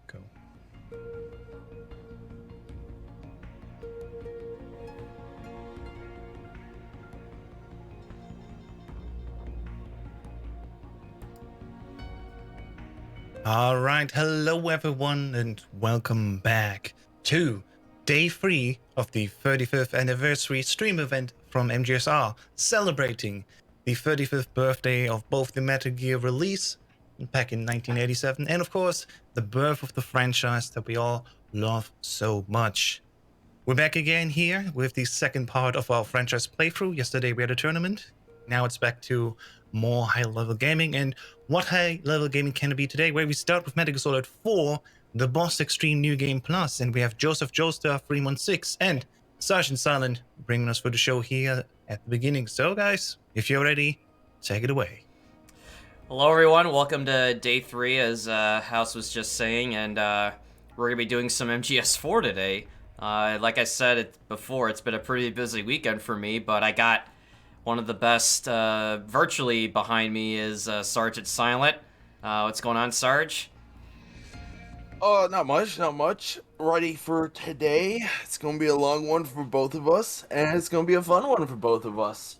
Go. All right, hello everyone, and welcome back to day 3 of the 35th anniversary stream event from MGSR, celebrating the 35th birthday of both the Metal Gear release back in 1987, and of course, the birth of the franchise that we all love so much. We're back again here with the second part of our franchise playthrough. Yesterday we had a tournament. Now it's back to more high-level gaming. And what high-level gaming can it be today? Where we start with Metal Gear Solid 4, the Boss Extreme New Game Plus, and we have JosephJoestar316 and Sergeant Silent bringing us for the show here at the beginning. So guys, if you're ready, take it away. Hello everyone, welcome to day 3, as House was just saying, and we're going to be doing some MGS4 today. Like I said before, it's been a pretty busy weekend for me, but I got one of the best virtually behind me is Sergeant Silent. What's going on, Sarge? Not much. Ready for today. It's going to be a long one for both of us, and it's going to be a fun one for both of us.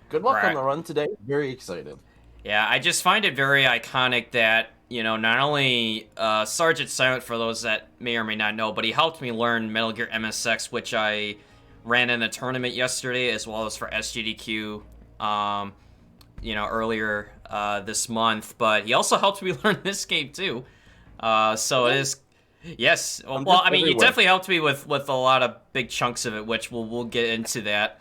Good luck on the run today. Very excited. Yeah, I just find it very iconic that, you know, not only Sergeant Silent, for those that may or may not know, but he helped me learn Metal Gear MSX, which I ran in a tournament yesterday, as well as for SGDQ, you know, earlier this month. But he also helped me learn this game too. So it is, yes. Well, I mean, you definitely helped me with a lot of big chunks of it, which we'll get into that.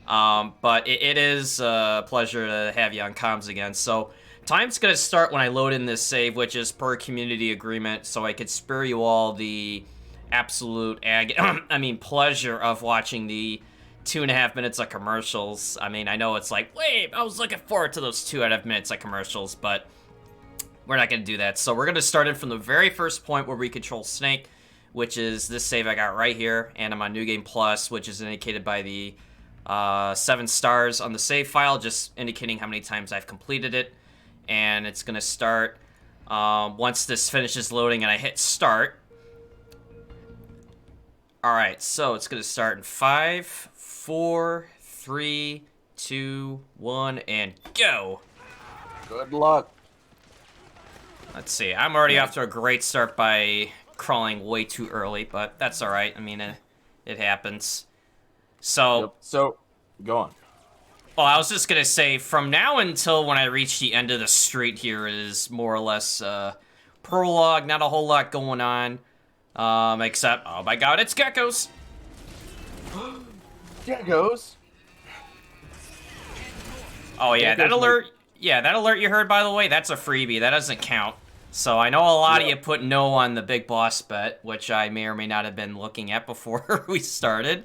But it is a pleasure to have you on comms again. So time's going to start when I load in this save, which is per community agreement, so I could spare you all the absolute pleasure of watching the 2.5 minutes of commercials. I mean, I know it's like, wait, I was looking forward to those 2.5 minutes of commercials, but we're not going to do that. So we're going to start in from the very first point where we control Snake, which is this save I got right here, and I'm on New Game Plus, which is indicated by the 7 stars on the save file, just indicating how many times I've completed it. And it's going to start once this finishes loading and I hit start. Alright, so it's going to start in 5, 4, 3, 2, 1, and go! Good luck. Let's see, I'm already off to a great start by crawling way too early, but that's alright. I mean, it happens. So, yep. So, go on. Well, I was just going to say, from now until when I reach the end of the street here is more or less prologue, not a whole lot going on. Except, oh my god, it's geckos! Geckos? Oh yeah, that alert you heard, by the way, that's a freebie, that doesn't count. So I know a lot of you put no on the big boss bet, which I may or may not have been looking at before we started.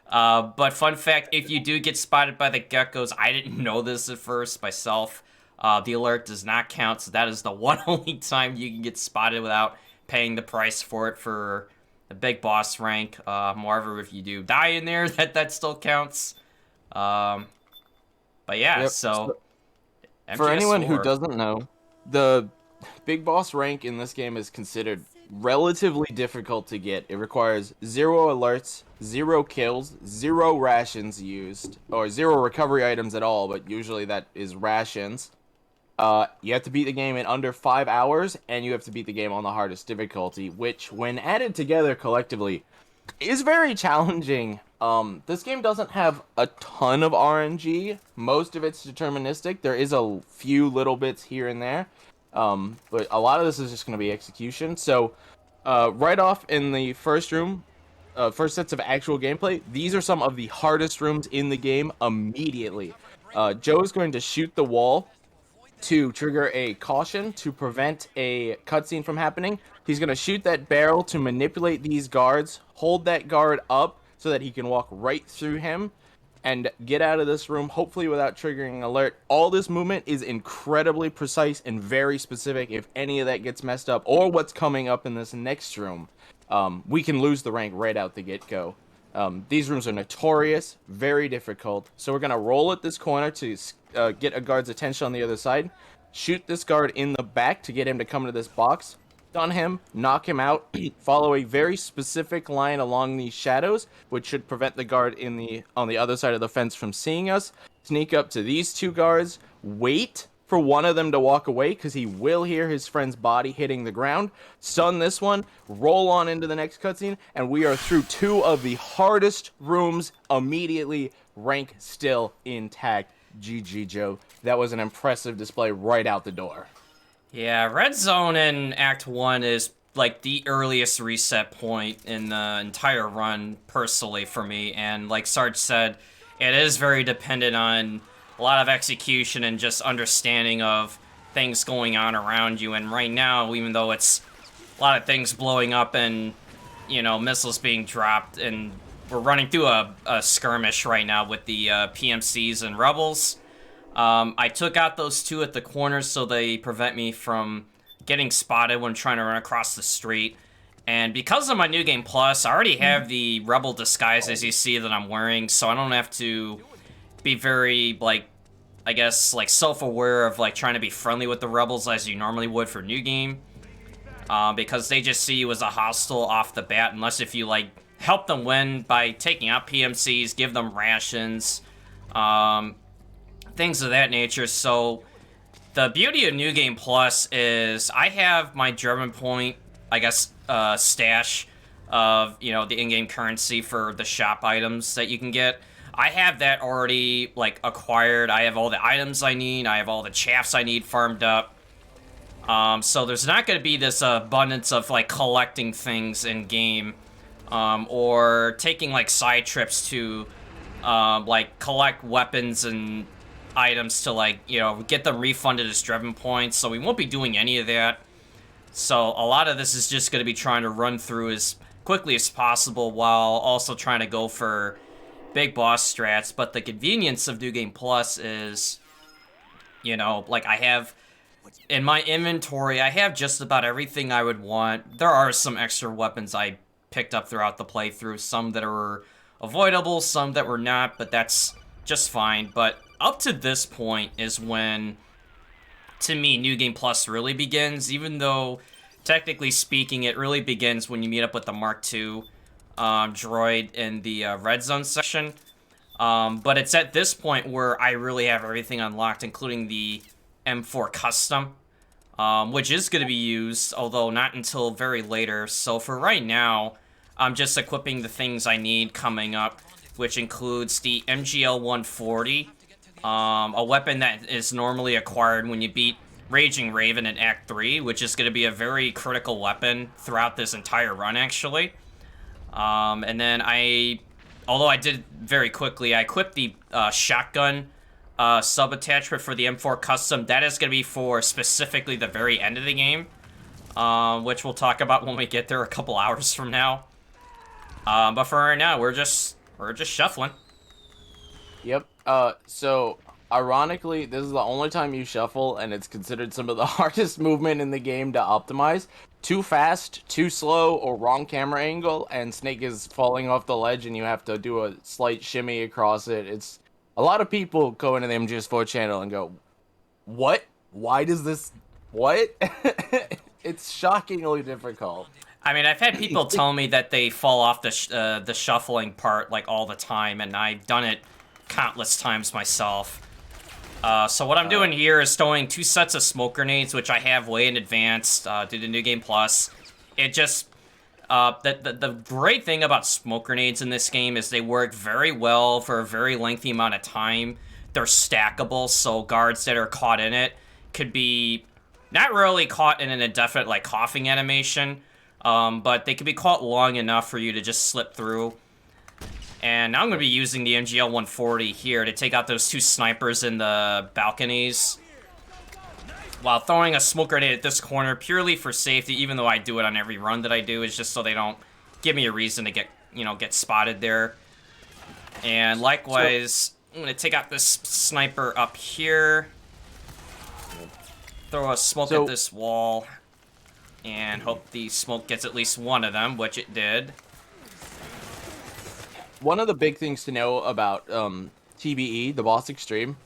But fun fact, if you do get spotted by the geckos, I didn't know this at first myself, the alert does not count, so that is the one only time you can get spotted without paying the price for it for the big boss rank. However, if you do die in there, that still counts. But yeah, yep. So for anyone who doesn't know, the big boss rank in this game is considered relatively difficult to get. It requires 0 alerts, 0 kills, 0 rations used, or 0 recovery items at all, but usually that is rations. You have to beat the game in under 5 hours, and you have to beat the game on the hardest difficulty, which, when added together collectively, is very challenging. This game doesn't have a ton of RNG. Most of it's deterministic. There is a few little bits here and there. But a lot of this is just going to be execution. So, right off in the first room, first sets of actual gameplay, these are some of the hardest rooms in the game immediately. Joe is going to shoot the wall to trigger a caution to prevent a cutscene from happening. He's going to shoot that barrel to manipulate these guards, hold that guard up so that he can walk right through him, and get out of this room, hopefully without triggering an alert. All this movement is incredibly precise and very specific. If any of that gets messed up, or what's coming up in this next room, we can lose the rank right out the get-go. These rooms are notorious, very difficult. So we're going to roll at this corner to get a guard's attention on the other side, shoot this guard in the back to get him to come to this box, stun him, knock him out, follow a very specific line along these shadows, which should prevent the guard on the other side of the fence from seeing us, sneak up to these two guards, wait for one of them to walk away because he will hear his friend's body hitting the ground, stun this one, roll on into the next cutscene, and we are through two of the hardest rooms immediately, rank still intact. GG, Joe. That was an impressive display right out the door. Yeah, Red Zone in Act 1 is like the earliest reset point in the entire run, personally, for me. And like Sarge said, it is very dependent on a lot of execution and just understanding of things going on around you. And right now, even though it's a lot of things blowing up and, you know, missiles being dropped, and we're running through a skirmish right now with the PMCs and Rebels. I took out those two at the corners so they prevent me from getting spotted when trying to run across the street. And because of my New Game Plus, I already have the Rebel disguise, as you see, that I'm wearing, so I don't have to be very, like, I guess, like, self-aware of, like, trying to be friendly with the Rebels as you normally would for New Game. Because they just see you as a hostile off the bat, unless if you, like, help them win by taking out PMCs, give them rations, things of that nature. So the beauty of New Game Plus is I have my German point, I guess, stash of, you know, the in-game currency for the shop items that you can get. I have that already, like, acquired. I have all the items I need. I have all the chaffs I need farmed up. So there's not going to be this abundance of, like, collecting things in-game, or taking, like, side trips to, like, collect weapons and items to, like, you know, get them refunded as driven points. So we won't be doing any of that. So a lot of this is just going to be trying to run through as quickly as possible while also trying to go for big boss strats. But the convenience of New Game Plus is, you know, like, I have in my inventory, I have just about everything I would want. There are some extra weapons I picked up throughout the playthrough, some that were avoidable, some that were not, but that's just fine. But up to this point is when, to me, New Game Plus really begins, even though, technically speaking, it really begins when you meet up with the Mark II droid in the Red Zone section. But it's at this point where I really have everything unlocked, including the M4 Custom, which is going to be used, although not until very later. So for right now, I'm just equipping the things I need coming up, which includes the MGL 140, a weapon that is normally acquired when you beat Raging Raven in Act 3, which is going to be a very critical weapon throughout this entire run, actually. And then although I did very quickly, I equipped the shotgun sub-attachment for the M4 Custom. That is going to be for specifically the very end of the game, which we'll talk about when we get there a couple hours from now. But for right now, we're just shuffling. Yep. So ironically, this is the only time you shuffle, and it's considered some of the hardest movement in the game to optimize. Too fast, too slow, or wrong camera angle, and Snake is falling off the ledge, and you have to do a slight shimmy across it. It's a lot of people go into the MGS4 channel and go, "What? Why does this? What?" It's shockingly difficult. I mean, I've had people tell me that they fall off the shuffling part, like, all the time, and I've done it countless times myself. So what I'm doing here is throwing 2 sets of smoke grenades, which I have way in advance due to New Game Plus. It just the great thing about smoke grenades in this game is they work very well for a very lengthy amount of time. They're stackable, so guards that are caught in it could be not really caught in an indefinite, like, coughing animation, but they could be caught long enough for you to just slip through. And now I'm going to be using the MGL 140 here to take out those 2 snipers in the balconies, while throwing a smoke grenade at this corner purely for safety, even though I do it on every run that I do. It's just so they don't give me a reason to get spotted there. And likewise, I'm going to take out this sniper up here, throw a smoke at this wall, and hope the smoke gets at least one of them, which it did. One of the big things to know about TBE, the Boss Extreme,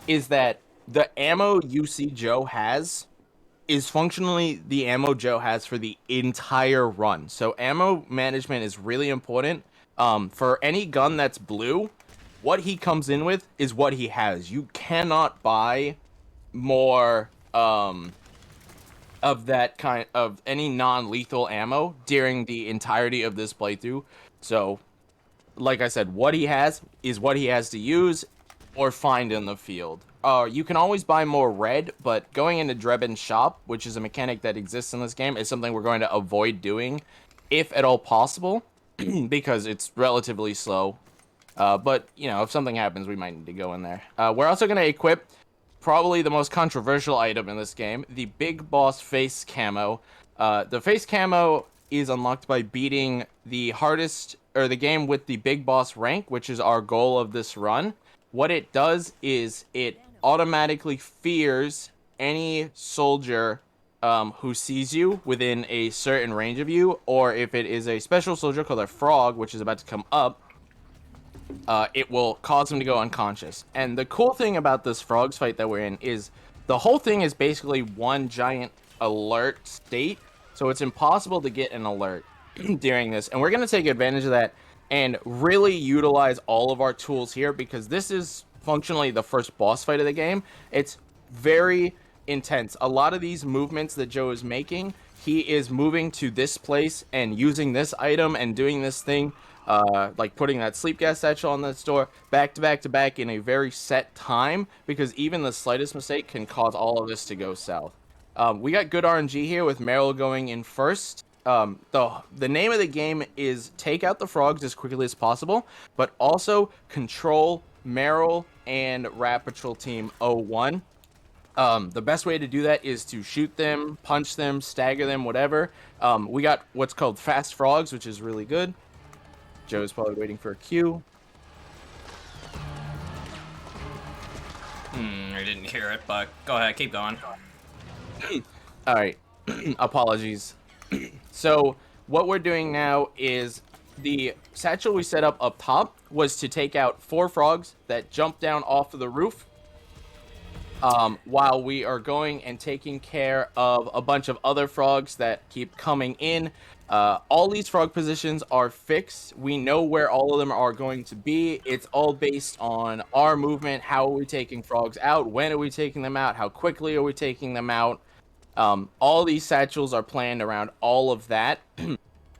is that the ammo you see Joe has is functionally the ammo Joe has for the entire run. So ammo management is really important. For any gun that's blue, what he comes in with is what he has. You cannot buy more of that kind of any non-lethal ammo during the entirety of this playthrough. So, like I said, what he has is what he has to use or find in the field. You can always buy more red, but going into Drebin's shop, which is a mechanic that exists in this game, is something we're going to avoid doing, if at all possible, because it's relatively slow. But, you know, if something happens, we might need to go in there. We're also going to equip probably the most controversial item in this game, the Big Boss face camo. The face camo is unlocked by beating the hardest, or the game with the Big Boss rank, which is our goal of this run. What it does is it automatically fears any soldier who sees you within a certain range of you, or if it is a special soldier called a frog, which is about to come up, it will cause him to go unconscious. And the cool thing about this frogs fight that we're in is the whole thing is basically one giant alert state, so it's impossible to get an alert during this, and we're going to take advantage of that and really utilize all of our tools here, because this is functionally the first boss fight of the game. It's very intense. A lot of these movements that Joe is making, he is moving to this place and using this item and doing this thing, like putting that sleep gas satchel on the store back to back to back in a very set time, because even the slightest mistake can cause all of this to go south. We got good RNG here with Meryl going in first. The name of the game is take out the frogs as quickly as possible, but also control Meryl and Rat Patrol Team 01. The best way to do that is to shoot them, punch them, stagger them, whatever. We got what's called fast frogs, which is really good. Joe's probably waiting for a cue. I didn't hear it, but go ahead, keep going. All right. Apologies. So what we're doing now is the satchel we set up top was to take out 4 frogs that jump down off of the roof, while we are going and taking care of a bunch of other frogs that keep coming in. All these frog positions are fixed. We know where all of them are going to be. It's all based on our movement. How are we taking frogs out? When are we taking them out? How quickly are we taking them out? All these satchels are planned around all of that.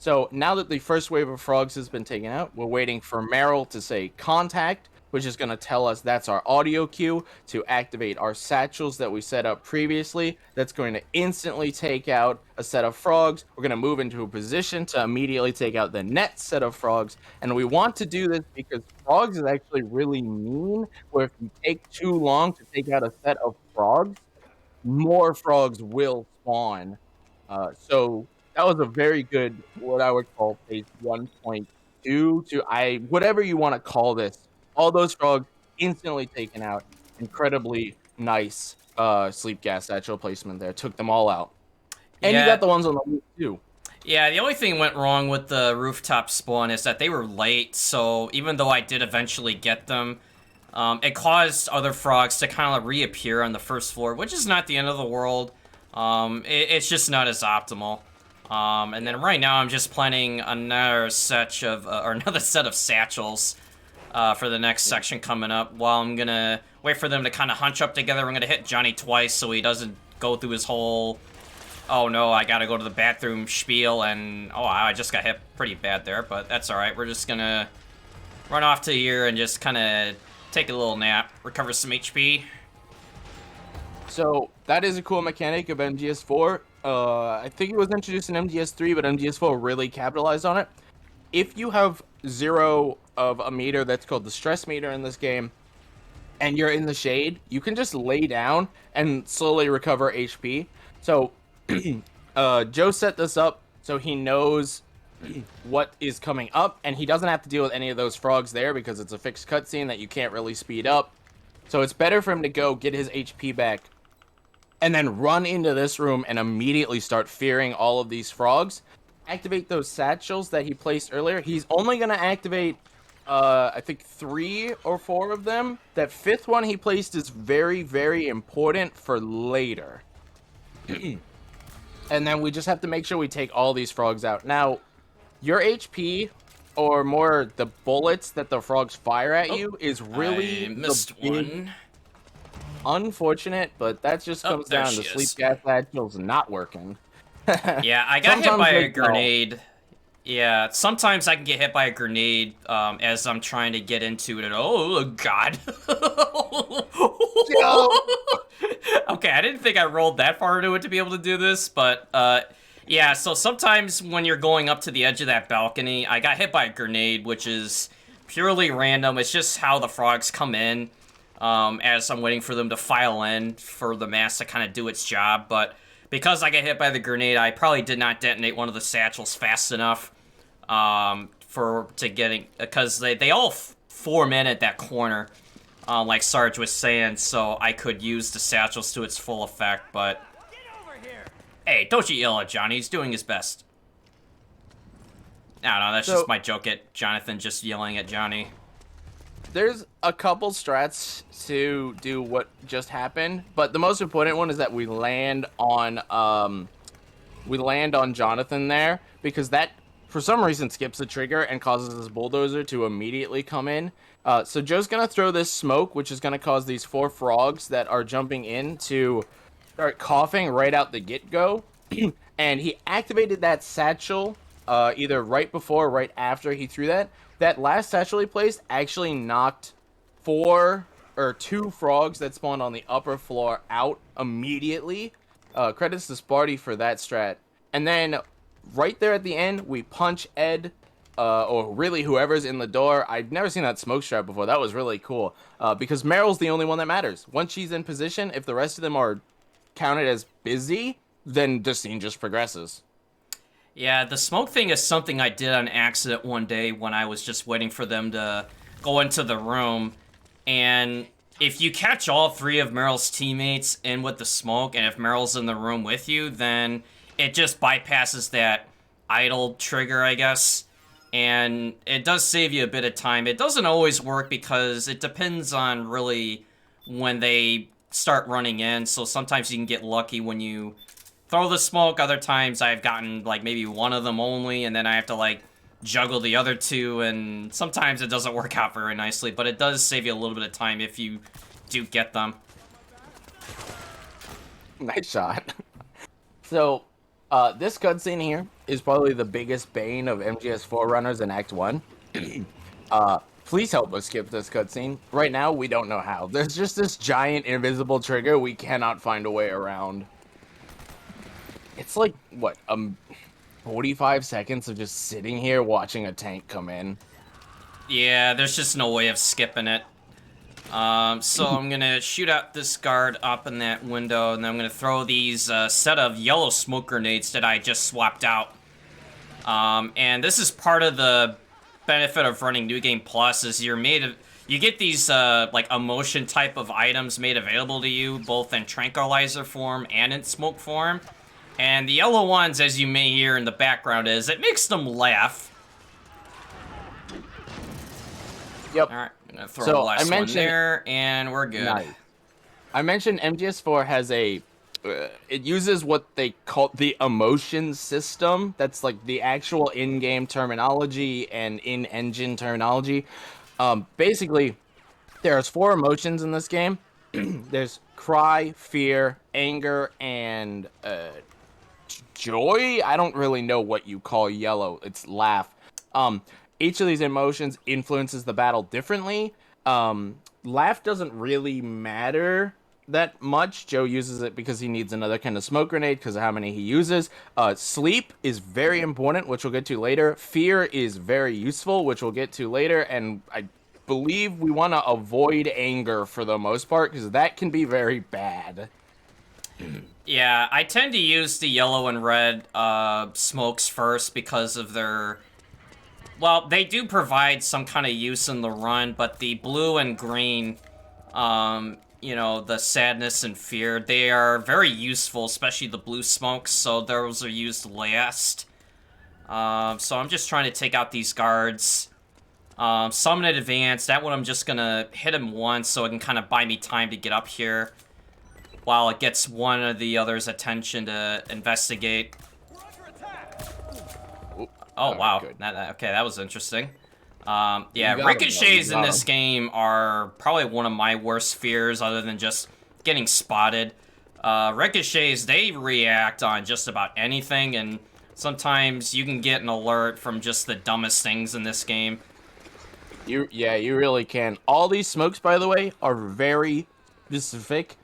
So now that the first wave of frogs has been taken out, we're waiting for Meryl to say contact, which is going to tell us that's our audio cue to activate our satchels that we set up previously. That's going to instantly take out a set of frogs. We're going to move into a position to immediately take out the next set of frogs. And we want to do this because frogs is actually really mean, where if you take too long to take out a set of frogs, more frogs will spawn. So that was a very good, what I would call phase 1.2 to whatever you want to call this. All those frogs instantly taken out. Incredibly nice sleep gas satchel placement there. Took them all out. And you got the ones on the roof too. Yeah, the only thing went wrong with the rooftop spawn is that they were late, so even though I did eventually get them, it caused other frogs to kind of reappear on the first floor, which is not the end of the world. It's just not as optimal. And then right now I'm just planning another set of satchels for the next section coming up, while I'm gonna wait for them to kind of hunch up together. I'm gonna hit Johnny twice so he doesn't go through his whole, oh no, I gotta go to the bathroom spiel, and oh, I just got hit pretty bad there, but that's alright. We're just gonna run off to here and just kind of take a little nap, recover some HP. So that is a cool mechanic of MGS4. I think it was introduced in MGS3, but MGS4 really capitalized on it. If you have 0 of a meter that's called the stress meter in this game, and you're in the shade, you can just lay down and slowly recover HP. So Joe set this up so he knows what is coming up, and he doesn't have to deal with any of those frogs there because it's a fixed cutscene that you can't really speed up. So it's better for him to go get his HP back and then run into this room and immediately start fearing all of these frogs. Activate those satchels that he placed earlier. He's only going to activate, I think, 3 or 4 of them. That 5th one he placed is very, very important for later. And then we just have to make sure we take all these frogs out. Now, your HP, or more the bullets that the frogs fire at you, is really I missed one. Unfortunate, but that just comes down to sleep gas satchels not working. Yeah, I got hit by a grenade. Yeah, sometimes I can get hit by a grenade as I'm trying to get into it. Oh, God. Okay, I didn't think I rolled that far into it to be able to do this, but yeah, so sometimes when you're going up to the edge of that balcony, I got hit by a grenade, which is purely random. It's just how the frogs come in as I'm waiting for them to file in for the mass to kind of do its job, but because I got hit by the grenade, I probably did not detonate one of the satchels fast enough because they all form in at that corner, like Sarge was saying, so I could use the satchels to its full effect, but hey, don't you yell at Johnny, he's doing his best. No, that's just my joke at Jonathan just yelling at Johnny. There's a couple strats to do what just happened, but the most important one is that we land on Jonathan there, because that for some reason skips the trigger and causes this bulldozer to immediately come in. So Joe's gonna throw this smoke, which is gonna cause these 4 frogs that are jumping in to start coughing right out the get-go. And he activated that satchel either right before or right after he threw that. That last satchel he placed actually knocked 2 frogs that spawned on the upper floor out immediately. Credits to Sparty for that strat. And then right there at the end, we punch Ed, or really whoever's in the door. I've never seen that smoke strat before. That was really cool. Because Meryl's the only one that matters. Once she's in position, if the rest of them are counted as busy, then the scene just progresses. Yeah, the smoke thing is something I did on accident one day when I was just waiting for them to go into the room. And if you catch all 3 of Meryl's teammates in with the smoke, and if Meryl's in the room with you, then it just bypasses that idle trigger, I guess. And it does save you a bit of time. It doesn't always work because it depends on really when they start running in. So sometimes you can get lucky when you throw the smoke. Other times I've gotten like maybe one of them only, and then I have to like juggle the other 2, and sometimes it doesn't work out very nicely, but it does save you a little bit of time if you do get them. Nice shot. So this cutscene here is probably the biggest bane of MGS Forerunners in Act 1. Please help us skip this cutscene. Right now, we don't know how. There's just this giant invisible trigger we cannot find a way around. It's like, what, 45 seconds of just sitting here watching a tank come in. Yeah, there's just no way of skipping it. So I'm gonna shoot out this guard up in that window, and then I'm gonna throw these set of yellow smoke grenades that I just swapped out. And this is part of the benefit of running New Game Plus, is you get these like emotion type of items made available to you, both in tranquilizer form and in smoke form. And the yellow ones, as you may hear in the background, it makes them laugh. Yep. Alright, I'm gonna throw the last one there, and we're good. Nice. I mentioned MGS4 has it uses what they call the emotion system. That's like the actual in-game terminology and in-engine terminology. Basically, there's 4 emotions in this game. There's cry, fear, anger, and joy. I don't really know what you call yellow. It's laugh. Each of these emotions influences the battle differently. Laugh doesn't really matter that much. Joe uses it because he needs another kind of smoke grenade because of how many he uses. Sleep is very important, which we'll get to later. Fear is very useful, which we'll get to later. And I believe we want to avoid anger for the most part because that can be very bad. Yeah, I tend to use the yellow and red smokes first because of their... Well, they do provide some kind of use in the run, but the blue and green, you know, the sadness and fear, they are very useful, especially the blue smokes, so those are used last. So I'm just trying to take out these guards. Some in advance. That one I'm just gonna hit him once so it can kind of buy me time to get up here. while it gets one of the other's attention to investigate. Oh, wow. Okay, that was interesting. Yeah, ricochets in this game are probably one of my worst fears other than just getting spotted. Ricochets, they react on just about anything, and sometimes you can get an alert from just the dumbest things in this game. You really can. All these smokes, by the way, are very specific.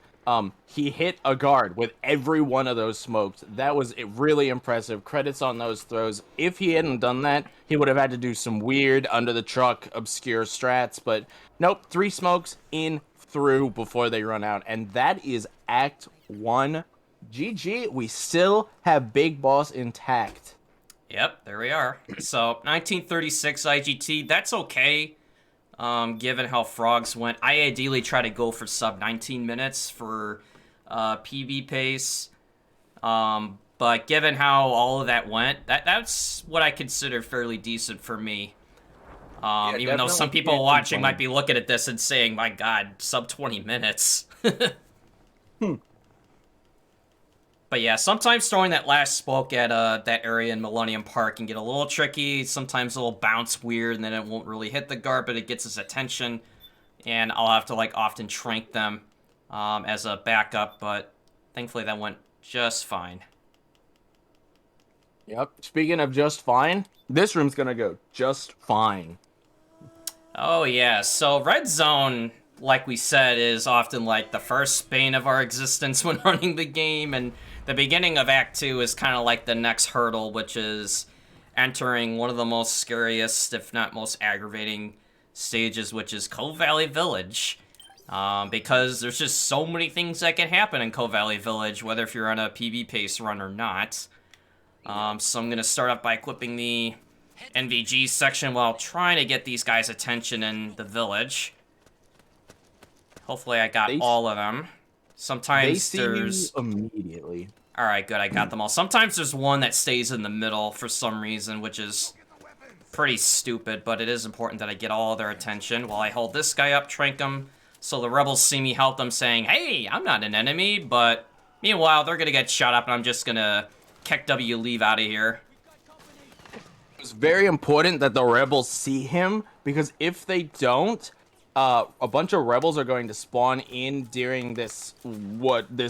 He hit a guard with every one of those smokes. That was really impressive. Credits on those throws. If he hadn't done that, he would have had to do some weird, under-the-truck, obscure strats. But nope, 3 smokes in, through before they run out. And that is Act 1. GG, we still have Big Boss intact. Yep, there we are. So, 1936 IGT, that's okay. Given how frogs went, I ideally try to go for sub 19 minutes for PB pace. But given how all of that went, that's what I consider fairly decent for me. Even though some people watching might be looking at this and saying, my god, sub 20 minutes. But yeah, sometimes throwing that last smoke at that area in Millennium Park can get a little tricky. Sometimes it'll bounce weird, and then it won't really hit the guard, but it gets his attention. And I'll have to, like, often trank them as a backup, but thankfully that went just fine. Yep, speaking of just fine, this room's gonna go just fine. Oh yeah, so Red Zone, like we said, is often like the first bane of our existence when running the game, and the beginning of Act 2 is kind of like the next hurdle, which is entering one of the most scariest, if not most aggravating stages, which is Cove Valley Village. Because there's just so many things that can happen in Cove Valley Village, whether if you're on a PB pace run or not. So I'm going to start off by equipping the NVG section while trying to get these guys' attention in the village. Hopefully I got all of them. Sometimes they see there's... you immediately. Alright, good, I got them all. Sometimes there's one that stays in the middle for some reason, which is pretty stupid, but it is important that I get all their attention while I hold this guy up, trank him, so the rebels see me help them saying, hey, I'm not an enemy, but meanwhile, they're gonna get shot up and I'm just gonna Keck W leave out of here. It's very important that the rebels see him, because if they don't, a bunch of rebels are going to spawn in during this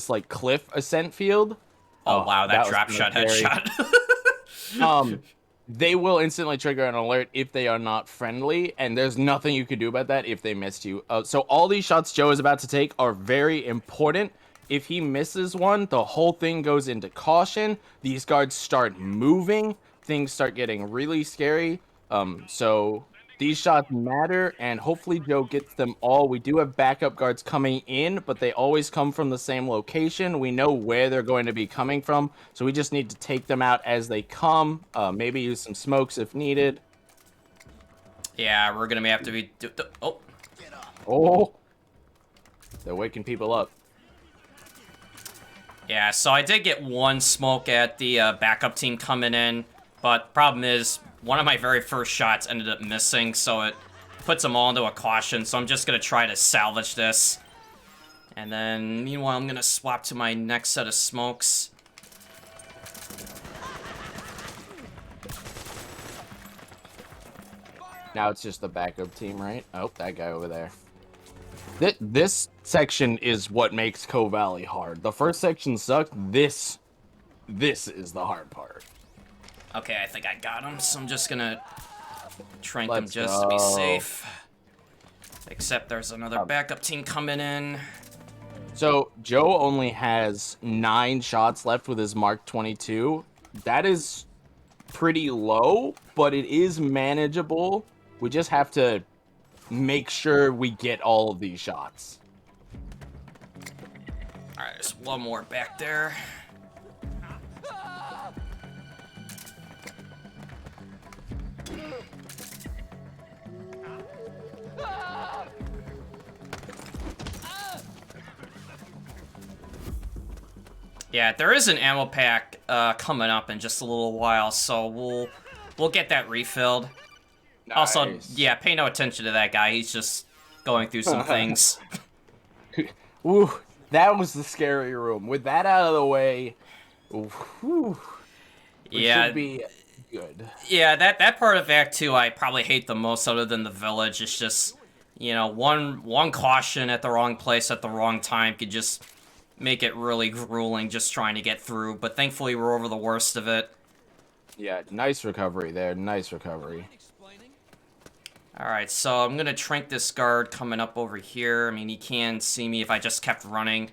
like cliff ascent field. Oh wow, that trap shot headshot. They will instantly trigger an alert if they are not friendly, and there's nothing you can do about that if they missed you. So all these shots Joe is about to take are very important. If he misses one, the whole thing goes into caution. These guards start moving. Things start getting really scary. So these shots matter, and hopefully Joe gets them all. We do have backup guards coming in, but they always come from the same location. We know where they're going to be coming from, so we just need to take them out as they come. Maybe use some smokes if needed. Yeah, we're going to have to be... Oh! They're waking people up. Yeah, so I did get one smoke at the backup team coming in, but problem is, one of my very first shots ended up missing, so it puts them all into a caution, so I'm just going to try to salvage this. And then, meanwhile, I'm going to swap to my next set of smokes. Now it's just the backup team, right? Oh, that guy over there. This section is what makes Cove Valley hard. The first section sucked. This is the hard part. Okay, I think I got him, so I'm just gonna trank him just to be safe. Except there's another backup team coming in. So, Joe only has 9 shots left with his Mark 22. That is pretty low, but it is manageable. We just have to make sure we get all of these shots. Alright, there's one more back there. Yeah, there is an ammo pack coming up in just a little while, so we'll get that refilled. Nice. Also, yeah, pay no attention to that guy. He's just going through some things. Ooh, That was the scary room. With that out of the way, whew, we should be good. Yeah, that part of Act 2 I probably hate the most other than the village. It's just, one caution at the wrong place at the wrong time could just make it really grueling just trying to get through. But thankfully we're over the worst of it. Yeah, nice recovery there. Nice recovery. Alright, so I'm gonna trank this guard coming up over here. I mean, he can see me if I just kept running.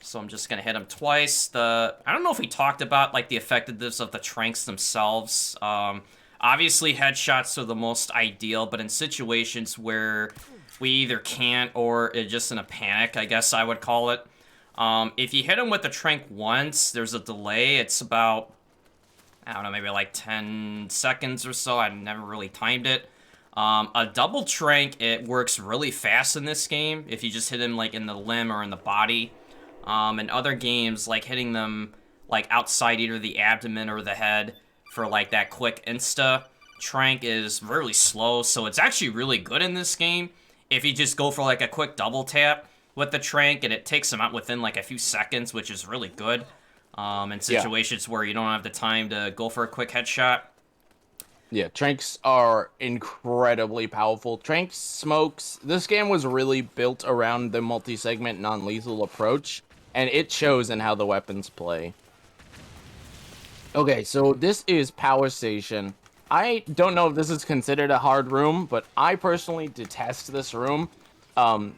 So I'm just gonna hit him twice. I don't know if we talked about, like, the effectiveness of the tranks themselves. Obviously, headshots are the most ideal, but in situations where we either can't or it's just in a panic, I guess I would call it. If you hit him with the trank once, there's a delay. It's about, I don't know, maybe like 10 seconds or so. I never really timed it. A double trank, it works really fast in this game if you just hit him, like, in the limb or in the body. In other games, like, hitting them, like, outside either the abdomen or the head for, like, that quick insta trank is really slow, so it's actually really good in this game if you just go for, like, a quick double tap with the trank, and it takes them out within, like, a few seconds, which is really good in situations where you don't have the time to go for a quick headshot. Yeah, tranks are incredibly powerful. Trank smokes. This game was really built around the multi-segment non-lethal approach, and it shows in how the weapons play. Okay, so this is Power Station. I don't know if this is considered a hard room, but I personally detest this room.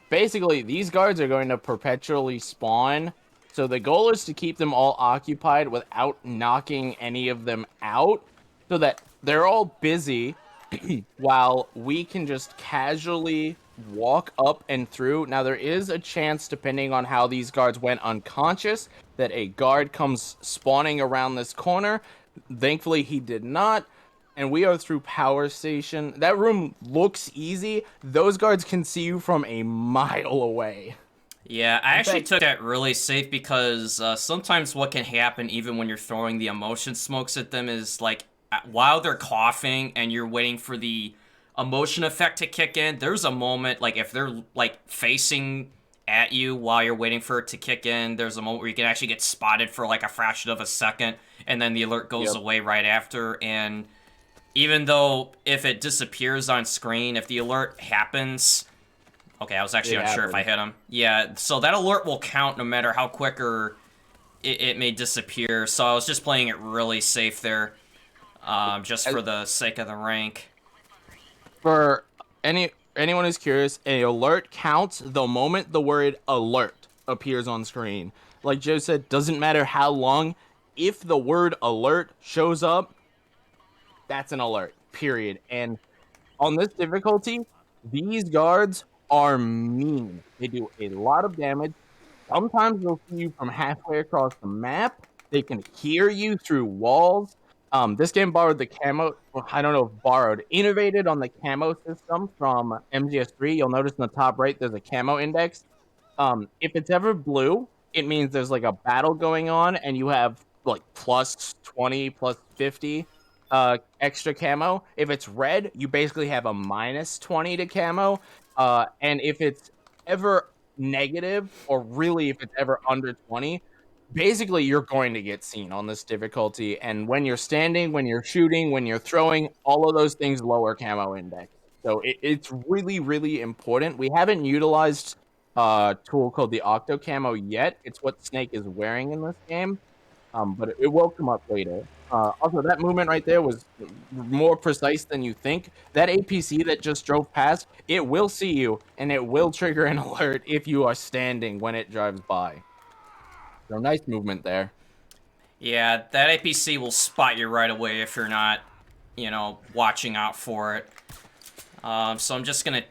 Basically, these guards are going to perpetually spawn, so the goal is to keep them all occupied without knocking any of them out, so that they're all busy while we can just casually walk up and through. Now, there is a chance, depending on how these guards went unconscious, that a guard comes spawning around this corner. Thankfully, he did not. And we are through Power Station. That room looks easy. Those guards can see you from a mile away. Yeah, I actually took that really safe because sometimes what can happen even when you're throwing the emotion smokes at them is, like, while they're coughing and you're waiting for the emotion effect to kick in, there's a moment, like, if they're, like, facing at you while you're waiting for it to kick in, there's a moment where you can actually get spotted for, like, a fraction of a second, and then the alert goes away right after, and even though if it disappears on screen, if the alert happens... Okay, I was actually unsure if I hit him. Yeah, so that alert will count no matter how quick or it may disappear, so I was just playing it really safe there. Just for the sake of the rank. For anyone who's curious, an alert counts the moment the word alert appears on screen. Like Joe said, doesn't matter how long. If the word alert shows up, that's an alert, period. And on this difficulty, these guards are mean. They do a lot of damage. Sometimes they'll see you from halfway across the map. They can hear you through walls. This game borrowed the camo, I don't know if borrowed, innovated on the camo system from MGS3. You'll notice in the top right, there's a camo index. If it's ever blue, it means there's, like, a battle going on and you have, like, plus 20, plus 50 extra camo. If it's red, you basically have a minus 20 to camo. And if it's ever negative, or really if it's ever under 20, basically you're going to get seen on this difficulty. And when you're standing, when you're shooting, when you're throwing, all of those things lower camo index. So it's really, really important. We haven't utilized a tool called the Octo Camo yet. It's what Snake is wearing in this game, but it will come up later. Also, that movement right there was more precise than you think. That APC that just drove past, it will see you, and it will trigger an alert if you are standing when it drives by. So nice movement there. Yeah, that APC will spot you right away if you're not, watching out for it. So I'm just gonna,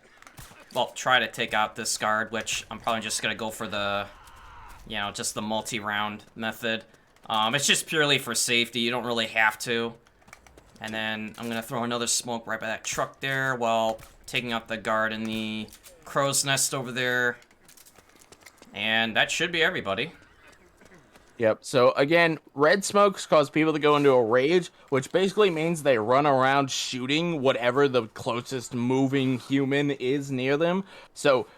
try to take out this guard, which I'm probably just gonna go for the, just the multi-round method. It's just purely for safety. You don't really have to. And then I'm gonna throw another smoke right by that truck there while taking out the guard in the crow's nest over there. And that should be everybody. Yep, so again, red smokes cause people to go into a rage, which basically means they run around shooting whatever the closest moving human is near them. So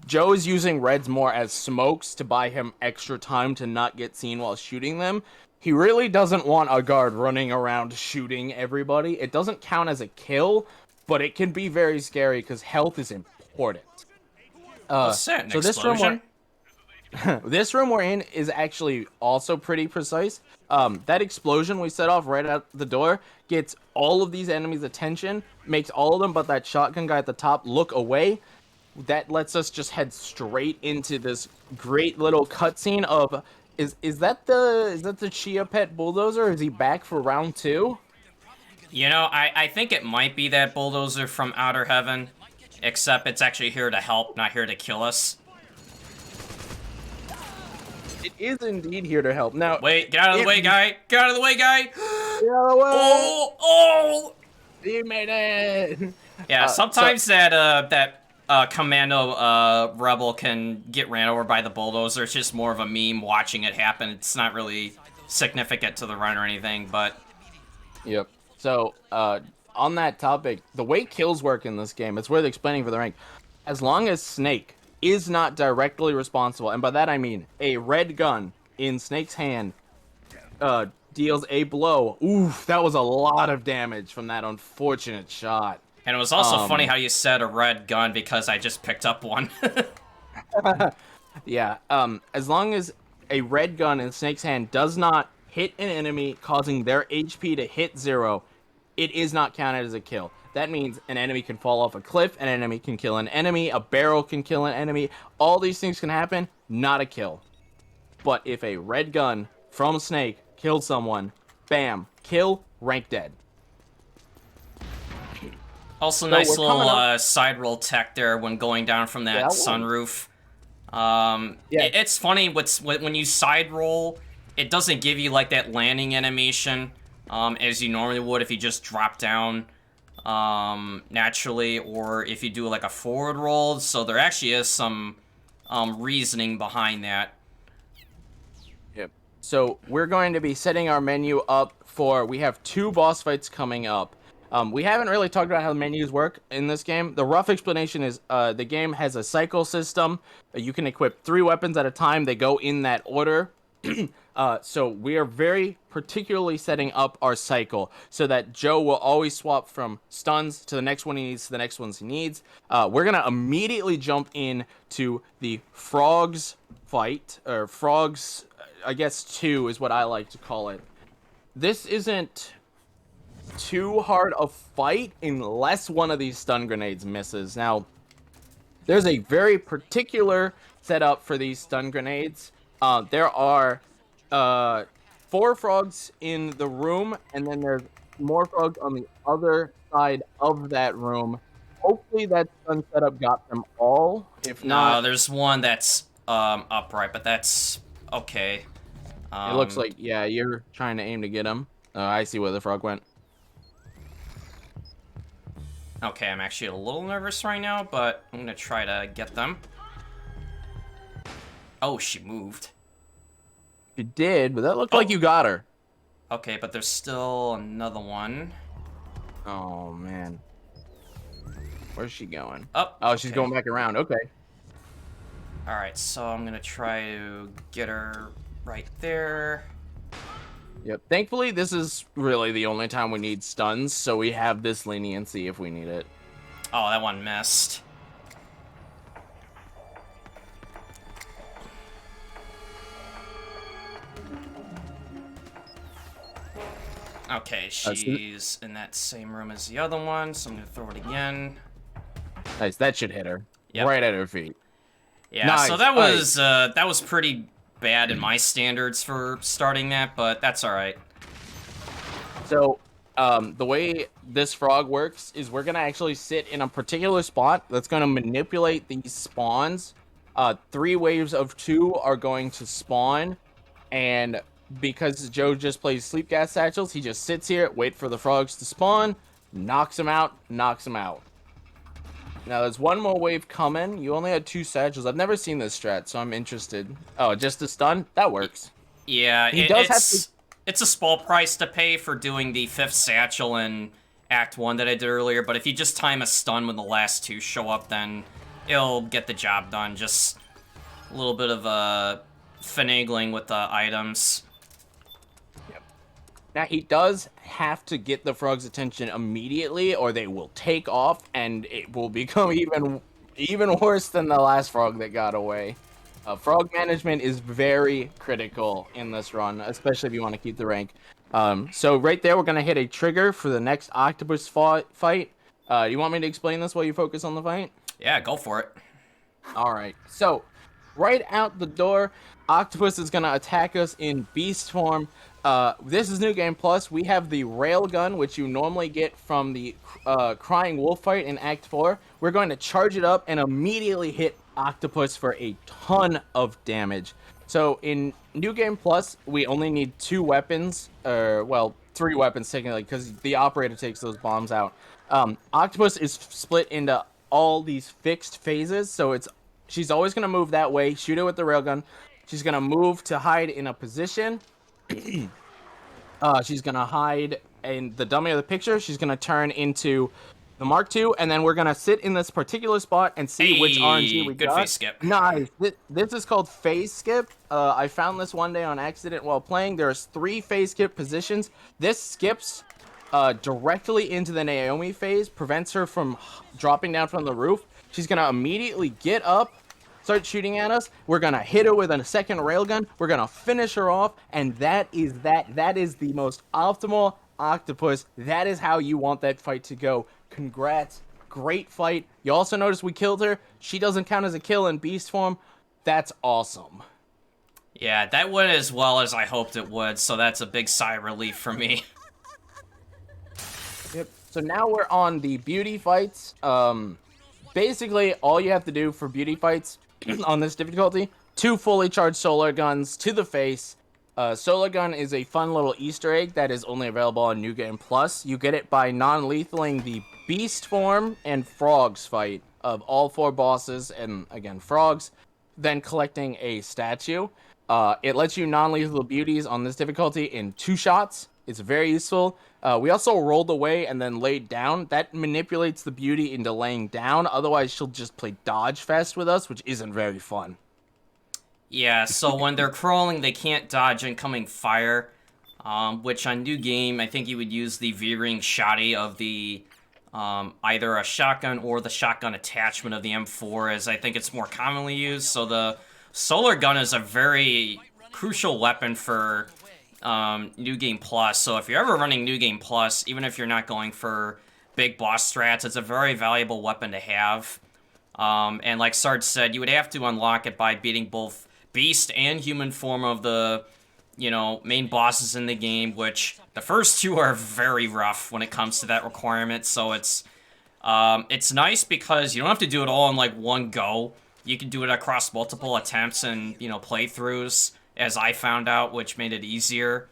Joe is using reds more as smokes to buy him extra time to not get seen while shooting them. He really doesn't want a guard running around shooting everybody. It doesn't count as a kill, but it can be very scary because health is important. What's that, an explosion? This room we're in is actually also pretty precise. That explosion we set off right out the door gets all of these enemies' attention, makes all of them but that shotgun guy at the top look away. That lets us just head straight into this great little cutscene of is that the Chia Pet bulldozer? Or is he back for round 2? You know, I think it might be that bulldozer from Outer Heaven, except it's actually here to help, not here to kill us. It is indeed here to help. Now, wait, get out of the way, guy! Get out of the way, guy! Get out of the way! Oh! You made it! Yeah, sometimes that commando rebel can get ran over by the bulldozer. It's just more of a meme watching it happen. It's not really significant to the run or anything, but... Yep. So, on that topic, the way kills work in this game, it's worth explaining for the rank. As long as Snake is not directly responsible, and by that I mean a red gun in Snake's hand deals a blow. Oof, that was a lot of damage from that unfortunate shot. And it was also funny how you said a red gun because I just picked up one. Yeah, as long as a red gun in Snake's hand does not hit an enemy, causing their HP to hit 0, it is not counted as a kill. That means an enemy can fall off a cliff, an enemy can kill an enemy, a barrel can kill an enemy. All these things can happen, not a kill. But if a red gun from Snake killed someone, bam, kill, rank dead. Also, so nice little side roll tech there when going down from that sunroof. It's funny when you side roll, it doesn't give you like that landing animation as you normally would if you just drop down naturally, or if you do like a forward roll. So there actually is some reasoning behind that. Yep. So we're going to be setting our menu up for, we have 2 boss fights coming up. We haven't really talked about how the menus work in this game. The rough explanation is the game has a cycle system. You can equip 3 weapons at a time. They go in that order. So we are very particularly setting up our cycle so that Joe will always swap from stuns to the next one he needs to the next ones he needs. We're going to immediately jump in to the frogs fight, or frogs, I guess 2 is what I like to call it. This isn't too hard a fight unless one of these stun grenades misses. Now, there's a very particular setup for these stun grenades. There are 4 frogs in the room, and then there's more frogs on the other side of that room. Hopefully that stun setup got them all. If not, no, there's one that's upright, but that's okay. It looks like, yeah, you're trying to aim to get him. I see where the frog went. Okay, I'm actually a little nervous right now, but I'm gonna try to get them. Oh, she moved. You did, but that looked like you got her. Okay, but there's still another one. Oh, man. Where's she going? Oh, she's going back around. Okay. Alright, so I'm gonna try to get her right there. Yep. Thankfully, this is really the only time we need stuns, so we have this leniency if we need it. Oh, that one missed. Okay, she's in that same room as the other one, so I'm gonna throw it again. Nice, that should hit her. Yep. Right at her feet. Yeah, nice. So that was pretty bad in my standards for starting that, but that's all right. So, the way this frog works is we're gonna actually sit in a particular spot that's gonna manipulate these spawns. 3 waves of 2 are going to spawn, and because Joe just plays sleep gas satchels, he just sits here, wait for the frogs to spawn, knocks them out, knocks them out. Now there's one more wave coming. You only had 2 satchels. I've never seen this strat, so I'm interested. Oh, just a stun? That works. Yeah, it's a small price to pay for doing the 5th satchel in Act 1 that I did earlier, but if you just time a stun when the last 2 show up, then it'll get the job done. Just a little bit of finagling with the items. Yep. Now, he does have to get the frog's attention immediately, or they will take off, and it will become even worse than the last frog that got away. Frog management is very critical in this run, especially if you want to keep the rank. So right there, we're going to hit a trigger for the next octopus fight. You want me to explain this while you focus on the fight? Yeah, go for it. All right. So right out the door, octopus is going to attack us in beast form. This is New Game Plus. We have the railgun, which you normally get from the Crying Wolf fight in Act 4. We're going to charge it up and immediately hit octopus for a ton of damage. So in New Game Plus, we only need 2 weapons, well, 3 weapons technically, because the operator takes those bombs out. Octopus is split into all these fixed phases, so she's always going to move that way, shoot it with the railgun. She's going to move to hide in a position. She's going to hide in the dummy of the picture. She's going to turn into the Mark II, and then we're going to sit in this particular spot and see which RNG we got. Good phase skip. Nice. This is called phase skip. I found this one day on accident while playing. There's 3 phase skip positions. This skips directly into the Naomi phase, prevents her from dropping down from the roof. She's going to immediately get up, start shooting at us. We're going to hit her with a second railgun. We're going to finish her off, and that is the most optimal octopus. That is how you want that fight to go. Congrats. Great fight. You also notice we killed her. She doesn't count as a kill in beast form. That's awesome. Yeah, that went as well as I hoped it would, so that's a big sigh of relief for me. Yep. So now we're on the beauty fights. Basically, all you have to do for beauty fights on this difficulty, 2 fully charged solar guns to the face. Solar gun is a fun little Easter egg that is only available on New Game Plus. You get it by non-lethaling the beast form and frogs fight of all 4 bosses, and again, frogs, then collecting a statue. It lets you non-lethal beauties on this difficulty in 2 shots. It's very useful. We also rolled away and then laid down. That manipulates the beauty into laying down. Otherwise, she'll just play dodge fest with us, which isn't very fun. Yeah, so when they're crawling, they can't dodge incoming fire, which on New Game, I think you would use the V-Ring Shotty of the either a shotgun or the shotgun attachment of the M4, as I think it's more commonly used. So the solar gun is a very crucial weapon for New Game Plus. So if you're ever running New Game Plus, even if you're not going for big boss strats, it's a very valuable weapon to have. And like Sarge said, you would have to unlock it by beating both beast and human form of the, main bosses in the game, which the first 2 are very rough when it comes to that requirement. So it's nice because you don't have to do it all in like one go. You can do it across multiple attempts and, playthroughs, as I found out, which made it easier.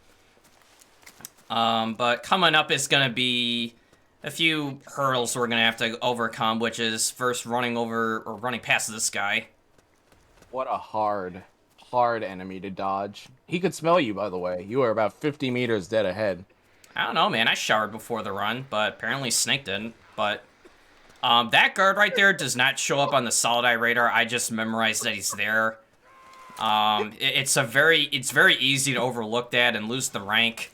But coming up is going to be a few hurdles we're going to have to overcome, which is first running past this guy. What a hard enemy to dodge. He could smell you, by the way. You are about 50 meters dead ahead. I don't know, man. I showered before the run, but apparently Snake didn't. But that guard right there does not show up on the solid eye radar. I just memorized that he's there. It's very easy to overlook that and lose the rank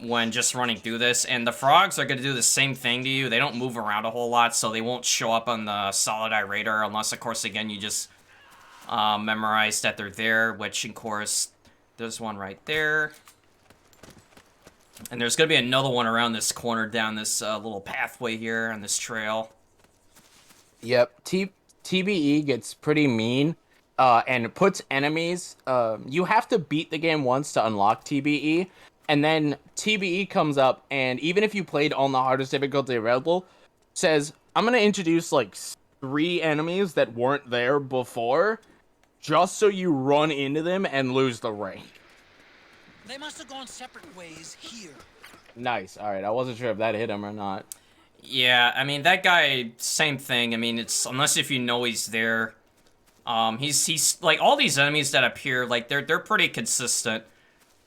when just running through this. And the frogs are going to do the same thing to you. They don't move around a whole lot, so they won't show up on the solid eye radar unless, of course, again, you just memorize that they're there, which, of course, there's one right there. And there's going to be another one around this corner down this little pathway here on this trail. Yep, TBE gets pretty mean and puts enemies... you have to beat the game once to unlock TBE, and then TBE comes up, and even if you played on the hardest difficulty available, says, I'm going to introduce like 3 enemies that weren't there before, just so you run into them and lose the rank. They must have gone separate ways here. Nice. All right. I wasn't sure if that hit him or not. Yeah, I mean, that guy, same thing. I mean, it's unless if you know he's there. He's like all these enemies that appear, like they're pretty consistent,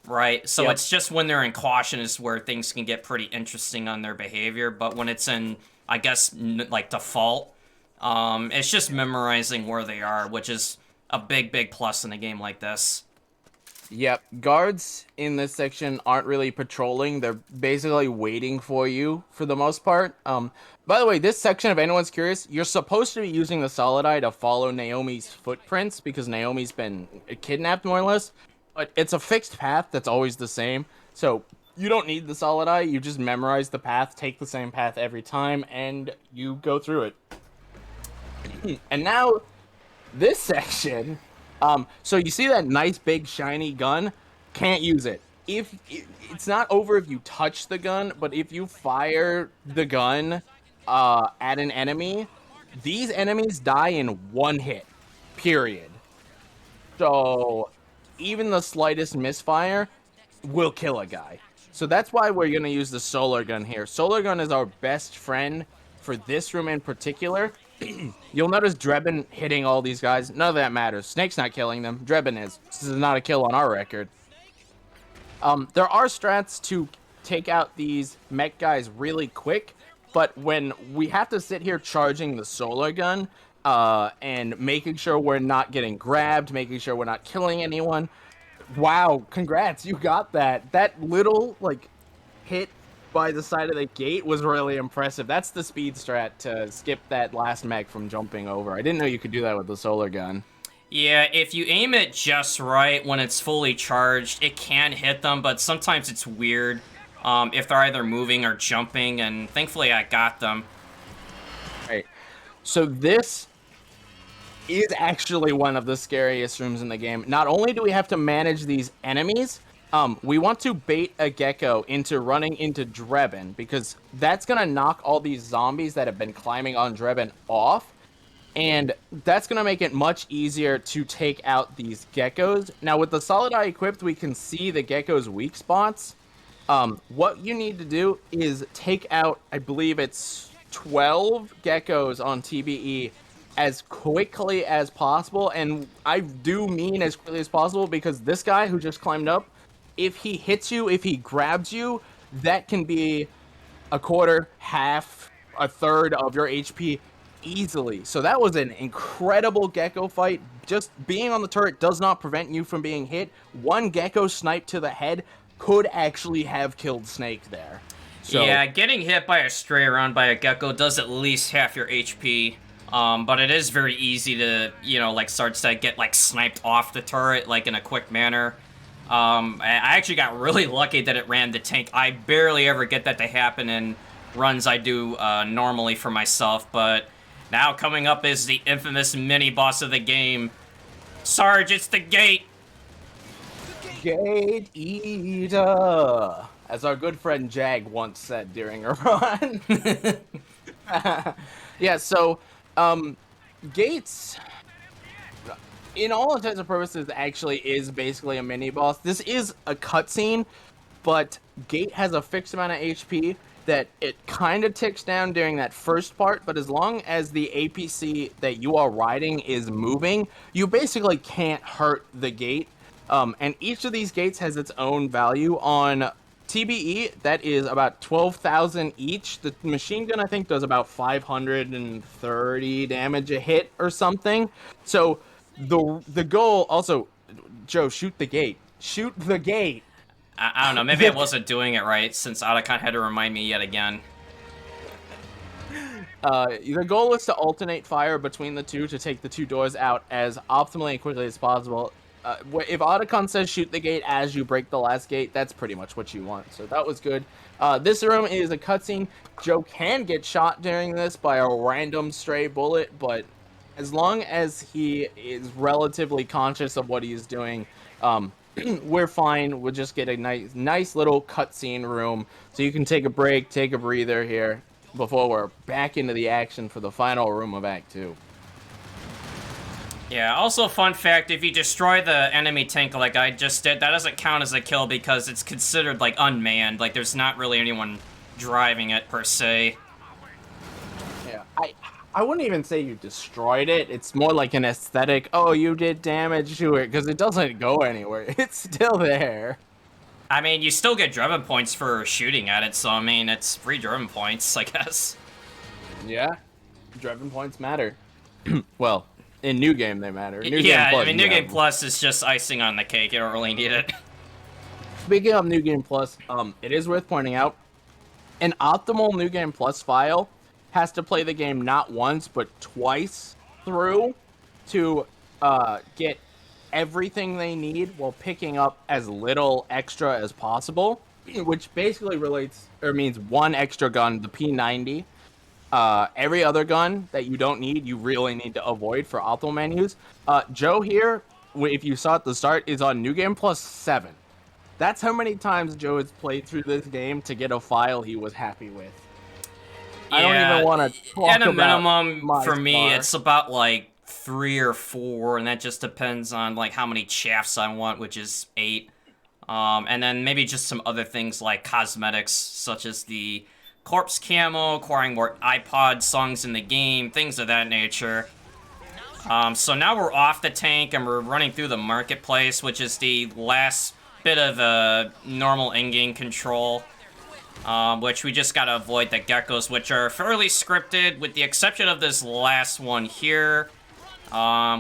right? So Yep. It's just when they're in caution is where things can get pretty interesting on their behavior. But when it's in, I guess, like default, It's just memorizing where they are, which is a big plus in a game like this. Yep, guards in this section aren't really patrolling. They're basically waiting for you for the most part. By the way, this section, if anyone's curious, you're supposed to be using the Solid Eye to follow Naomi's footprints because Naomi's been kidnapped more or less. But it's a fixed path that's always the same. So you don't need the Solid Eye. You just memorize the path, take the same path every time, and you go through it. And now, this section... so you see that nice big shiny gun? Can't use it. It's not over if you touch the gun, but if you fire the gun at an enemy, these enemies die in one hit. Period. So even the slightest misfire will kill a guy. So that's why we're gonna use the solar gun here. Solar gun is our best friend for this room in particular. You'll notice Drebin hitting all these guys. None of that matters. Snake's not killing them. Drebin is. This is not a kill on our record. There are strats to take out these mech guys really quick, but when we have to sit here charging the solar gun and making sure we're not getting grabbed, making sure we're not killing anyone. Wow, congrats, you got that. That little, like, hit by the side of the gate was really impressive. That's the speed strat to skip that last mech from jumping over. I didn't know you could do that with the solar gun. Yeah, if you aim it just right when it's fully charged, it can hit them, but sometimes it's weird if they're either moving or jumping, and thankfully I got them. Right. So this is actually one of the scariest rooms in the game. Not only do we have to manage these enemies, we want to bait a gecko into running into Drebin, because that's going to knock all these zombies that have been climbing on Drebin off, and that's going to make it much easier to take out these geckos. Now, with the Solid Eye equipped, we can see the gecko's weak spots. What you need to do is take out, I believe it's 12 geckos on TBE as quickly as possible, and I do mean as quickly as possible, because this guy who just climbed up, if he hits you, if he grabs you, that can be a quarter, half, a third of your HP easily. So that was an incredible gecko fight. Just being on the turret does not prevent you from being hit. One gecko snipe to the head could actually have killed Snake there. So, yeah, getting hit by a stray around by a gecko does at least half your HP. But it is very easy to, you know, like, start to get, like, sniped off the turret, like, in a quick manner. I actually got really lucky that it ran the tank. I barely ever get that to happen in runs I do normally for myself, but now coming up is the infamous mini-boss of the game. Sarge, it's the gate! Gate Eater! As our good friend Jag once said during a run. Yeah, so, Gates, in all intents and purposes, actually is basically a mini-boss. This is a cutscene, but Gate has a fixed amount of HP that it kind of ticks down during that first part, but as long as the APC that you are riding is moving, you basically can't hurt the gate. And each of these gates has its own value. On TBE, that is about 12,000 each. The machine gun, I think, does about 530 damage a hit or something. So the goal, also, Joe, shoot the gate. Shoot the gate. I don't know, maybe I wasn't doing it right, since Otacon had to remind me yet again. The goal is to alternate fire between the two to take the two doors out as optimally and quickly as possible. If Otacon says shoot the gate as you break the last gate, that's pretty much what you want. So that was good. This room is a cutscene. Joe can get shot during this by a random stray bullet, but as long as he is relatively conscious of what he's doing, we're fine. We'll just get a nice little cutscene room so you can take a break, take a breather here before we're back into the action for the final room of Act 2. Yeah, also fun fact, if you destroy the enemy tank like I just did, that doesn't count as a kill because it's considered, like, unmanned. Like, there's not really anyone driving it, per se. Yeah, I wouldn't even say you destroyed it. It's more like an aesthetic, oh, you did damage to it, because it doesn't go anywhere. It's still there. I mean, you still get Drebin points for shooting at it, so, I mean, it's free Drebin points, I guess. Yeah. Drebin points matter. Well, in New Game they matter. New yeah, Game Plus, I mean, New Game Plus is just icing on the cake. You don't really need it. Speaking of New Game Plus, it is worth pointing out, an optimal New Game Plus file has to play the game not once, but twice through to get everything they need while picking up as little extra as possible, which basically means one extra gun, the P90. Every other gun that you don't need, you really need to avoid for optimal menus. Joe here, if you saw at the start, is on New Game Plus 7. That's how many times Joe has played through this game to get a file he was happy with. Yeah, I don't even want to talk at a about minimum, for me, star. it's about like 3 or 4, and that just depends on like how many chaffs I want, which is 8. And then maybe just some other things like cosmetics, such as the corpse camo, acquiring more iPod songs in the game, things of that nature. So now we're off the tank and we're running through the marketplace, which is the last bit of normal in-game control, which we just gotta avoid the geckos, which are fairly scripted, with the exception of this last one here,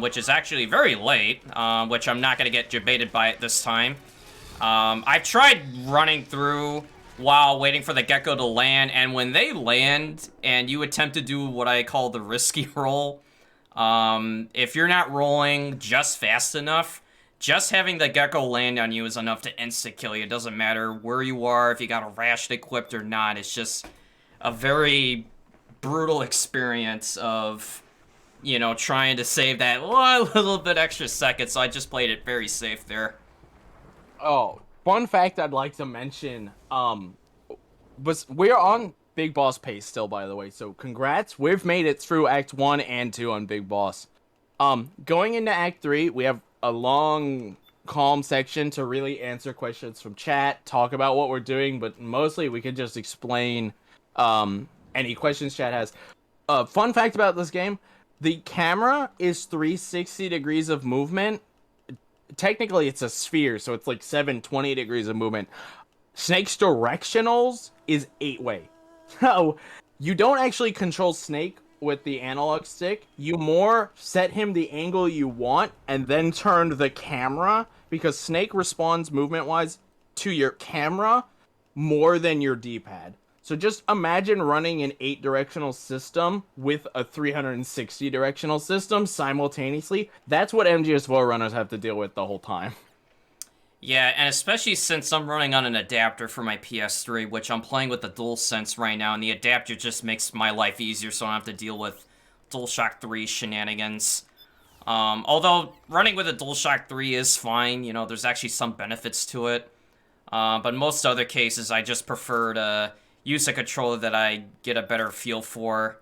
which is actually very late, which I'm not gonna get debated by it this time. I've tried running through while waiting for the gecko to land, and when they land and you attempt to do what I call the risky roll, if you're not rolling just fast enough, just having the gecko land on you is enough to insta-kill you. It doesn't matter where you are, if you got a ration equipped or not. It's just a very brutal experience of, you know, trying to save that one little bit extra second, so I just played it very safe there. Oh, fun fact I'd like to mention, we're on Big Boss pace still, by the way, so congrats. We've made it through Act 1 and 2 on Big Boss. Going into Act 3, we have a long, calm section to really answer questions from chat, talk about what we're doing, but mostly we could just explain any questions chat has. Fun fact about this game, the camera is 360 degrees of movement. Technically, it's a sphere, so it's like 720 degrees of movement. Snake's directionals is 8-way. So, you don't actually control Snake with the analog stick. You more set him the angle you want and then turn the camera, because Snake responds movement-wise to your camera more than your D-pad. So just imagine running an 8-directional system with a 360-directional system simultaneously. That's what MGS4 runners have to deal with the whole time. Yeah, and especially since I'm running on an adapter for my PS3, which I'm playing with the DualSense right now, and the adapter just makes my life easier so I don't have to deal with DualShock 3 shenanigans. Although running with a DualShock 3 is fine, you know, there's actually some benefits to it. But in most other cases, I just prefer to use a controller that I get a better feel for.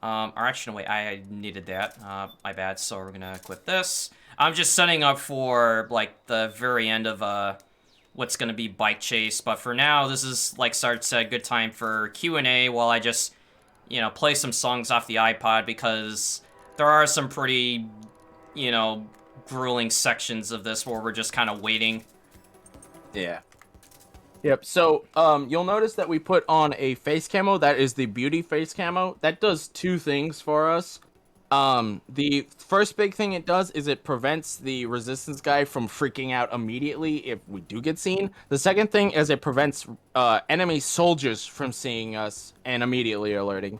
Or actually, no, wait, I needed that. My bad, so we're gonna quit this. I'm just setting up for, like, the very end of, what's gonna be Bike Chase. But for now, this is, like Sarge said, good time for Q&A while I just, you know, play some songs off the iPod, because there are some pretty, you know, grueling sections of this where we're just kind of waiting. Yeah. Yep, so, you'll notice that we put on a face camo. That is the beauty face camo. That does 2 things for us. The first big thing it does is it prevents the resistance guy from freaking out immediately if we do get seen. The second thing is it prevents, enemy soldiers from seeing us and immediately alerting.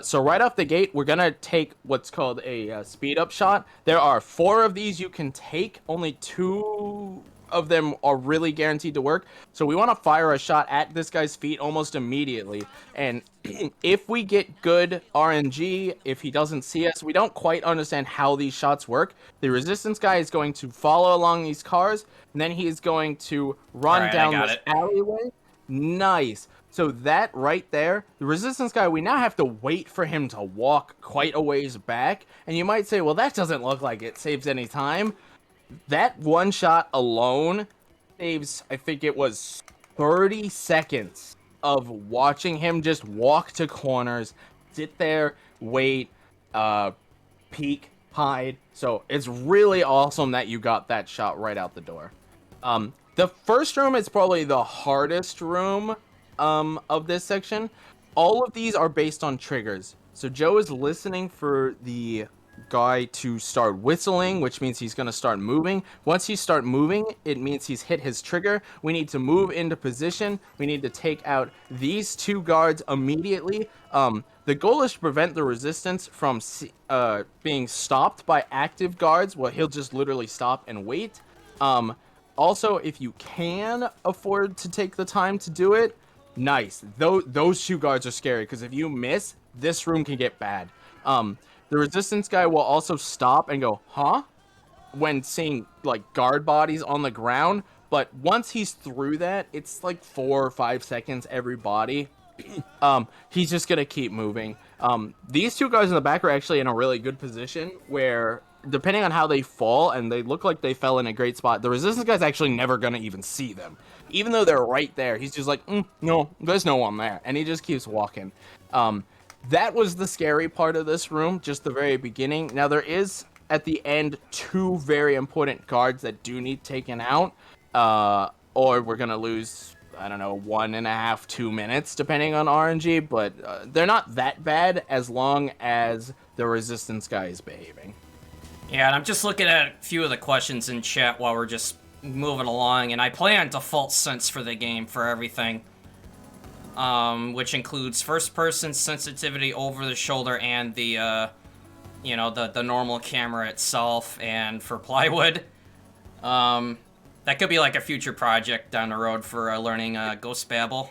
So right off the gate, we're gonna take what's called a, speed up shot. There are 4 of these you can take. Only 2 of them are really guaranteed to work. So we want to fire a shot at this guy's feet almost immediately. And if we get good RNG, if he doesn't see us, we don't quite understand how these shots work. The resistance guy is going to follow along these cars, and then he is going to run down this alleyway. Nice. So that right there, the resistance guy, we now have to wait for him to walk quite a ways back. And you might say, well, that doesn't look like it saves any time. That one shot alone saves, I think it was 30 seconds of watching him just walk to corners, sit there, wait, peek, hide. So it's really awesome that you got that shot right out the door. The first room is probably the hardest room of this section. All of these are based on triggers. So Joe is listening for the guy to start whistling, which means he's going to start moving. Once he start moving, it means he's hit his trigger. We need to move into position. We need to take out these 2 guards immediately. The goal is to prevent the resistance from being stopped by active guards. Well, he'll just literally stop and wait. Also, if you can afford to take the time to do it, nice. Those 2 guards are scary, because if you miss, this room can get bad. The resistance guy will also stop and go, huh? When seeing, like, guard bodies on the ground. But once he's through that, it's like 4 or 5 seconds every body. He's just gonna keep moving. These 2 guys in the back are actually in a really good position where, depending on how they fall, and they look like they fell in a great spot, the resistance guy's actually never gonna even see them. Even though they're right there, he's just like, no, there's no one there. And he just keeps walking. That was the scary part of this room, just the very beginning. Now, there is, at the end, 2 very important guards that do need taken out, or we're going to lose, I don't know, 1.5, 2 minutes, depending on RNG, but they're not that bad as long as the resistance guy is behaving. Yeah, and I'm just looking at a few of the questions in chat while we're just moving along, and I play on default sense for the game for everything. Which includes first-person sensitivity over the shoulder and the, you know, the normal camera itself. And for plywood, that could be like a future project down the road for learning Ghost Babel.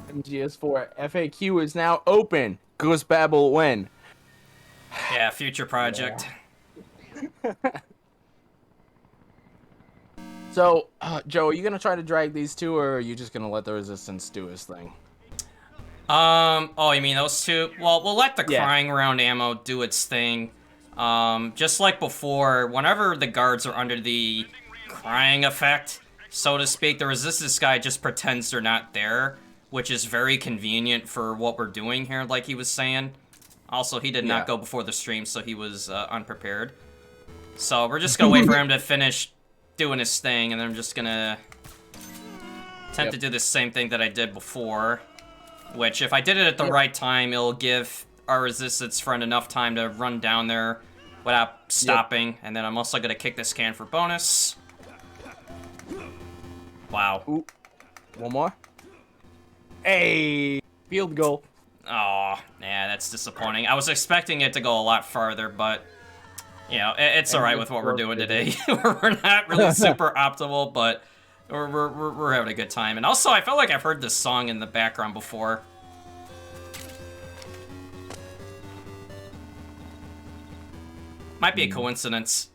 MGS4 FAQ is now open. Ghost Babel when? Yeah, future project. Yeah. So, Joe, are you gonna try to drag these 2, or are you just gonna let the resistance do his thing? Oh, you mean those 2? Well, we'll let the crying round ammo do its thing. Just like before, whenever the guards are under the crying effect, so to speak, the resistance guy just pretends they're not there, which is very convenient for what we're doing here, like he was saying. Also, he did not go before the stream, so he was unprepared. So we're just gonna wait for him to finish doing his thing, and then I'm just gonna attempt to do the same thing that I did before, which if I did it at the right time, it'll give our resistance friend enough time to run down there without stopping. And then I'm also gonna kick this can for bonus. Wow. Ooh. One more. Hey, field goal. Oh, yeah, that's disappointing. I was expecting it to go a lot farther, but you know, it's all right with what we're doing today. We're not really super optimal, but we're having a good time. And also, I felt like I've heard this song in the background before. Might be a coincidence.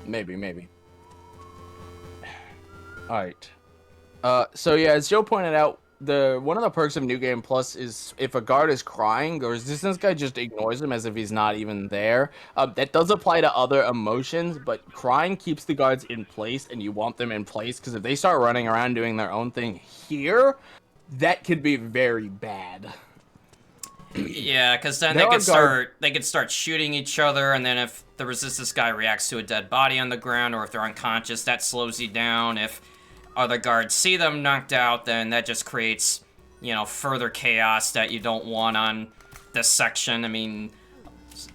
Maybe. All right. So yeah, as Joe pointed out, one of the perks of New Game Plus is if a guard is crying, the resistance guy just ignores him as if he's not even there. That does apply to other emotions, but crying keeps the guards in place, and you want them in place, because if they start running around doing their own thing here, that could be very bad. Yeah, because then they could start shooting each other, and then if the resistance guy reacts to a dead body on the ground, or if they're unconscious, that slows you down. If other guards see them knocked out, then that just creates, you know, further chaos that you don't want on this section. I mean,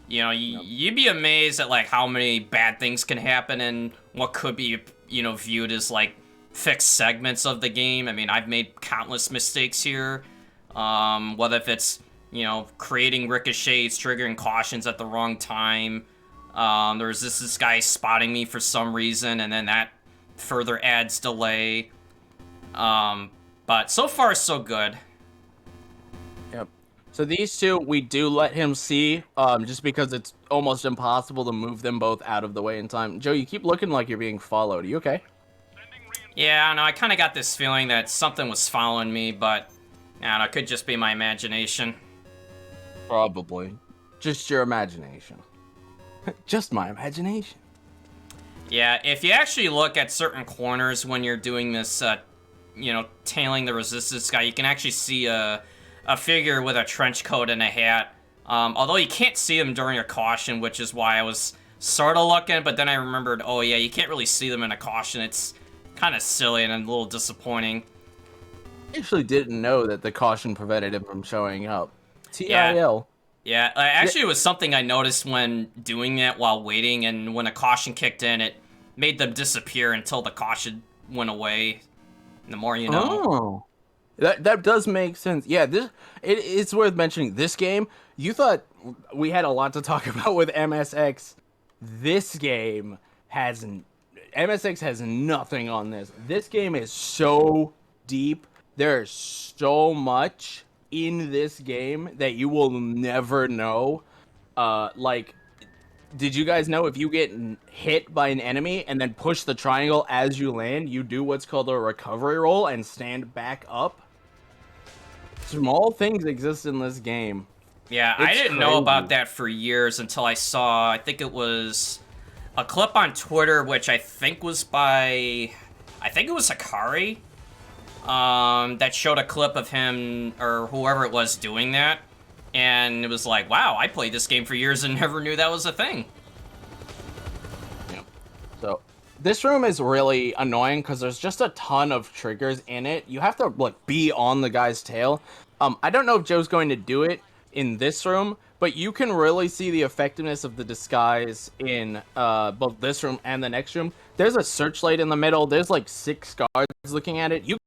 you know, you'd be amazed at, like, how many bad things can happen in what could be, you know, viewed as, like, fixed segments of the game. I mean, I've made countless mistakes here, whether if it's, you know, creating ricochets, triggering cautions at the wrong time. There was this guy spotting me for some reason, and then that further adds delay. But so far, so good. Yep. So these two, we do let him see, just because it's almost impossible to move them both out of the way in time. Joe, you keep looking like you're being followed. Are you okay? Yeah, I don't know. I kind of got this feeling that something was following me, but I don't know, it could just be my imagination. Probably. Just your imagination. Just my imagination. Yeah, if you actually look at certain corners when you're doing this, you know, tailing the resistance guy, you can actually see a figure with a trench coat and a hat. Although you can't see them during a caution, which is why I was sort of looking, but then I remembered, oh yeah, you can't really see them in a caution. It's kind of silly and a little disappointing. actually didn't know that the caution prevented him from showing up. Yeah. TIL. Yeah, actually, it was something I noticed when doing that while waiting, and when a caution kicked in, it made them disappear until the caution went away. The more you know. Oh, that does make sense. Yeah, it's worth mentioning. This game, you thought we had a lot to talk about with MSX. This game MSX has nothing on this. This game is so deep. There's so much in this game that you will never know. Like, did you guys know if you get hit by an enemy and then push the triangle as you land, you do what's called a recovery roll and stand back up? Small things exist in this game. Yeah, I didn't know about that for years until I saw, I think it was a clip on Twitter, which I think was by, I think it was Akari, that showed a clip of him, or whoever it was, doing that. And it was like, wow, I played this game for years and never knew that was a thing. Yeah. So, this room is really annoying because there's just a ton of triggers in it. You have to, like, be on the guy's tail. I don't know if Joe's going to do it in this room, but you can really see the effectiveness of the disguise in both this room and the next room. There's a searchlight in the middle. There's, like, 6 guards looking at it. You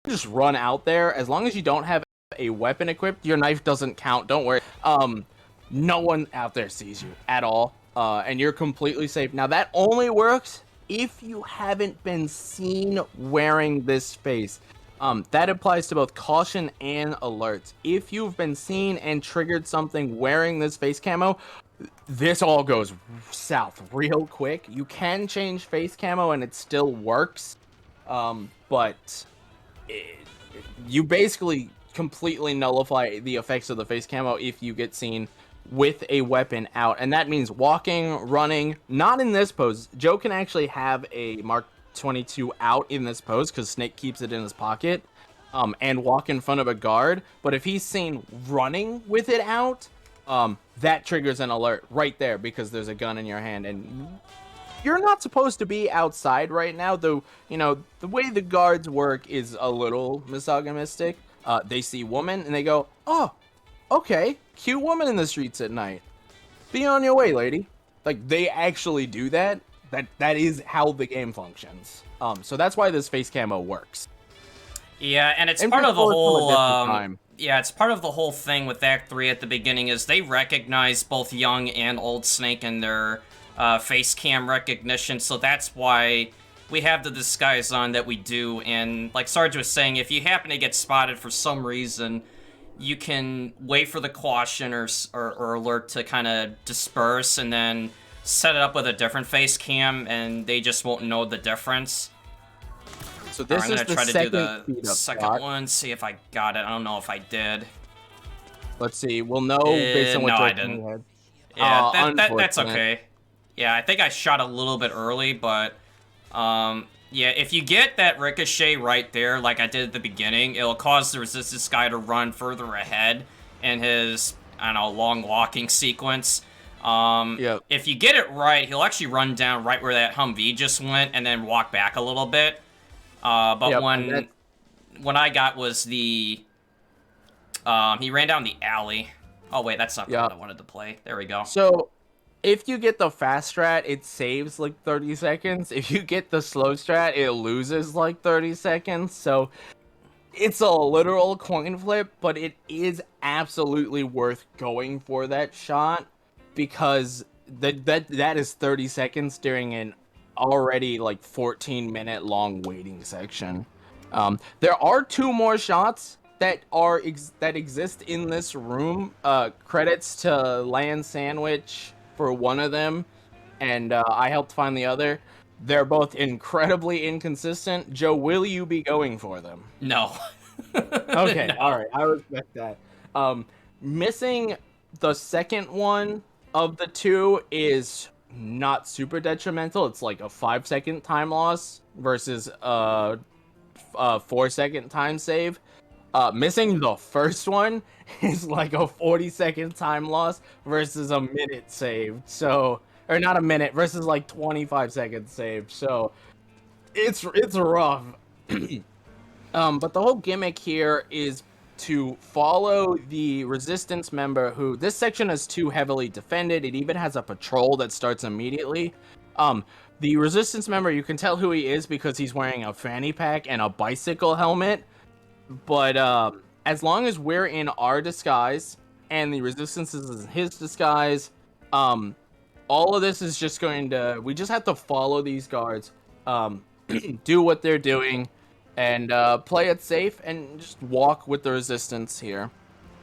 can just run out there. As long as you don't have a weapon equipped, your knife doesn't count, don't worry. No one out there sees you at all, and you're completely safe. Now that only works if you haven't been seen wearing this face. That applies to both caution and alerts. If you've been seen and triggered something wearing this face camo, this all goes south real quick. You can change face camo and it still works, but you basically completely nullify the effects of the face camo if you get seen with a weapon out. And that means walking, running, not in this pose. Joe can actually have a Mark 22 out in this pose because Snake keeps it in his pocket, and walk in front of a guard. But if he's seen running with it out, that triggers an alert right there because there's a gun in your hand. And you're not supposed to be outside right now, though, you know, the way the guards work is a little misogynistic. They see woman and they go, oh, okay, cute woman in the streets at night. Be on your way, lady. Like, they actually do that. That is how the game functions. So that's why this face camo works. Yeah, and it's part of the whole, yeah, it's part of the whole thing with Act 3 at the beginning is they recognize both young and old Snake in their face cam recognition, so that's why we have the disguise on that we do. And like Sarge was saying, if you happen to get spotted for some reason, you can wait for the caution or alert to kind of disperse and then set it up with a different face cam and they just won't know the difference. So this I'm is gonna the try to do the second shot. one, see if I got it. I don't know if I did. Let's see. We'll know based on what no, Joe I didn't. Yeah, that's okay. Yeah, I think I shot a little bit early, but yeah, if you get that ricochet right there, like I did at the beginning, it'll cause the resistance guy to run further ahead in his, I don't know, long walking sequence. If you get it right, he'll actually run down right where that Humvee just went and then walk back a little bit. But when I got was the, he ran down the alley. Oh wait, that's not what I wanted to play. There we go. So, if you get the fast strat, it saves like 30 seconds. If you get the slow strat, it loses like 30 seconds. So, it's a literal coin flip, but it is absolutely worth going for that shot because that is 30 seconds during an already like 14-minute long waiting section. There are 2 more shots that exist in this room. Credits to Land Sandwich for one of them, and I helped find the other. They're both incredibly inconsistent. Joe, will you be going for them? No. Okay, No. all right, I respect that. Missing the second one of the 2 is not super detrimental. It's like a 5-second time loss versus a 4-second time save. Missing the first one is like a 40-second time loss versus a minute saved. So, or not a minute versus like 25 seconds saved. So, it's rough. But the whole gimmick here is to follow the resistance member who this section is too heavily defended. It even has a patrol that starts immediately. The resistance member, you can tell who he is because he's wearing a fanny pack and a bicycle helmet. But as long as we're in our disguise and the resistance is in his disguise, all of this is just going to, we just have to follow these guards, do what they're doing, and play it safe and just walk with the resistance here.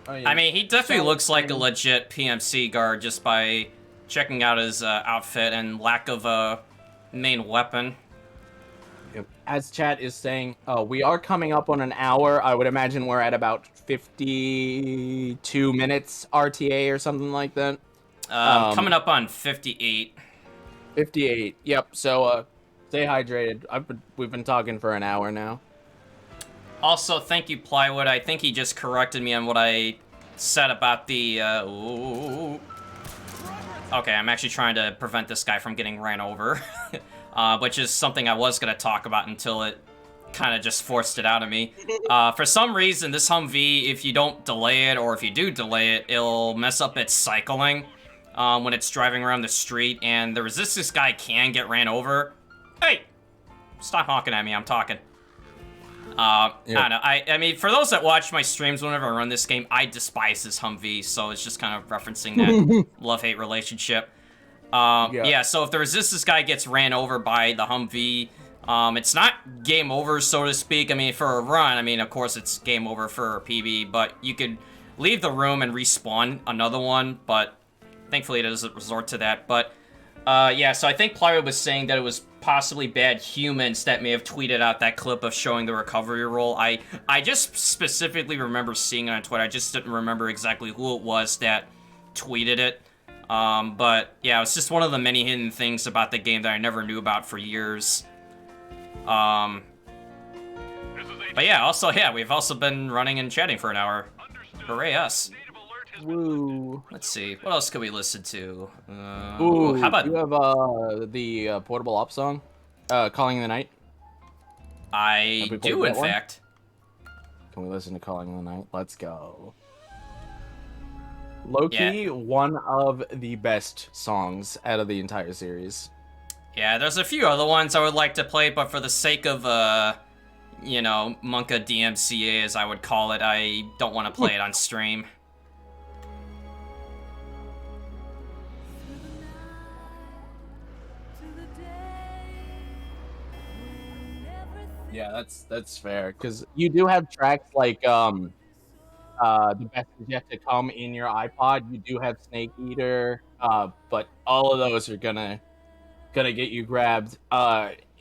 Oh, yeah. I mean, he definitely looks like a legit PMC guard just by checking out his outfit and lack of a main weapon. As chat is saying, we are coming up on an hour. I would imagine we're at about 52 minutes RTA or something like that. Coming up on 58. 58. Yep. So stay hydrated. We've been talking for an hour now. Also, thank you, Plywood. I think he just corrected me on what I said about the. Okay, I'm actually trying to prevent this guy from getting ran over. Which is something I was going to talk about until it kind of just forced it out of me. For some reason, this Humvee, if you don't delay it, or if you do delay it, it'll mess up its cycling when it's driving around the street, and the resistance guy can get ran over. Hey! Stop honking at me, I'm talking. I don't know. I mean, for those that watch my streams whenever I run this game, I despise this Humvee, so it's just kind of referencing that love-hate relationship. Yeah, so if the resistance guy gets ran over by the Humvee, it's not game over, so to speak. I mean, for a run, I mean, of course it's game over for a PB, but you could leave the room and respawn another one, but thankfully it doesn't resort to that. But, yeah, so I think Plywood was saying that it was possibly bad humans that may have tweeted out that clip of showing the recovery roll. I just specifically remember seeing it on Twitter. I just didn't remember exactly who it was that tweeted it. But yeah, it's just one of the many hidden things about the game that I never knew about for years. But yeah, also, yeah, we've also been running and chatting for an hour. Hooray us. Woo. Let's see, what else could we listen to? Ooh, how about... You have, the, Portable Op song? Calling in the Night? I do, in fact. Can we listen to Calling in the Night? Let's go. Low-key, one of the best songs out of the entire series. Yeah, there's a few other ones I would like to play, but for the sake of, you know, Monka DMCA, as I would call it, I don't want to play it on stream. Yeah, that's fair, because you do have tracks like, The Best Is Yet to Come in your iPod. You do have Snake Eater, but all of those are gonna get you grabbed.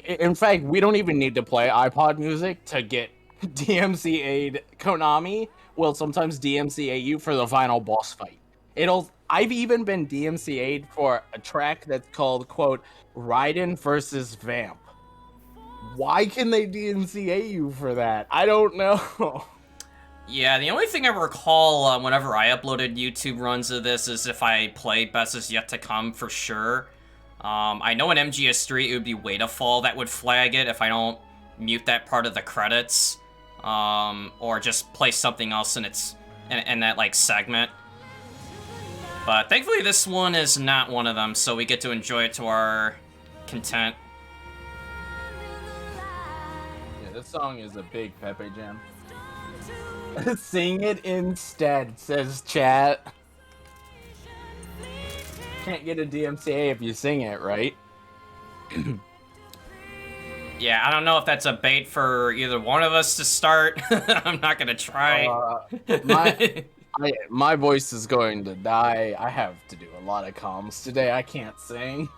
In fact, we don't even need to play iPod music to get DMCA'd Konami will sometimes DMCA you for the final boss fight. I've even been DMCA'd for a track that's called, quote, Raiden versus Vamp. Why can they DMCA you for that? I don't know. Yeah, the only thing I recall whenever I uploaded YouTube runs of this is if I played Best Is Yet to Come for sure. I know in MGS3 it would be Way to Fall that would flag it if I don't mute that part of the credits. Or just play something else in that like segment. But thankfully this one is not one of them, so we get to enjoy it to our content. Yeah, this song is a big Pepe Jam. Sing it instead, says chat. Can't get a DMCA if you sing it, right? Yeah, I don't know if that's a bait for either one of us to start. I'm not gonna try. My voice is going to die. I have to do a lot of comms today. I can't sing.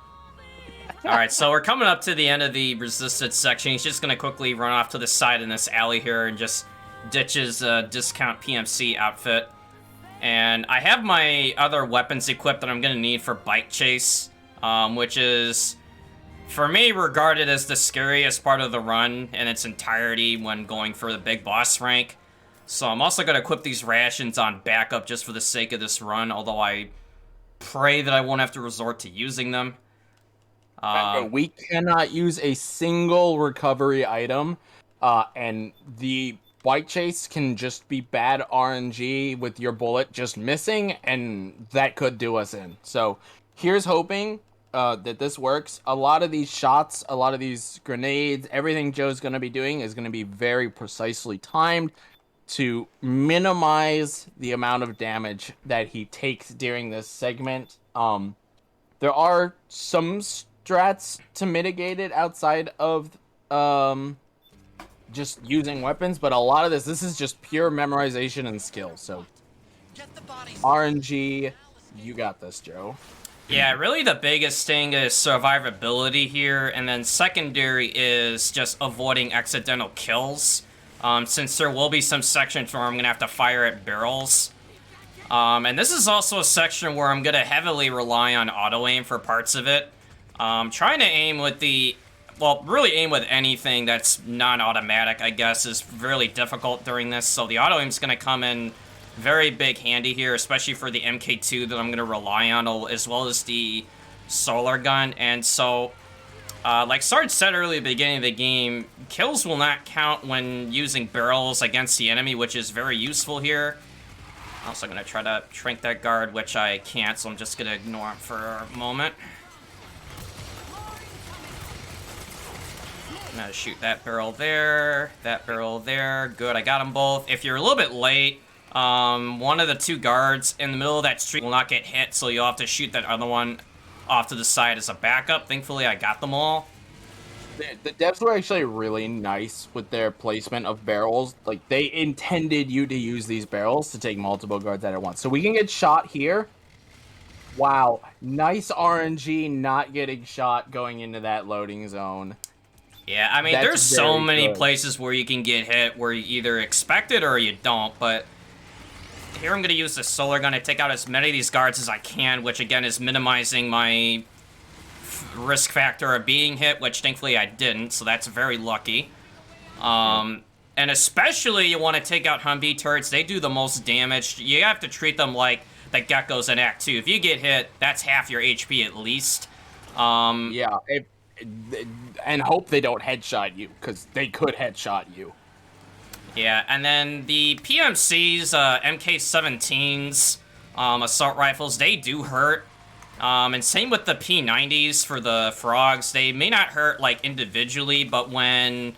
Alright, so we're coming up to the end of the resistance section. He's just gonna quickly run off to the side in this alley here and just ditch his discount PMC outfit. And I have my other weapons equipped that I'm gonna need for Bike Chase, which is, for me, regarded as the scariest part of the run in its entirety when going for the big boss rank. So I'm also gonna equip these rations on backup just for the sake of this run, although I pray that I won't have to resort to using them. We cannot use a single recovery item and the bike chase can just be bad RNG with your bullet just missing, and that could do us in. So here's hoping that this works. A lot of these shots, a lot of these grenades, everything Joe's going to be doing is going to be very precisely timed to minimize the amount of damage that he takes during this segment. There are some strats to mitigate it outside of just using weapons, but a lot of this is just pure memorization and skill. So RNG, you got this, Joe. Yeah, really the biggest thing is survivability here, and then secondary is just avoiding accidental kills. Since there will be some sections where I'm going to have to fire at barrels. And this is also a section where I'm going to heavily rely on auto-aim for parts of it. Trying to aim with the... Well, really aim with anything that's non-automatic, I guess, is really difficult during this. So the auto-aim's going to come in very big handy here, especially for the MK2 that I'm going to rely on, as well as the solar gun. And so, like Sarge said earlier at the beginning of the game, kills will not count when using barrels against the enemy, which is very useful here. Also going to try to shrink that guard, which I can't, so I'm just going to ignore him for a moment. I'm going to shoot that barrel there, Good, I got them both. If you're a little bit late, one of the two guards in the middle of that street will not get hit, so you'll have to shoot that other one off to the side as a backup. Thankfully, I got them all. The devs were actually really nice with their placement of barrels. Like, they intended you to use these barrels to take multiple guards at once. So we can get shot here. Wow. Nice RNG not getting shot going into that loading zone. Yeah, I mean, there's so many places where you can get hit where you either expect it or you don't, but here I'm going to use the solar gun to take out as many of these guards as I can, which again is minimizing my risk factor of being hit, which thankfully I didn't, so that's very lucky. And especially you want to take out Humvee turrets. They do the most damage. You have to treat them like the geckos in Act 2. If you get hit, that's half your HP at least. Yeah, and hope they don't headshot you, because they could headshot you. Yeah, and then the PMCs, MK17s, assault rifles, they do hurt. And same with the P90s for the frogs. They may not hurt, like, individually, but when,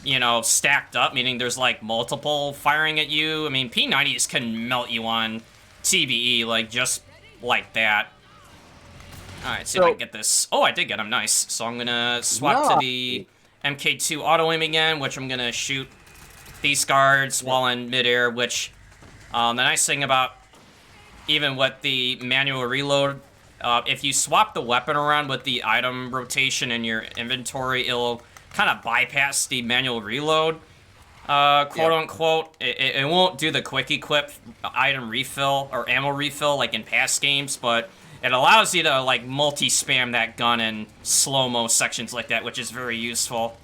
you know, stacked up, meaning there's, like, multiple firing at you, I mean, P90s can melt you on TBE, like, just like that. Alright, see if I can get this. Oh, I did get him. Nice. So I'm going to swap to the MK2 auto-aim again, which I'm going to shoot these guards while in midair, which the nice thing about even with the manual reload, if you swap the weapon around with the item rotation in your inventory, it'll kind of bypass the manual reload, quote-unquote. It won't do the quick equip item refill or ammo refill like in past games, but it allows you to, like, multi-spam that gun in slow-mo sections like that, which is very useful.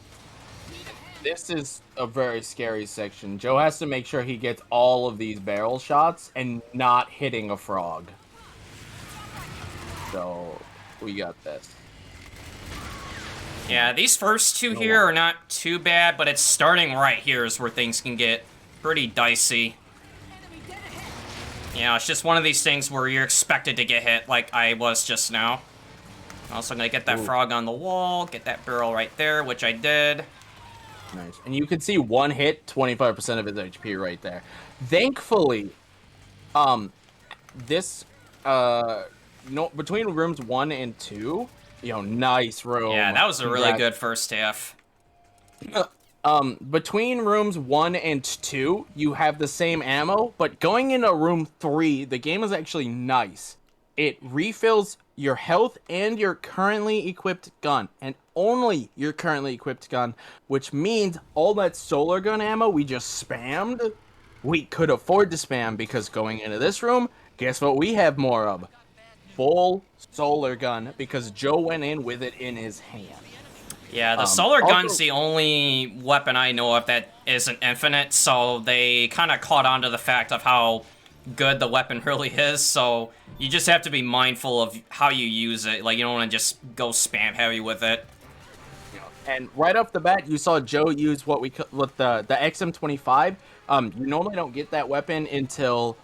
This is a very scary section. Joe has to make sure he gets all of these barrel shots and not hitting a frog. So, we got this. Yeah, these first two here are not too bad, but it's starting right here is where things can get pretty dicey. You know, it's just one of these things where you're expected to get hit, like I was just now. Also, I'm gonna get that frog on the wall, get that barrel right there, which I did. Nice. And you can see one hit, 25% of his HP right there. Thankfully, this, between rooms 1 and 2, you know, nice room. Yeah, that was a really good first half. Between rooms 1 and 2, you have the same ammo, but going into room 3, the game is actually nice. It refills your health and your currently equipped gun, and only your currently equipped gun, which means all that solar gun ammo we just spammed, we could afford to spam, because going into this room, guess what we have more of? Full solar gun, because Joe went in with it in his hand. Yeah, the solar gun's the only weapon I know of that isn't infinite, so they kind of caught on to the fact of how good the weapon really is, so you just have to be mindful of how you use it. Like, you don't want to just go spam heavy with it. And right off the bat, you saw Joe use what the XM25. You normally don't get that weapon until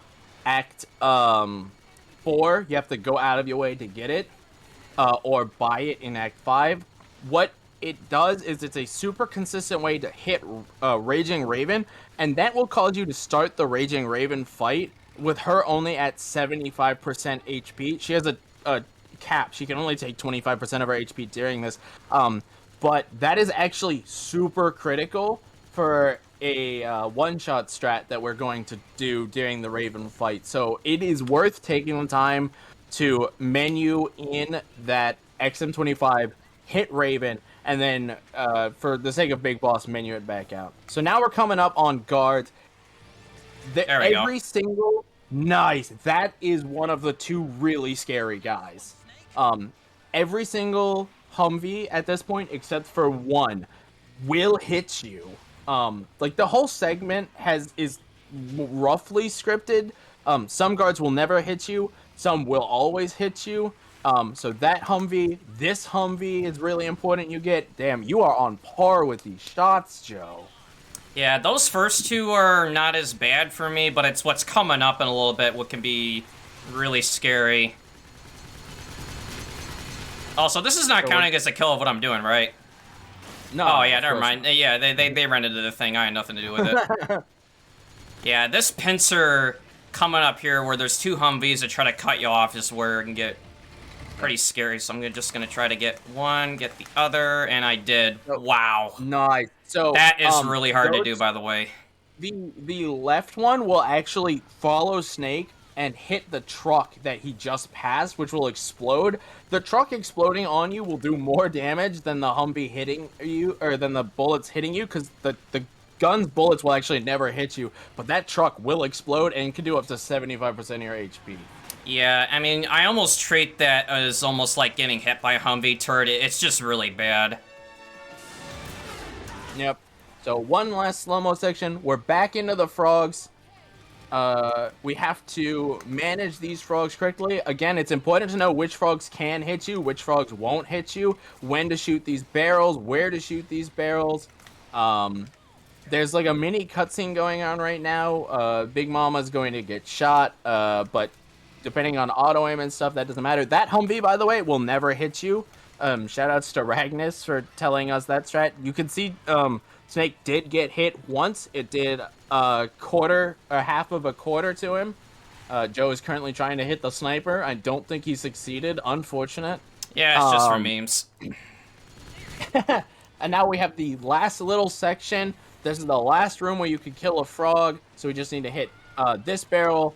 Act 4. You have to go out of your way to get it, or buy it in Act 5. What it does is it's a super consistent way to hit Raging Raven, and that will cause you to start the Raging Raven fight with her only at 75% HP. She has a cap. She can only take 25% of her HP during this. But that is actually super critical for a one-shot strat that we're going to do during the Raven fight. So it is worth taking the time to menu in that XM25, hit Raven, and then for the sake of Big Boss, menu it back out. So now we're coming up on guards. There we go. Single... Nice. That is one of the two really scary guys. Every single Humvee at this point, except for one, will hit you. Like the whole segment is roughly scripted. Some guards will never hit you. Some will always hit you. So that Humvee, this Humvee is really important you get. Damn, you are on par with these shots, Joe. Yeah, those first two are not as bad for me, but it's what's coming up in a little bit what can be really scary. Also, this is not counting as a kill of what I'm doing, right? No. Oh, yeah, never mind. Yeah, they ran into the thing. I had nothing to do with it. Yeah, this pincer coming up here where there's two Humvees that try to cut you off is where it can get pretty scary. So I'm just going to try to get one, get the other, and I did. Wow. Nice. So that is really hard to do, by the way. The left one will actually follow Snake and hit the truck that he just passed, which will explode. The truck exploding on you will do more damage than the Humvee hitting you, or than the bullets hitting you, because the gun's bullets will actually never hit you, but that truck will explode and can do up to 75% of your HP. Yeah, I mean, I almost treat that as almost like getting hit by a Humvee turret. It's just really bad. Yep. So one last slow-mo section. We're back into the frogs. We have to manage these frogs correctly. Again, it's important to know which frogs can hit you, which frogs won't hit you, when to shoot these barrels, where to shoot these barrels. There's like a mini cutscene going on right now. Big Mama's going to get shot, but depending on auto aim and stuff, that doesn't matter. That Humvee, by the way, will never hit you. Shoutouts to Ragnus for telling us that strat. You can see Snake did get hit once. It did a quarter or half of a quarter to him. Joe is currently trying to hit the sniper. I don't think he succeeded. Unfortunate. Yeah, it's just for memes. And now we have the last little section. This is the last room where you could kill a frog. So we just need to hit this barrel.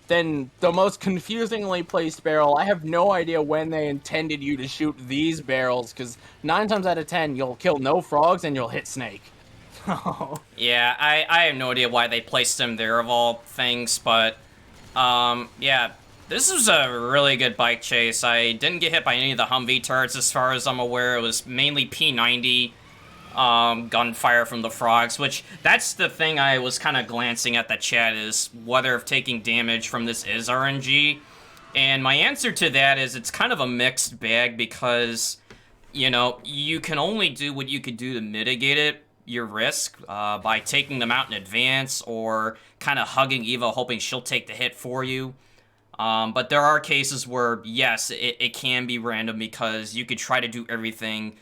Then the most confusingly placed barrel. I have no idea when they intended you to shoot these barrels, because 9 times out of 10, you'll kill no frogs and you'll hit Snake. Yeah, I have no idea why they placed them there of all things, but yeah, this was a really good bike chase. I didn't get hit by any of the Humvee turrets as far as I'm aware. It was mainly P90 gunfire from the frogs, which that's the thing I was kind of glancing at the chat, is whether if taking damage from this is RNG. And my answer to that is it's kind of a mixed bag, because, you know, you can only do what you could do to mitigate it, your risk, by taking them out in advance or kind of hugging Eva, hoping she'll take the hit for you. But there are cases where, yes, it can be random, because you could try to do everything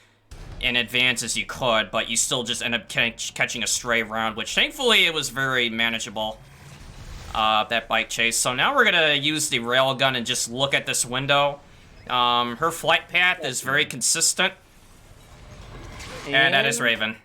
in advance as you could, but you still just end up catching a stray round, which thankfully it was very manageable, that bike chase. So now we're gonna use the railgun and just look at this window. Her flight path is very consistent, and that is Raven.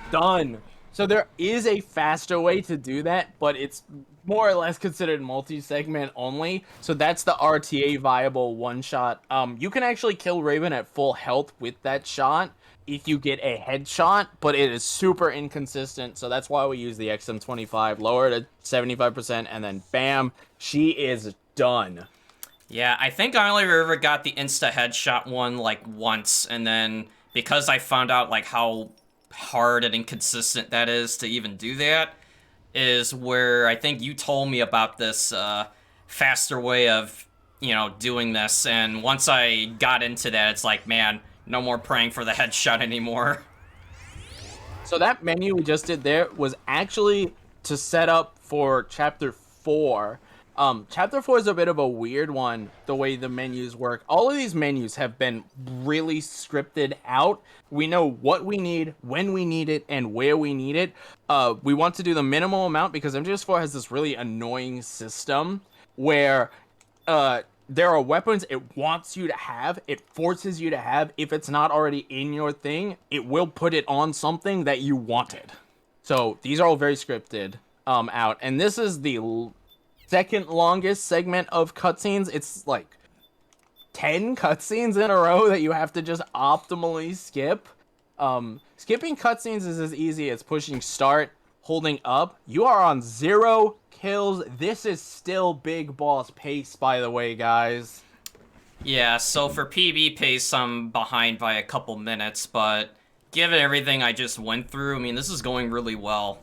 Done. So there is a faster way to do that, but it's more or less considered multi-segment only. So that's the RTA viable one-shot. You can actually kill Raven at full health with that shot if you get a headshot, but it is super inconsistent. So that's why we use the XM25, lower to 75%, and then bam, she is done. Yeah, I think I only ever got the insta headshot one like once, and then because I found out like how hard and inconsistent that is to even do that, is where I think you told me about this faster way of, you know, doing this, and once I got into that, it's like, man, No more praying for the headshot anymore. So that menu we just did there was actually to set up for Chapter 4. Chapter 4 is a bit of a weird one, the way the menus work. All of these menus have been really scripted out. We know what we need, when we need it, and where we need it. We want to do the minimal amount because MGS4 has this really annoying system where there are weapons it wants you to have, it forces you to have. If it's not already in your thing, it will put it on something that you wanted. So these are all very scripted out. And this is the second longest segment of cutscenes. It's like 10 cutscenes in a row that you have to just optimally skip. Skipping cutscenes is as easy as pushing start, holding up. You are on 0 kills. This is still big boss pace, by the way, guys. Yeah, so for PB pace, I'm behind by a couple minutes, but given everything I just went through, I mean, this is going really well.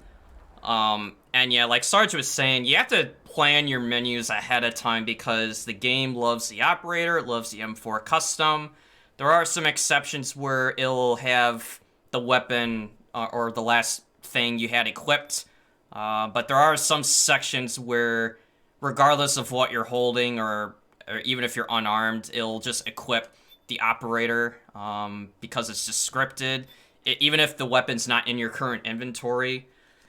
And yeah, like Sarge was saying, you have to plan your menus ahead of time because the game loves the operator, it loves the M4 custom. There are some exceptions where it'll have the weapon or the last thing you had equipped, but there are some sections where, regardless of what you're holding or even if you're unarmed, it'll just equip the operator because it's just scripted. Even if the weapon's not in your current inventory,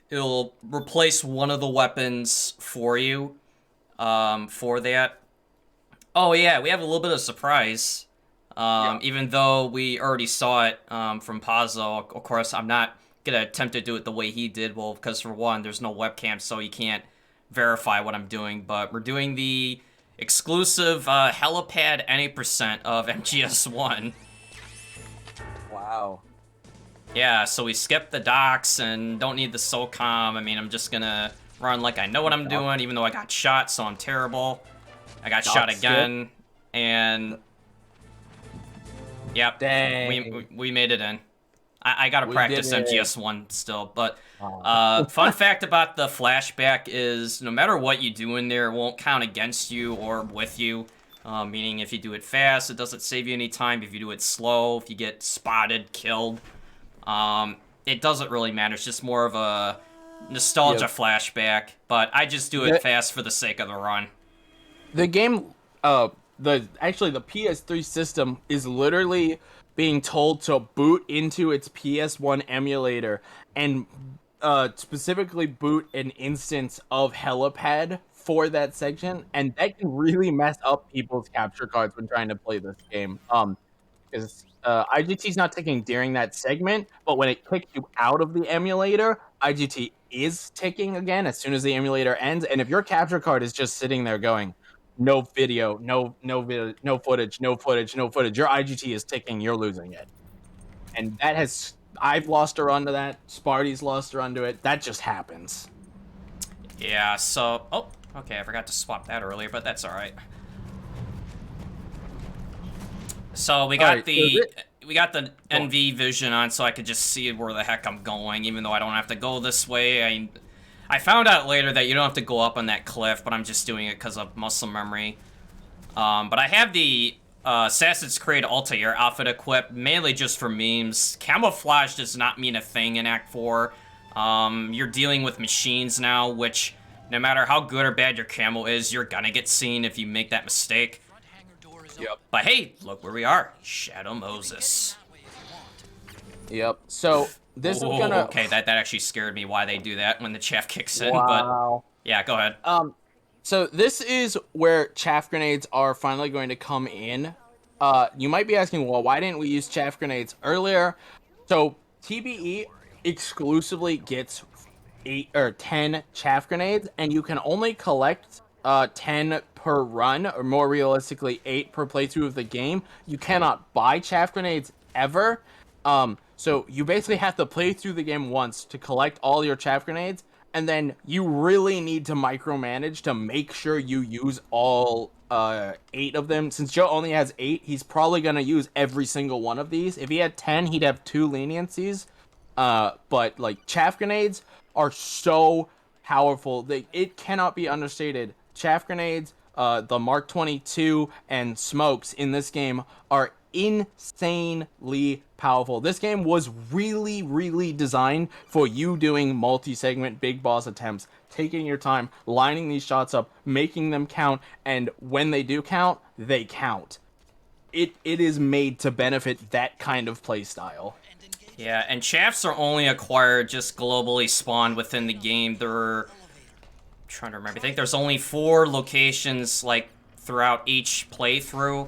it'll replace one of the weapons for you for that. Oh yeah, we have a little bit of surprise. Even though we already saw it from Pazzo, of course, I'm not going to attempt to do it the way he did. Well, because for one, there's no webcam, so you can't verify what I'm doing. But we're doing the exclusive helipad NA% of MGS1. Wow. Yeah, so we skipped the docks and don't need the SOCOM. I mean, I'm just gonna run like I know what I'm doing, even though I got shot, so I'm terrible. I got shot again, and yep, dang, we made it in. I gotta practice MGS1 still, but fun fact about the flashback is no matter what you do in there, it won't count against you or with you. Meaning if you do it fast, it doesn't save you any time. If you do it slow, if you get spotted, killed, it doesn't really matter. It's just more of a nostalgia flashback, but I just do it fast for the sake of the run. The game, the PS3 system is literally being told to boot into its PS1 emulator and specifically boot an instance of helipad for that section, and that can really mess up people's capture cards when trying to play this game. Because IGT's not ticking during that segment, but when it kicks you out of the emulator, IGT is ticking again as soon as the emulator ends. And if your capture card is just sitting there going, no video, no footage, your IGT is ticking, you're losing it. And that has, I've lost a run to that, Sparty's lost a run to it, that just happens. Yeah, so, oh, okay, I forgot to swap that earlier, but that's alright. So we got we got the NV vision on, so I could just see where the heck I'm going, even though I don't have to go this way. I found out later that you don't have to go up on that cliff, but I'm just doing it because of muscle memory. But I have the Assassin's Creed Altair outfit equipped, mainly just for memes. Camouflage does not mean a thing in Act 4. You're dealing with machines now, which no matter how good or bad your camo is, you're gonna get seen if you make that mistake. Yep. But hey, look where we are. Shadow Moses. Yep. So this is gonna... Okay, that actually scared me why they do that when the chaff kicks in, wow. But yeah, go ahead. So this is where chaff grenades are finally going to come in. You might be asking, well, why didn't we use chaff grenades earlier? So TBE exclusively gets 8 or 10 chaff grenades, and you can only collect 10 per run, or more realistically 8 per playthrough of the game. You cannot buy chaff grenades ever. So you basically have to play through the game once to collect all your chaff grenades, and then you really need to micromanage to make sure you use all 8 of them. Since Joe only has 8, he's probably going to use every single one of these. If he had 10, he'd have 2 leniencies. But like chaff grenades are so powerful. It cannot be understated. Chaff grenades, the Mark 22 and smokes in this game are insanely powerful. This game was really, really designed for you doing multi-segment big boss attempts, taking your time, lining these shots up, making them count, and when they do count, they count. It is made to benefit that kind of playstyle. Yeah, and shafts are only acquired just globally spawned within the game. I'm trying to remember. I think there's only 4 locations like throughout each playthrough.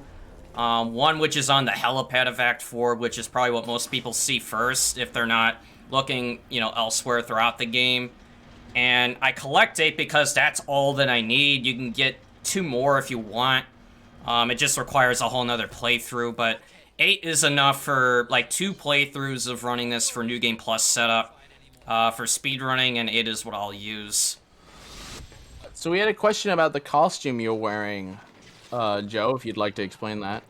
One which is on the helipad of Act 4, which is probably what most people see first if they're not looking, elsewhere throughout the game. And I collect 8 because that's all that I need. You can get 2 more if you want. It just requires a whole nother playthrough, but 8 is enough for like 2 playthroughs of running this for New Game Plus setup. For speedrunning, and 8 is what I'll use. So we had a question about the costume you're wearing, Joe, if you'd like to explain that.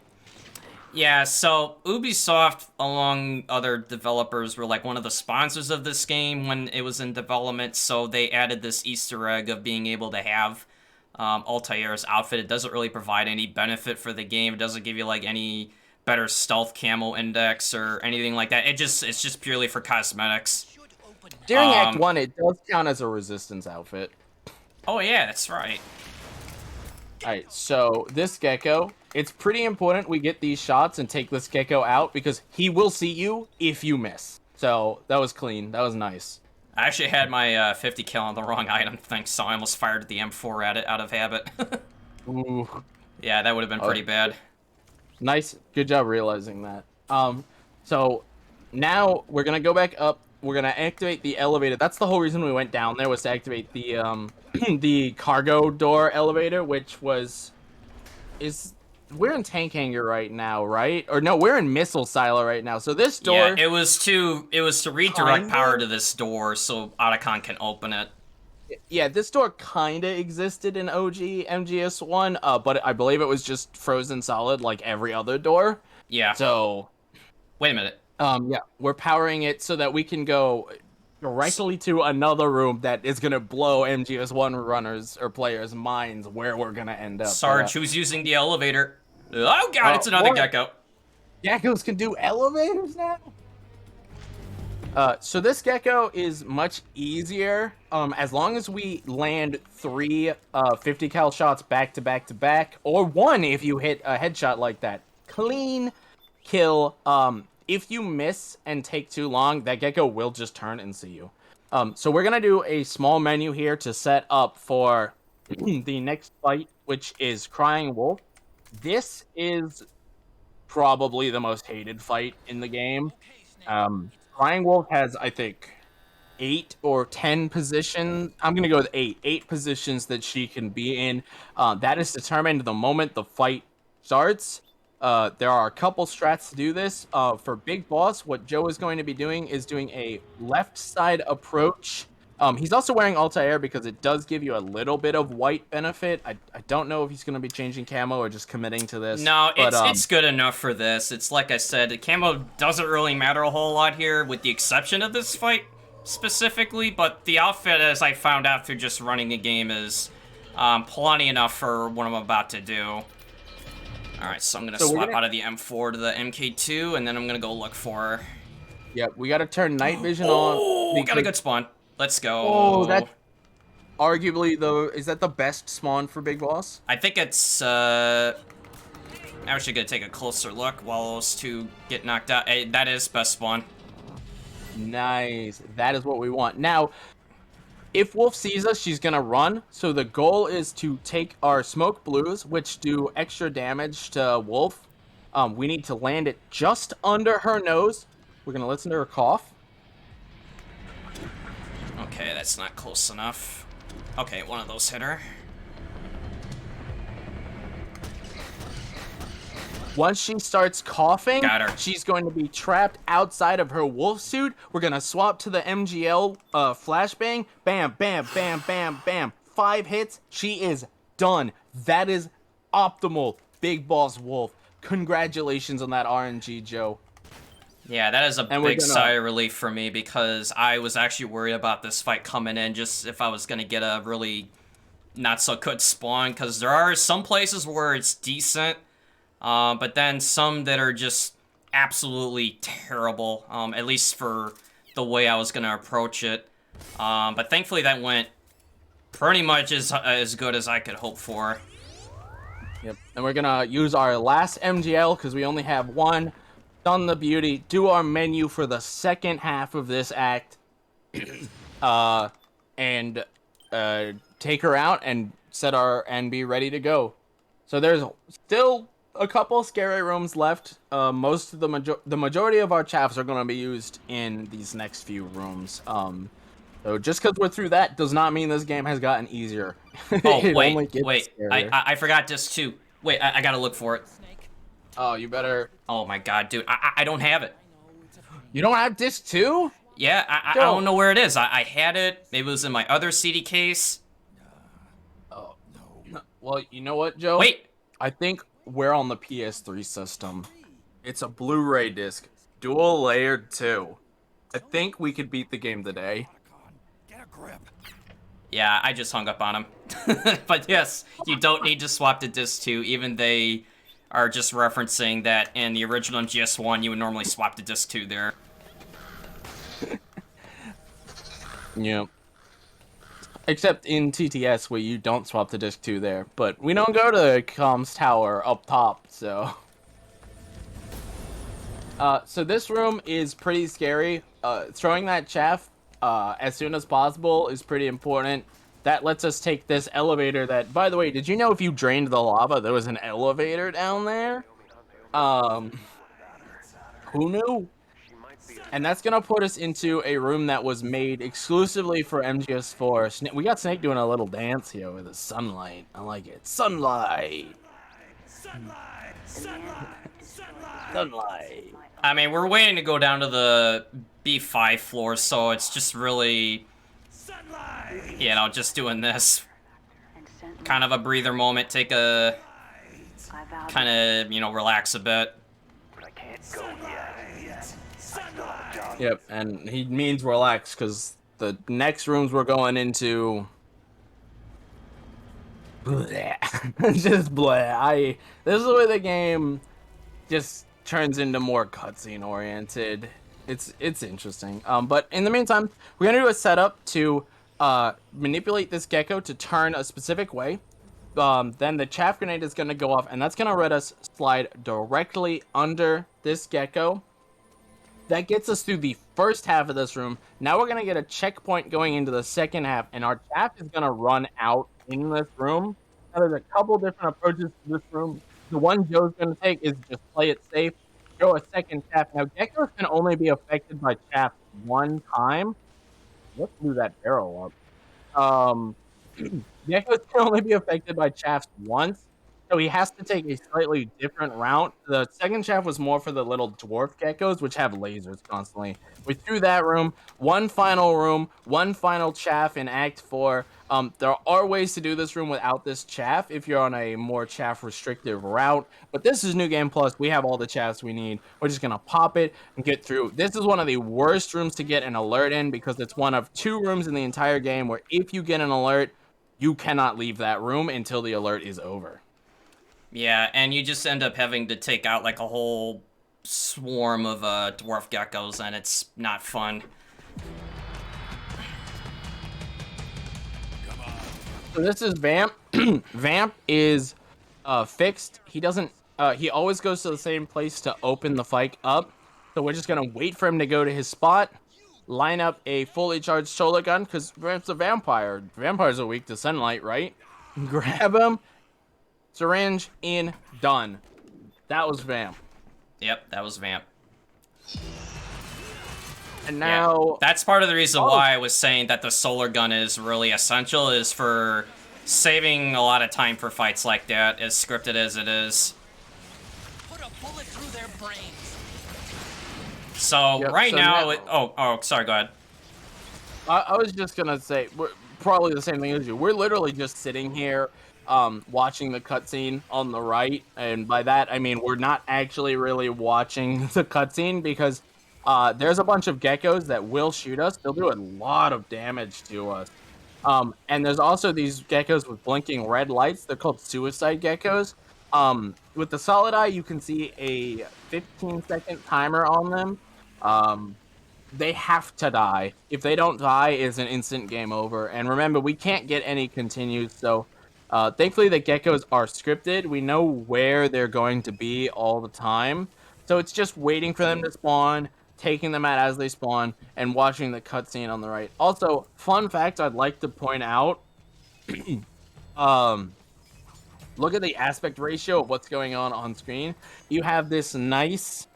Yeah, so Ubisoft, along other developers, were like one of the sponsors of this game when it was in development, so they added this Easter egg of being able to have Altair's outfit. It doesn't really provide any benefit for the game. It doesn't give you like any better stealth camo index or anything like that. It's just purely for cosmetics. During Act 1, it does count as a resistance outfit. Oh yeah, that's right. Alright, so this gecko, it's pretty important we get these shots and take this gecko out because he will see you if you miss. So, that was clean. That was nice. I actually had my 50 kill on the wrong item, thanks, so I almost fired the M4 at it out of habit. Ooh. Yeah, that would have been pretty bad. Nice. Good job realizing that. So, now we're going to go back up. We're going to activate the elevator. That's the whole reason we went down there, was to activate the the cargo door elevator, which we're in Tank Hangar right now, right? Or no, we're in Missile Silo right now. So this door... Yeah, it was to redirect power to this door so Otacon can open it. Yeah, this door kind of existed in OG MGS1, but I believe it was just frozen solid like every other door. Yeah. So... Wait a minute. Yeah, we're powering it so that we can go directly to another room that is going to blow MGS1 runners or players' minds where we're going to end up. Sarge, who's using the elevator? Oh god, it's another gecko. Geckos can do elevators now? So this gecko is much easier, as long as we land 3 50 cal shots back to back to back, or 1 if you hit a headshot like that. Clean kill. If you miss and take too long, that gecko will just turn and see you. So we're gonna do a small menu here to set up for the next fight, which is Crying Wolf. This is probably the most hated fight in the game. Crying Wolf has, I think, 8 or 10 positions. I'm gonna go with 8. 8 positions that she can be in. That is determined the moment the fight starts. There are a couple strats to do this. For Big Boss, what Joe is going to be doing is doing a left side approach. He's also wearing Altair because it does give you a little bit of white benefit. I don't know if he's going to be changing camo or just committing to this. No, it's good enough for this. It's like I said, the camo doesn't really matter a whole lot here, with the exception of this fight specifically, but the outfit, as I found out through just running the game, is plenty enough for what I'm about to do. Alright, so I'm gonna swap out of the M4 to the MK2, and then I'm gonna go look for her. Yep, we gotta turn night vision on. Oh, got a good spawn. Let's go. Oh, that's arguably is that the best spawn for Big Boss? I think it's, I'm actually gonna take a closer look while those 2 get knocked out. Hey, that is best spawn. Nice. That is what we want. Now, if Wolf sees us, she's gonna run. So the goal is to take our smoke blues, which do extra damage to Wolf. We need to land it just under her nose. We're gonna listen to her cough. Okay, that's not close enough. Okay, one of those hit her. Once she starts coughing, Got her. She's going to be trapped outside of her wolf suit. We're going to swap to the MGL flashbang. Bam, bam, bam, bam, bam. 5 hits. She is done. That is optimal. Big Boss Wolf. Congratulations on that RNG, Joe. Yeah, that is a big sigh of relief for me, because I was actually worried about this fight coming in, just if I was going to get a really not so good spawn, because there are some places where it's decent, but then some that are just absolutely terrible, at least for the way I was going to approach it. But thankfully that went pretty much as good as I could hope for. Yep, and we're gonna use our last MGL because we only have one. Done the beauty. Do our menu for the second half of this act, and take her out and be ready to go. So there's still a couple scary rooms left. Most of the majority of our chaffs are gonna be used in these next few rooms. So just because we're through that does not mean this game has gotten easier. Oh, wait. I forgot disc 2. Wait, I gotta look for it. Oh, you better... Oh my god, dude. I don't have it. You don't have disc 2? Yeah, I don't know where it is. I had it. Maybe it was in my other CD case. Oh, no. Well, you know what, Joe? Wait. I think we're on the PS3 system. It's a Blu-ray disc. Dual layered 2. I think we could beat the game today. Yeah, I just hung up on him. But yes, you don't need to swap to disc 2, even they are just referencing that in the original MGS1, you would normally swap to disc 2 there. Yeah. Except in TTS, where you don't swap to disc 2 there. But we don't go to the comms tower up top, so... So this room is pretty scary. Throwing that chaff as soon as possible is pretty important. That lets us take this elevator that, by the way, did you know if you drained the lava, there was an elevator down there? Who knew? And that's gonna put us into a room that was made exclusively for MGS4. We got Snake doing a little dance here with the sunlight. I like it. Sunlight! Sunlight! Sunlight! I mean, we're waiting to go down to the B5 floor, so it's just really, you know, just doing this. Kind of a breather moment, take a, kind of, you know, relax a bit. Yep, and he means relax, because the next rooms we're going into... Bleh. Just bleh. This is the way the game just turns into more cutscene oriented. It's interesting. But in the meantime, we're gonna do a setup to manipulate this gecko to turn a specific way. Then the chaff grenade is gonna go off, and that's gonna let us slide directly under this gecko. That gets us through the first half of this room. Now we're gonna get a checkpoint going into the second half, and our chaff is gonna run out in this room. Now there's a couple different approaches to this room. The one Joe's gonna take is just play it safe, throw a second chaff. Now geckos can only be affected by chaff one time. Let's do that barrel up. Geckos can only be affected by chaffs once, so he has to take a slightly different route. The second chaff was more for the little dwarf geckos, which have lasers constantly. We threw that room, one final chaff in Act 4. There are ways to do this room without this chaff if you're on a more chaff restrictive route, but this is New Game Plus. We have all the chaffs we need. We're just gonna pop it and get through. This is one of the worst rooms to get an alert in because it's one of 2 rooms in the entire game where if you get an alert, you cannot leave that room until the alert is over. Yeah, and you just end up having to take out like a whole swarm of dwarf geckos, and it's not fun. So this is Vamp. Vamp is fixed. He doesn't. He always goes to the same place to open the fight up. So we're just gonna wait for him to go to his spot, line up a fully charged shoulder gun because Vamp's a vampire. Vampires are weak to sunlight, right? Grab him. Syringe in, done. That was Vamp. Yep, that was Vamp. And now... Yeah, that's part of the reason why I was saying that the solar gun is really essential, is for saving a lot of time for fights like that, as scripted as it is. Put a bullet through their brains. So, right now... Oh, sorry, go ahead. I was just gonna say, we're probably the same thing as you. We're literally just sitting here watching the cutscene on the right, and by that I mean we're not actually really watching the cutscene because there's a bunch of geckos that will shoot us. They'll do a lot of damage to us. And there's also these geckos with blinking red lights. They're called suicide geckos. With the solid eye, you can see a 15-second timer on them. They have to die. If they don't die, it's an instant game over. And remember, we can't get any continues, so thankfully the geckos are scripted. We know where they're going to be all the time. So it's just waiting for them to spawn, taking them out as they spawn, and watching the cutscene on the right. Also, fun fact I'd like to point out, look at the aspect ratio of what's going on screen. You have this nice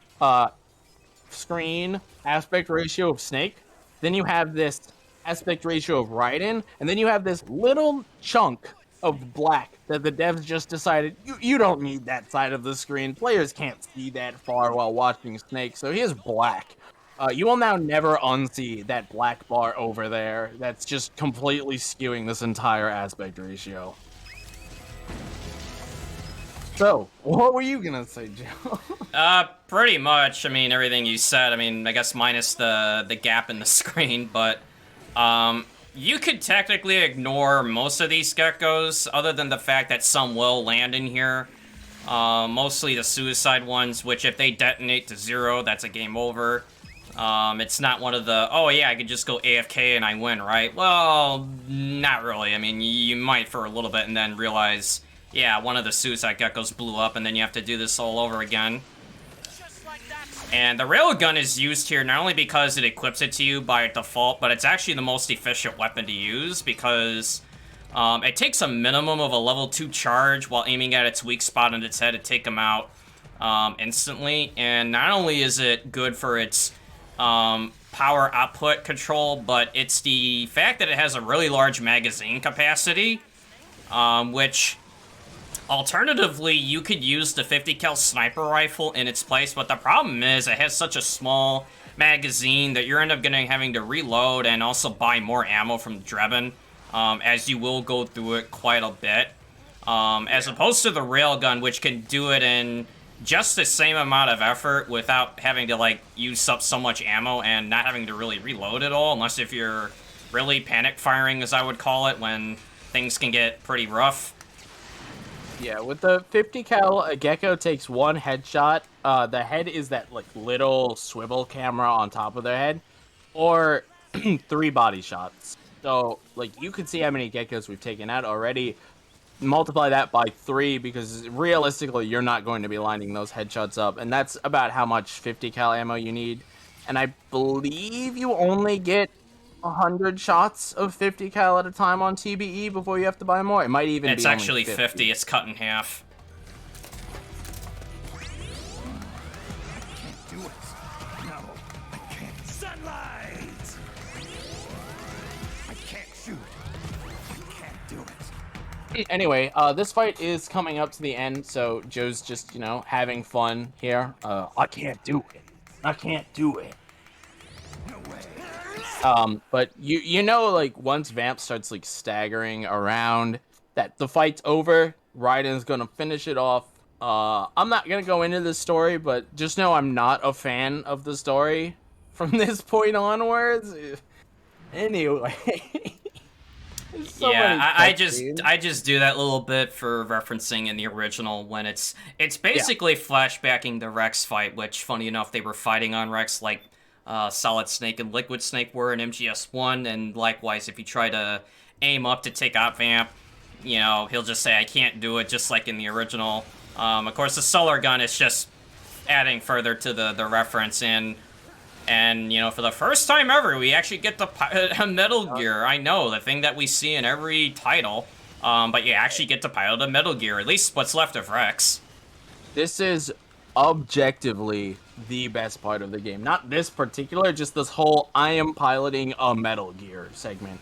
screen aspect ratio of Snake, then you have this aspect ratio of Raiden, and then you have this little chunk of black that the devs just decided you don't need that side of the screen. Players can't see that far while watching Snake, so here's black. You will now never unsee that black bar over there that's just completely skewing this entire aspect ratio. So, what were you gonna say, Joe? Pretty much. I mean, everything you said. I mean, I guess minus the gap in the screen, but you could technically ignore most of these geckos, other than the fact that some will land in here. Mostly the suicide ones, which if they detonate to 0, that's a game over. It's not one of the, oh yeah, I could just go AFK and I win, right? Well, not really. I mean, you might for a little bit and then realize, yeah, one of the suicide geckos blew up and then you have to do this all over again. And the railgun is used here not only because it equips it to you by default, but it's actually the most efficient weapon to use because it takes a minimum of a level 2 charge while aiming at its weak spot on its head to take them out instantly. And not only is it good for its power output control, but it's the fact that it has a really large magazine capacity, which alternatively you could use the 50 cal sniper rifle in its place, but the problem is it has such a small magazine that you're having to reload and also buy more ammo from Drebin, as you will go through it quite a bit, as opposed to the railgun, which can do it in just the same amount of effort without having to, like, use up so much ammo and not having to really reload at all, unless if you're really panic firing, as I would call it, when things can get pretty rough. Yeah, with the 50 cal, a gecko takes 1 headshot. The head is that, like, little swivel camera on top of their head, or 3 body shots. So, like, you can see how many geckos we've taken out already. Multiply that by 3, because realistically, you're not going to be lining those headshots up, and that's about how much 50 cal ammo you need. And I believe you only get 100 shots of 50 cal at a time on TBE before you have to buy more. It might even be It's actually only 50. It's cut in half. Can't do it. No, I can't. Sunlight! I can't shoot. I can't do it. Anyway, this fight is coming up to the end, so Joe's just, you know, having fun here. I can't do it. I can't do it. No way. But you know, like, once Vamp starts, like, staggering around, that the fight's over, Raiden's gonna finish it off. I'm not gonna go into this story, but just know I'm not a fan of the story from this point onwards. Anyway. So yeah, I just do that little bit for referencing in the original when it's basically flashbacking the Rex fight, which, funny enough, they were fighting on Rex like Solid Snake and Liquid Snake were in MGS1, and likewise, if you try to aim up to take out Vamp, you know, he'll just say, I can't do it, just like in the original. Of course, the solar gun is just adding further to the reference, and, you know, for the first time ever, we actually get to pilot a Metal Gear. I know, the thing that we see in every title, but you actually get to pilot a Metal Gear, at least what's left of Rex. This is objectively the best part of the game. Not this particular, just this whole I am piloting a Metal Gear segment.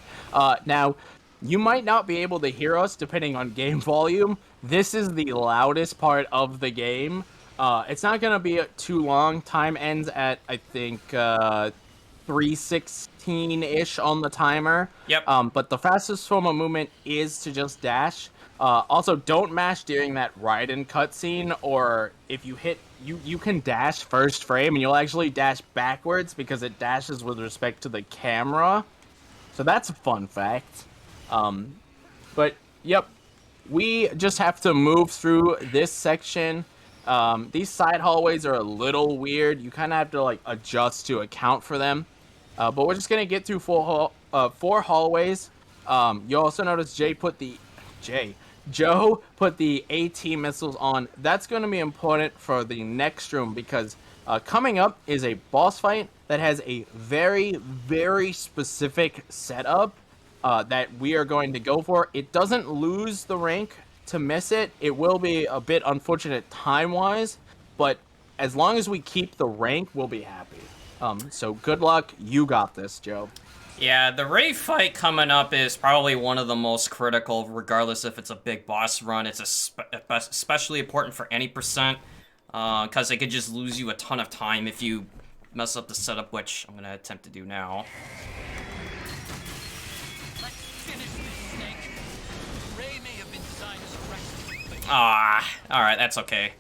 Now, you might not be able to hear us depending on game volume. This is the loudest part of the game. It's not going to be too long. Time ends at, I think, 3:16-ish on the timer. Yep. But the fastest form of movement is to just dash. Also, don't mash during that Raiden cutscene, or if you hit, you can dash first frame, and you'll actually dash backwards because it dashes with respect to the camera. So that's a fun fact. But, yep. we just have to move through this section. These side hallways are a little weird. You kind of have to like adjust to account for them. But we're just gonna get through four hallways. You also notice Joe put the AT missiles on. That's going to be important for the next room because coming up is a boss fight that has a very, very specific setup that we are going to go for. It doesn't lose the rank to miss it. It will be a bit unfortunate time-wise, but as long as we keep the rank, we'll be happy. So good luck. You got this, Joe. Yeah, the Ray fight coming up is probably one of the most critical, regardless if it's a big boss run. It's especially important for any percent, because it could just lose you a ton of time if you mess up the setup, which I'm going to attempt to do now. Let's finish this, Snake. Ray may have been designed as a rescue, but Alright, that's okay.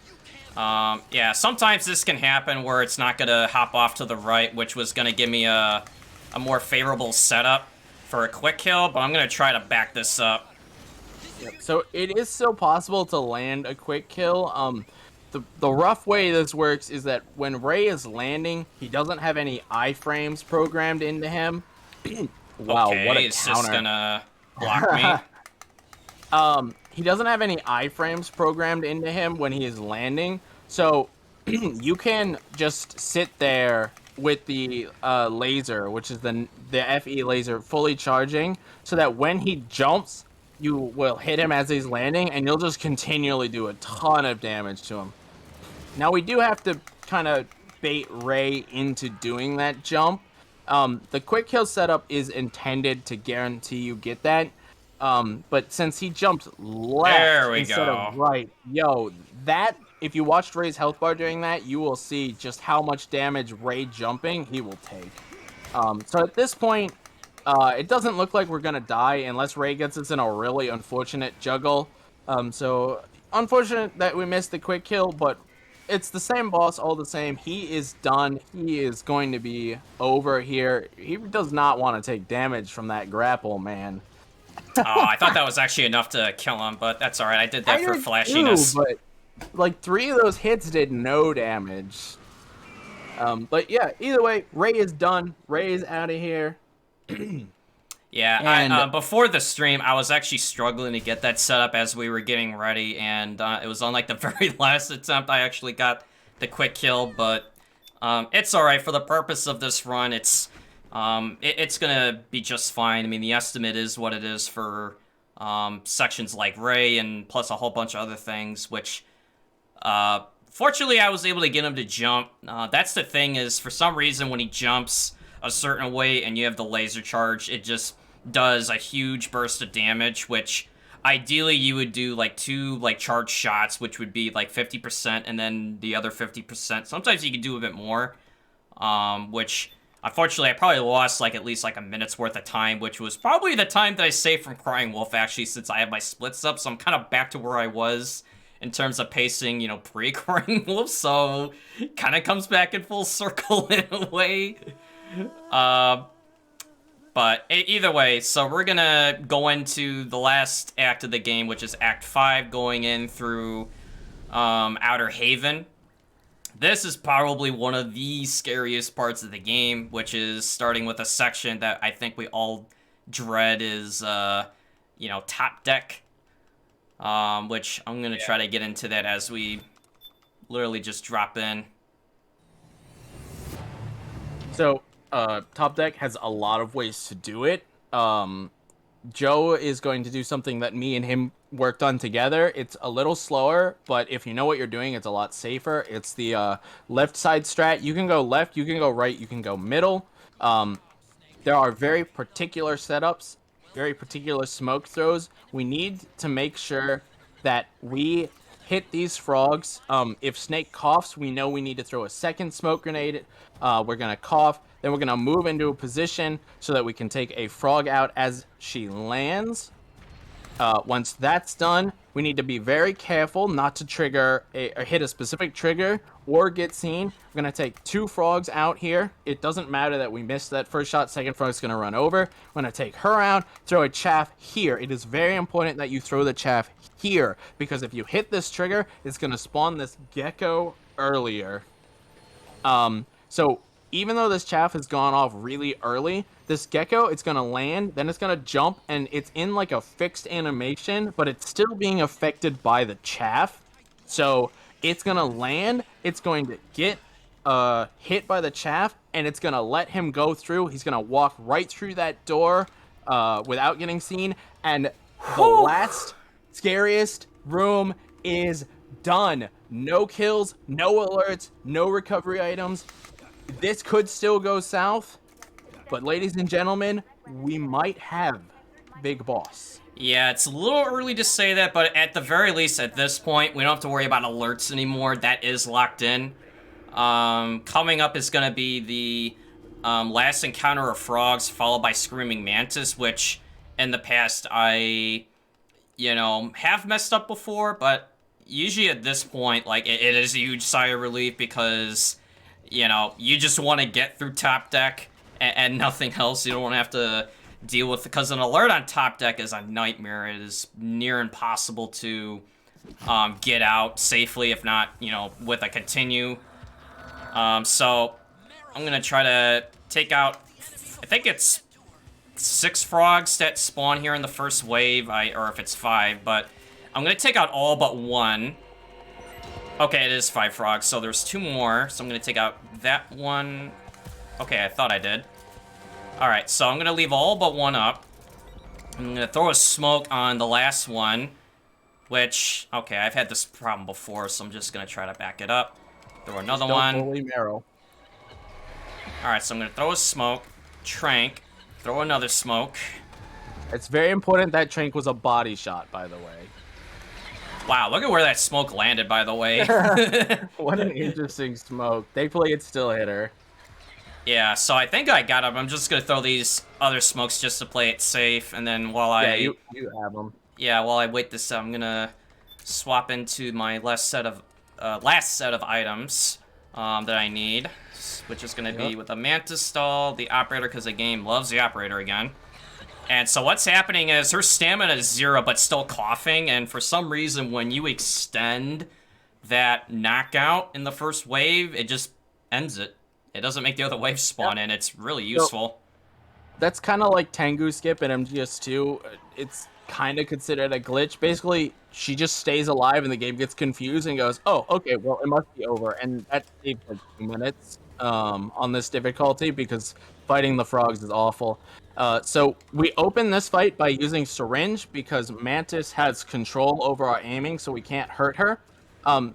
Yeah, sometimes this can happen where it's not going to hop off to the right, which was going to give me a more favorable setup for a quick kill, but I'm going to try to back this up. Yep. So it is still possible to land a quick kill. The rough way this works is that when Ray is landing, he doesn't have any iframes programmed into him. Wow, okay, what a is counter. this going to block me? He doesn't have any iframes programmed into him when he is landing, so you can just sit there with the laser, which is the FE laser, fully charging, so that when he jumps, you will hit him as he's landing, and you'll just continually do a ton of damage to him. Now, we do have to kind of bait Ray into doing that jump. The quick kill setup is intended to guarantee you get that, but since he jumped left instead of right, that, if you watched Ray's health bar during that, you will see just how much damage Ray jumping he will take. So at this point, it doesn't look like we're going to die unless Ray gets us in a really unfortunate juggle. So unfortunate that we missed the quick kill, but it's the same boss all the same. He is done. He is going to be over here. He does not want to take damage from that grapple, man. Oh, I thought that was actually enough to kill him, but that's alright. I did that for flashiness. But like 3 of those hits did no damage. But yeah, either way, Ray is done. Ray is out of here. Yeah, and before the stream, I was actually struggling to get that set up as we were getting ready, and it was on like the very last attempt I actually got the quick kill, but it's alright for the purpose of this run. It's gonna be just fine. I mean, the estimate is what it is for sections like Ray and plus a whole bunch of other things, which fortunately I was able to get him to jump. That's the thing, is for some reason when he jumps a certain way and you have the laser charge, it just does a huge burst of damage, which ideally you would do like 2 like charged shots, which would be like 50% and then the other 50%. Sometimes you can do a bit more, which unfortunately I probably lost like at least like a minute's worth of time, which was probably the time that I saved from Crying Wolf actually, since I have my splits up, so I'm kind of back to where I was in terms of pacing, you know, pre-Crying Wolf, so kind of comes back in full circle in a way. But either way, so we're gonna go into the last act of the game, which is Act 5, going in through Outer Haven. This is probably one of the scariest parts of the game, which is starting with a section that I think we all dread is, you know, Top Deck. Which I'm gonna try to get into that as we literally just drop in. So, Top Deck has a lot of ways to do it. Joe is going to do something that me and him worked on together. It's a little slower, but if you know what you're doing, it's a lot safer. It's the left side strat. You can go left, you can go right, you can go middle. There are very particular setups, very particular smoke throws. We need to make sure that we hit these frogs. If Snake coughs, we know we need to throw a second smoke grenade. We're going to cough. Then we're going to move into a position so that we can take a frog out as she lands. Once that's done, we need to be very careful not to trigger or hit a specific trigger or get seen. I'm going to take 2 frogs out here. It doesn't matter that we missed that first shot. Second frog's going to run over. I'm going to take her out, throw a chaff here. It is very important that you throw the chaff here, because if you hit this trigger, it's going to spawn this gecko earlier. So even though this chaff has gone off really early, this gecko, it's going to land, then it's going to jump, and it's in like a fixed animation, but it's still being affected by the chaff. So it's going to land, it's going to get hit by the chaff, and it's going to let him go through. He's going to walk right through that door without getting seen, and the last scariest room is done. No kills, no alerts, no recovery items. This could still go south, but ladies and gentlemen, we might have Big Boss. Yeah, it's a little early to say that, but at the very least, at this point, we don't have to worry about alerts anymore. That is locked in. Coming up is going to be the last encounter of frogs, followed by Screaming Mantis, which in the past I, have messed up before, but usually at this point, like, it is a huge sigh of relief because, you just want to get through Top Deck and nothing else. You don't want to have to deal with, because an alert on Top Deck is a nightmare. It is near impossible to get out safely, if not, with a continue. So I'm going to try to take out, I think it's 6 frogs that spawn here in the first wave, or if it's 5, but I'm going to take out all but 1. Okay, it is 5 frogs, so there's 2 more, so I'm going to take out that one. Okay, I thought I did. Alright, so I'm going to leave all but 1 up. I'm going to throw a smoke on the last one, which, okay, I've had this problem before, so I'm just going to try to back it up. Throw another one. Holy Meryl. Alright, so I'm going to throw a smoke, trank, throw another smoke. It's very important that trank was a body shot, by the way. Wow, look at where that smoke landed, by the way. What an interesting smoke. Thankfully, it still hit her. Yeah, so I think I got him. I'm just going to throw these other smokes just to play it safe, and then while you have them. Yeah, while I wait this out, I'm going to swap into my last set of items that I need, which is going to be with a Mantis Stall, the Operator, because the game loves the Operator again. And so what's happening is her stamina is 0, but still coughing, and for some reason, when you extend that knockout in the first wave, it just ends it. It doesn't make the other waves spawn in. It's really useful. That's kind of like Tengu Skip in MGS2. It's kind of considered a glitch. Basically, she just stays alive and the game gets confused and goes, oh, okay, well, it must be over. And that saves like 2 minutes on this difficulty because fighting the frogs is awful. So we open this fight by using Syringe because Mantis has control over our aiming, so we can't hurt her.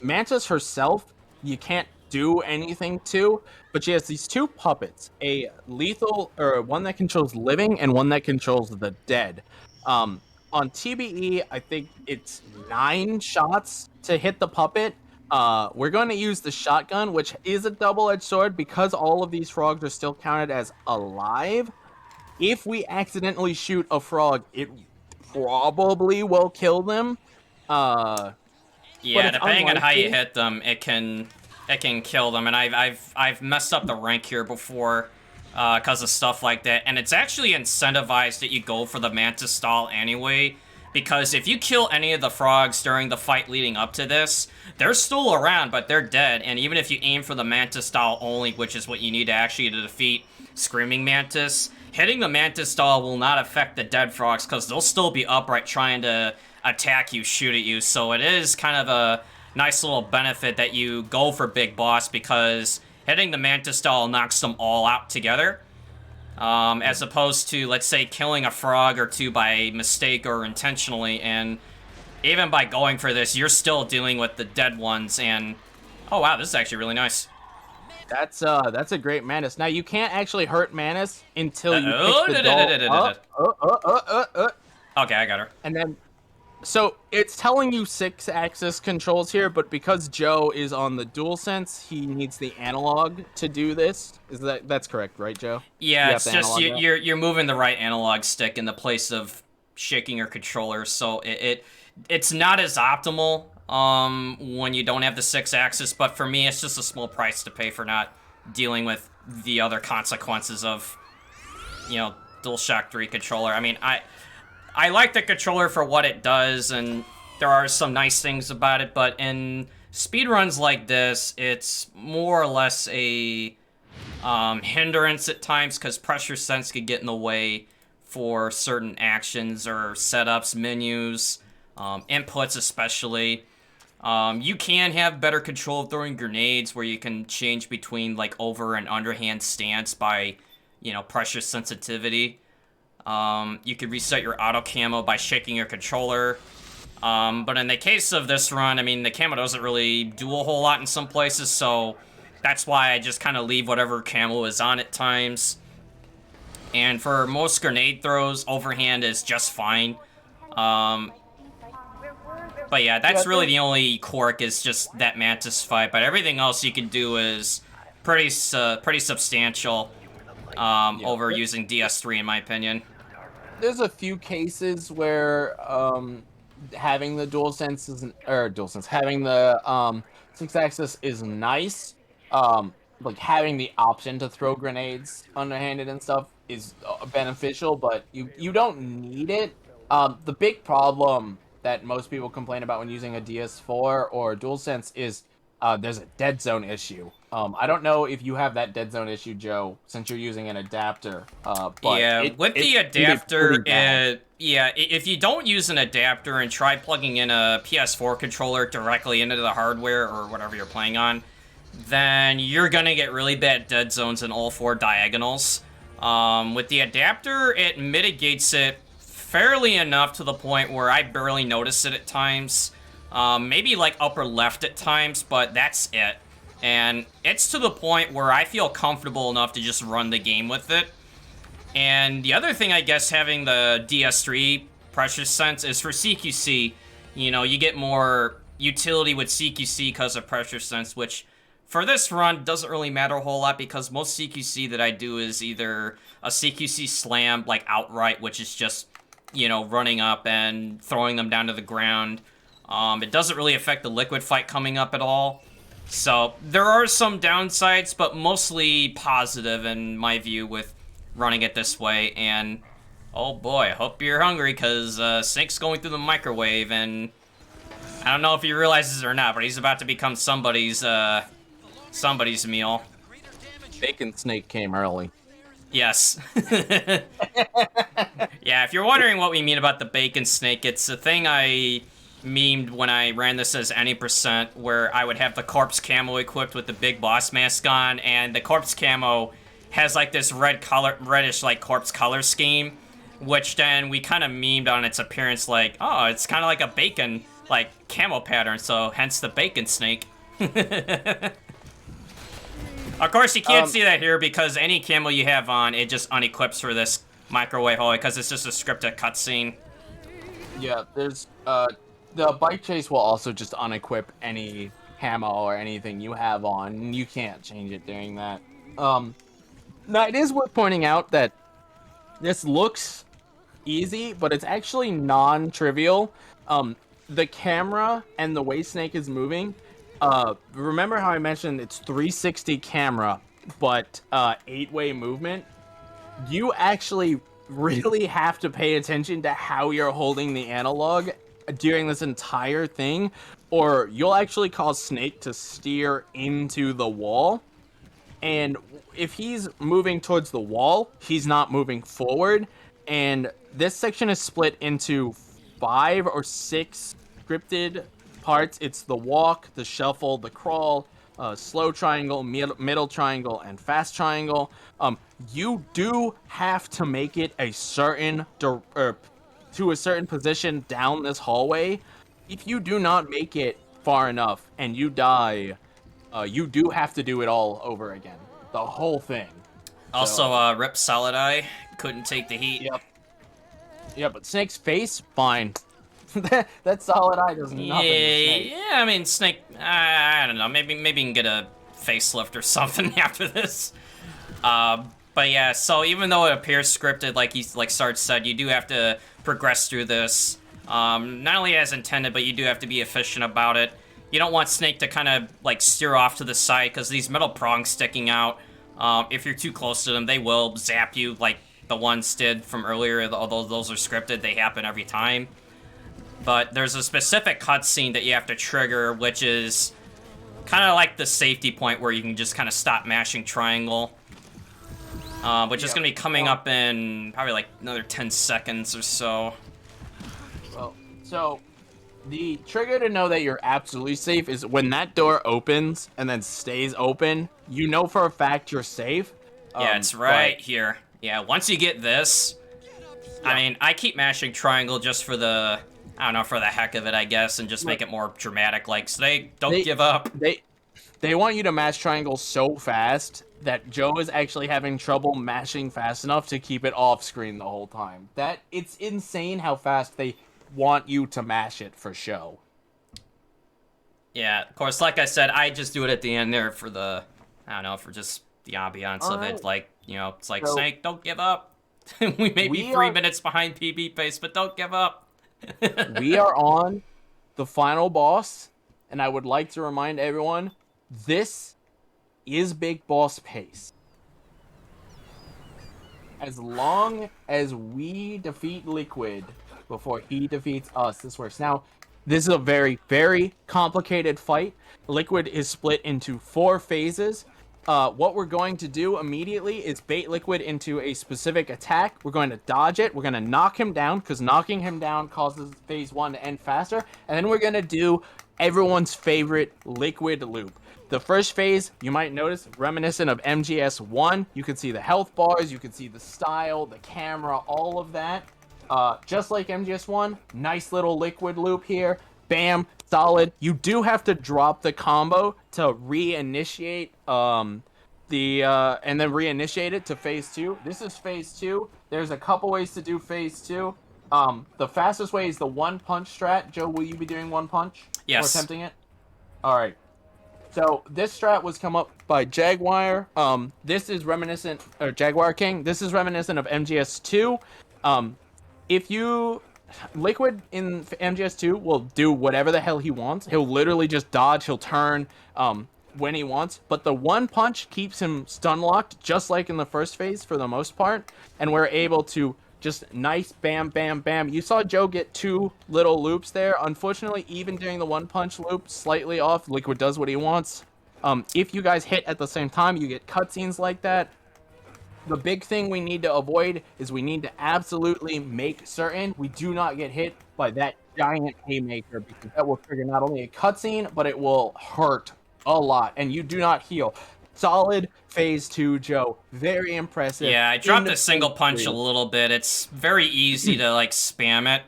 Mantis herself, you can't do anything to, but she has these 2 puppets, a lethal, or one that controls living and one that controls the dead. On TBE, I think it's 9 shots to hit the puppet. We're going to use the shotgun, which is a double-edged sword because all of these frogs are still counted as alive. If we accidentally shoot a frog, it probably will kill them. Yeah, depending on how you hit them, it can kill them. And I've messed up the rank here before because of stuff like that. And it's actually incentivized that you go for the Mantis Stall anyway, because if you kill any of the frogs during the fight leading up to this, they're still around, but they're dead. And even if you aim for the Mantis Stall only, which is what you need to defeat Screaming Mantis, hitting the Mantis Stall will not affect the dead frogs because they'll still be upright trying to attack you, shoot at you. So it is kind of a nice little benefit that you go for Big Boss because hitting the Mantis Stall knocks them all out together. As opposed to, let's say, killing a frog or 2 by mistake or intentionally, and even by going for this, you're still dealing with the dead ones, and oh wow, this is actually really nice. That's a great Mantis. Now, you can't actually hurt Mantis until you pick the doll up. Okay, I got her. And then, so it's telling you 6-axis controls here, but because Joe is on the DualSense, he needs the analog to do this. That's correct, right, Joe? Yeah, it's just you're moving the right analog stick in the place of shaking your controller, so it's not as optimal when you don't have the 6-axis, but for me, it's just a small price to pay for not dealing with the other consequences of, you know, DualShock 3 controller. I mean, I like the controller for what it does, and there are some nice things about it, but in speedruns like this, it's more or less a hindrance at times, because pressure sense could get in the way for certain actions or setups, menus, inputs especially. You can have better control of throwing grenades, where you can change between like over and underhand stance by, you know, pressure sensitivity. You could reset your auto camo by shaking your controller. But in the case of this run, I mean, the camo doesn't really do a whole lot in some places, so that's why I just kind of leave whatever camo is on at times. And for most grenade throws, overhand is just fine. But yeah, that's really the only quirk, is just that Mantis fight. But everything else you can do is pretty substantial over using DS3, in my opinion. There's a few cases where having the having the 6-axis is nice. Like having the option to throw grenades underhanded and stuff is beneficial, but you don't need it. The big problem that most people complain about when using a DS4 or DualSense is there's a dead zone issue. I don't know if you have that dead zone issue, Joe, since you're using an adapter. But yeah, with the adapter, yeah, if you don't use an adapter and try plugging in a PS4 controller directly into the hardware or whatever you're playing on, then you're gonna get really bad dead zones in all 4 diagonals. With the adapter, it mitigates it fairly enough to the point where I barely notice it at times. Maybe like upper left at times, but that's it. And it's to the point where I feel comfortable enough to just run the game with it. And the other thing, I guess, having the DS3 pressure sense is for CQC. You know, you get more utility with CQC because of pressure sense, which for this run doesn't really matter a whole lot, because most CQC that I do is either a CQC slam, like outright, which is just, you know, running up and throwing them down to the ground. It doesn't really affect the liquid fight coming up at all. So there are some downsides, but mostly positive in my view with running it this way. And oh boy, I hope you're hungry, because Snake's going through the microwave, and I don't know if he realizes it or not, but he's about to become somebody's meal. Bacon Snake came early. Yes. Yeah, if you're wondering what we mean about the Bacon Snake, it's a thing I memed when I ran this as any %, where I would have the corpse camo equipped with the big boss mask on, and the corpse camo has like this reddish like corpse color scheme, which then we kind of memed on its appearance, like, oh, it's kind of like a bacon like camo pattern, so hence the Bacon Snake. Of course, you can't see that here, because any camo you have on, it just unequips for this microwave hallway, because it's just a scripted cutscene. Yeah, there's the bike chase will also just unequip any camo or anything you have on. You can't change it during that. Now, it is worth pointing out that this looks easy, but it's actually non-trivial. The camera and the way Snake is moving, remember how I mentioned it's 360 camera, but 8-way movement? You actually really have to pay attention to how you're holding the analog during this entire thing, or you'll actually cause Snake to steer into the wall. And if he's moving towards the wall, he's not moving forward. And this section is split into 5 or 6 scripted parts. It's the walk, the shuffle, the crawl, slow triangle, middle triangle, and fast triangle. You do have to make it a certain to a certain position down this hallway. If you do not make it far enough and you die, you do have to do it all over again. The whole thing. Also, rip Solid Eye. Couldn't take the heat. Yep. Yeah, but Snake's face, fine. that Solid Eye does nothing to Snake. Yeah, I mean, Snake, I don't know. Maybe you can get a facelift or something after this. But yeah, so even though it appears scripted, like Sarge said, you do have to progress through this Not only as intended, but you do have to be efficient about it. You don't want Snake to kind of like steer off to the side because these metal prongs sticking out. If you're too close to them, they will zap you like the ones did from earlier. Although those are scripted, they happen every time. But there's a specific cutscene that you have to trigger, which is kind of like the safety point where you can just kind of stop mashing triangle. Which is going to be coming up in probably like another 10 seconds or so. Well, so the trigger to know that you're absolutely safe is when that door opens and then stays open, you know for a fact you're safe. Yeah, it's right here. Yeah, once you get this, I mean, I keep mashing triangle just for the, I don't know, for the heck of it, I guess, and just make it more dramatic. Like, Snake, don't give up. They want you to mash triangle so fast that Joe is actually having trouble mashing fast enough to keep it off screen the whole time. It's insane how fast they want you to mash it for show. Yeah, of course, like I said, I just do it at the end there for the, I don't know, for just the ambiance of it. Like, you know, it's like, so, Snake, don't give up. We may be 3 minutes behind PB pace, but don't give up. We are on the final boss, and I would like to remind everyone, this is Big Boss pace. As long as we defeat Liquid before he defeats us, this works. Now, this is a very, very complicated fight. Liquid is split into 4 phases. What we're going to do immediately is bait Liquid into a specific attack. We're going to dodge it. We're going to knock him down, because knocking him down causes phase 1 to end faster. And then we're going to do everyone's favorite Liquid loop. The first phase, you might notice, reminiscent of MGS1. You can see the health bars, you can see the style, the camera, all of that. Just like MGS1, nice little Liquid loop here. Bam, solid. You do have to drop the combo to reinitiate and then reinitiate it to phase 2. This is phase 2. There's a couple ways to do phase 2. The fastest way is the one punch strat. Joe, will you be doing one punch? Yes. Or attempting it? Alright. So this strat was come up by Jaguar. This is reminiscent, or Jaguar King. This is reminiscent of MGS2. If you Liquid in MGS2 will do whatever the hell he wants. He'll literally just dodge. He'll turn when he wants. But the one punch keeps him stun locked, just like in the first phase for the most part. And we're able to just nice bam, bam, bam. You saw Joe get 2 little loops there. Unfortunately, even during the one punch loop, slightly off. Liquid does what he wants. If you guys hit at the same time, you get cutscenes like that. The big thing we need to avoid is we need to absolutely make certain we do not get hit by that giant haymaker, because that will trigger not only a cutscene, but it will hurt a lot, and you do not heal. Solid phase 2, Joe. Very impressive. Yeah, I dropped the single punch a little bit. It's very easy to like spam it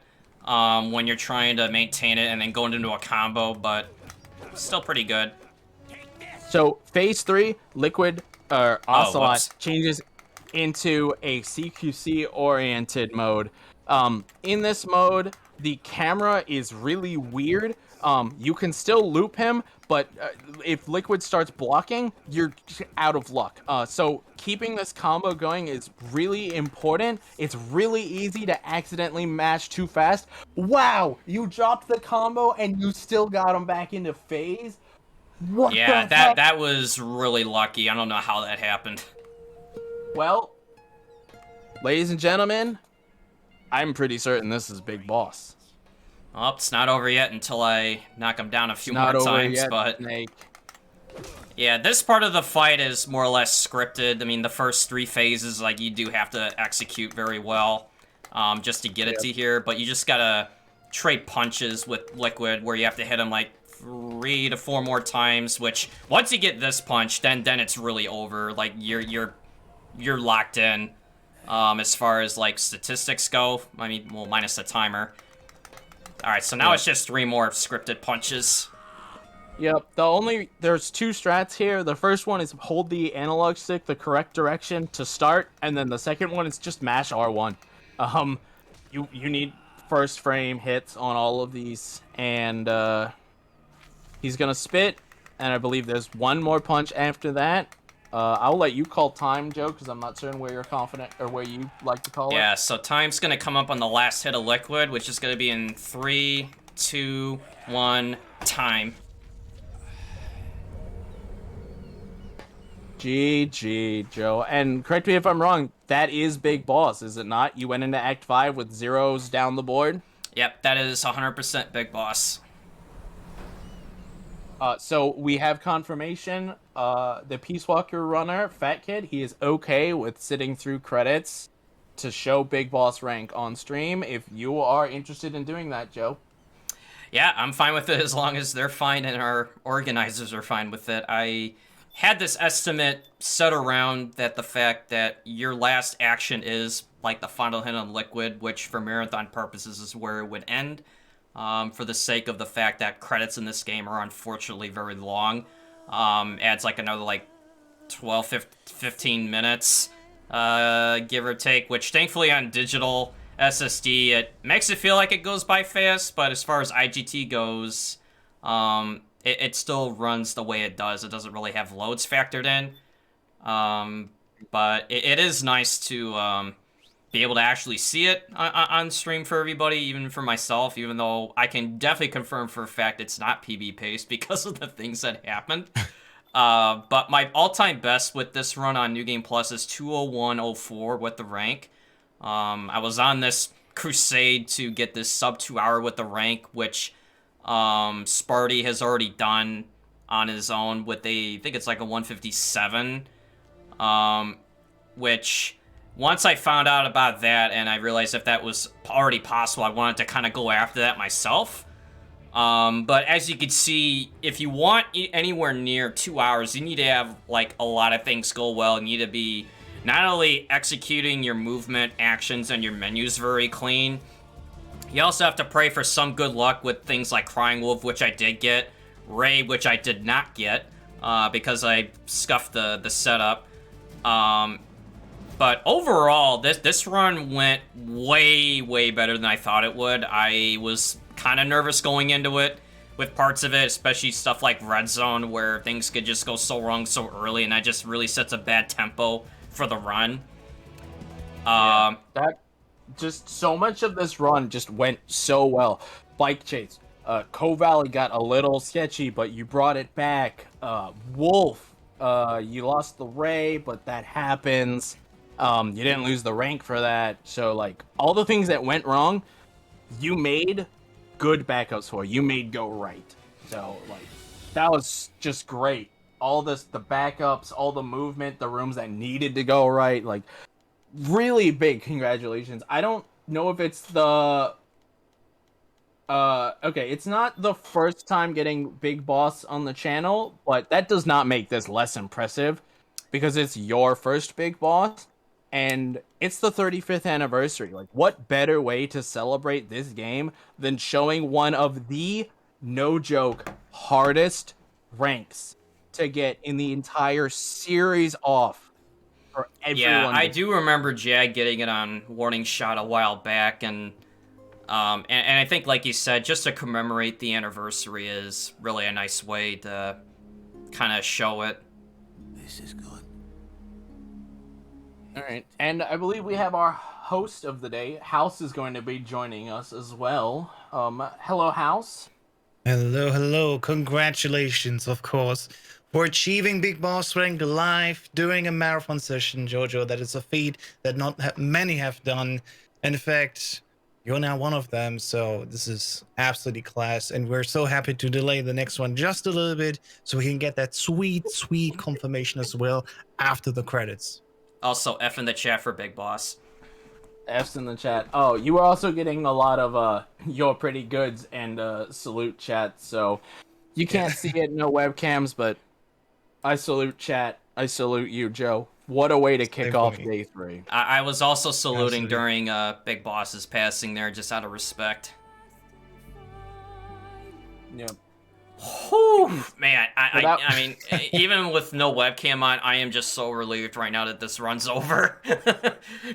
when you're trying to maintain it and then going into a combo, but still pretty good. So phase 3, Liquid or Ocelot changes into a CQC oriented mode. In this mode, the camera is really weird. You can still loop him, but if Liquid starts blocking, you're out of luck. So keeping this combo going is really important. It's really easy to accidentally mash too fast. Wow, you dropped the combo and you still got him back into phase? What the heck? that was really lucky. I don't know how that happened. Well, ladies and gentlemen, I'm pretty certain this is Big Boss. Well, it's not over yet until I knock him down a few more times, but Snake. Yeah, this part of the fight is more or less scripted. I mean, the first 3 phases, like, you do have to execute very well just to get it to here, but you just gotta trade punches with Liquid where you have to hit him like 3 to 4 more times, which once you get this punch, then it's really over. Like, you're locked in as far as like statistics go. I mean, well, minus the timer. All right, so now it's just 3 more scripted punches. Yep, there's 2 strats here. The first one is hold the analog stick the correct direction to start, and then the second one is just mash R1. You need first frame hits on all of these, and he's gonna spit, and I believe there's one more punch after that. I'll let you call time, Joe, because I'm not certain where you're confident or where you like to call it. Yeah, so time's gonna come up on the last hit of liquid, which is gonna be in 3, 2, 1, time. GG, Joe. And correct me if I'm wrong, that is Big Boss, is it not? You went into Act 5 with zeros down the board? Yep, that is 100% Big Boss. So we have confirmation. The Peace Walker runner, Fat Kid, he is okay with sitting through credits to show Big Boss rank on stream if you are interested in doing that, Joe. Yeah, I'm fine with it as long as they're fine and our organizers are fine with it. I had this estimate set around that the fact that your last action is like the final hit on liquid, which for marathon purposes is where it would end. For the sake of the fact that credits in this game are unfortunately very long. Adds like another like 12, 15 minutes, give or take, which thankfully on digital SSD, it makes it feel like it goes by fast, but as far as IGT goes, it still runs the way it does. It doesn't really have loads factored in. But it is nice to be able to actually see it on stream for everybody, even for myself, even though I can definitely confirm for a fact it's not PB paced because of the things that happened. But my all-time best with this run on New Game Plus is 201.04 with the rank. I was on this crusade to get this sub 2 hour with the rank, which Sparty has already done on his own with I think it's like a 157, which once I found out about that and I realized if that was already possible, I wanted to kind of go after that myself. But as you can see, if you want anywhere near 2 hours, you need to have like a lot of things go well. You need to be not only executing your movement actions and your menus very clean, you also have to pray for some good luck with things like Crying Wolf, which I did get, Ray, which I did not get, because I scuffed the setup. But overall, this run went way better than I thought it would. I was kind of nervous going into it with parts of it, especially stuff like Red Zone, where things could just go so wrong so early, and that just really sets a bad tempo for the run. That just so much of this run just went so well. Bike chase, Co Valley got a little sketchy, but you brought it back. Wolf, you lost the Ray, but that happens. You didn't lose the rank for that. So like all the things that went wrong, you made good backups for. You made go right. So like that was just great. All this, the backups, all the movement, the rooms that needed to go right, like really big congratulations. I don't know if it's the okay, it's not the first time getting Big Boss on the channel, but that does not make this less impressive because it's your first Big Boss and it's the 35th anniversary. Like what better way to celebrate this game than showing one of the, no joke, hardest ranks to get in the entire series off for everyone. Yeah, I do remember Jag getting it on Warning Shot a while back, and I think, like you said, just to commemorate the anniversary is really a nice way to kind of show it. This is good. All right, and I believe we have our host of the day. House is going to be joining us as well. Hello, House. Hello. Congratulations, of course, for achieving Big Boss rank live during a marathon session, Jojo. That is a feat that not many have done. In fact, you're now one of them, so this is absolutely class, and we're so happy to delay the next one just a little bit so we can get that sweet confirmation as well after the credits. Also, F in the chat for Big Boss. F's in the chat. Oh, you were also getting a lot of your pretty goods and salute chat, so you can't see it, no webcams, but I salute chat. I salute you, Joe. What a way to kick off day 3. I was also saluting during Big Boss's passing there, just out of respect. Yep. Whew, man, I mean, even with no webcam on, I am just so relieved right now that this run's over.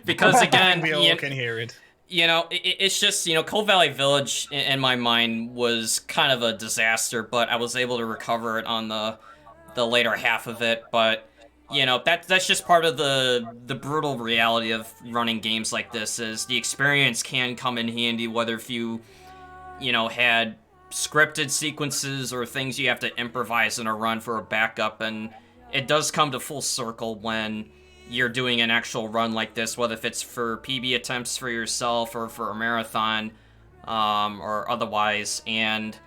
Because again, we all can hear it. You know, it's just, you know, Cold Valley Village in my mind was kind of a disaster, but I was able to recover it on the later half of it. But you know, that's just part of the brutal reality of running games like this. Is the experience can come in handy, whether if you know, had scripted sequences or things you have to improvise in a run for a backup, and it does come to full circle when you're doing an actual run like this, whether if it's for PB attempts for yourself or for a marathon, or otherwise. And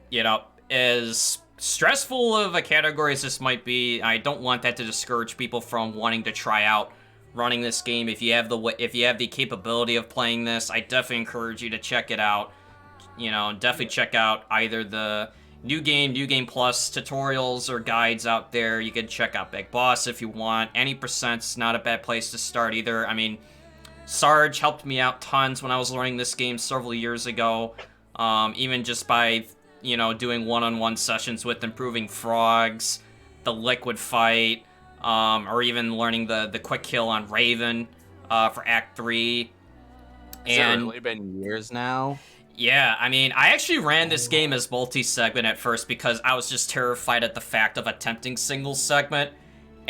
you know, as stressful of a category as this might be, I don't want that to discourage people from wanting to try out running this game. If you have the capability of playing this, I definitely encourage you to check it out. You know, definitely check out either the New Game Plus tutorials or guides out there. You can check out Big Boss if you want. Any percent's not a bad place to start either. I mean, Sarge helped me out tons when I was learning this game several years ago. Even just by, you know, doing one-on-one sessions with improving frogs, the liquid fight, or even learning the quick kill on Raven for Act 3. Has it really been years now? Yeah, I mean, I actually ran this game as multi-segment at first because I was just terrified at the fact of attempting single segment.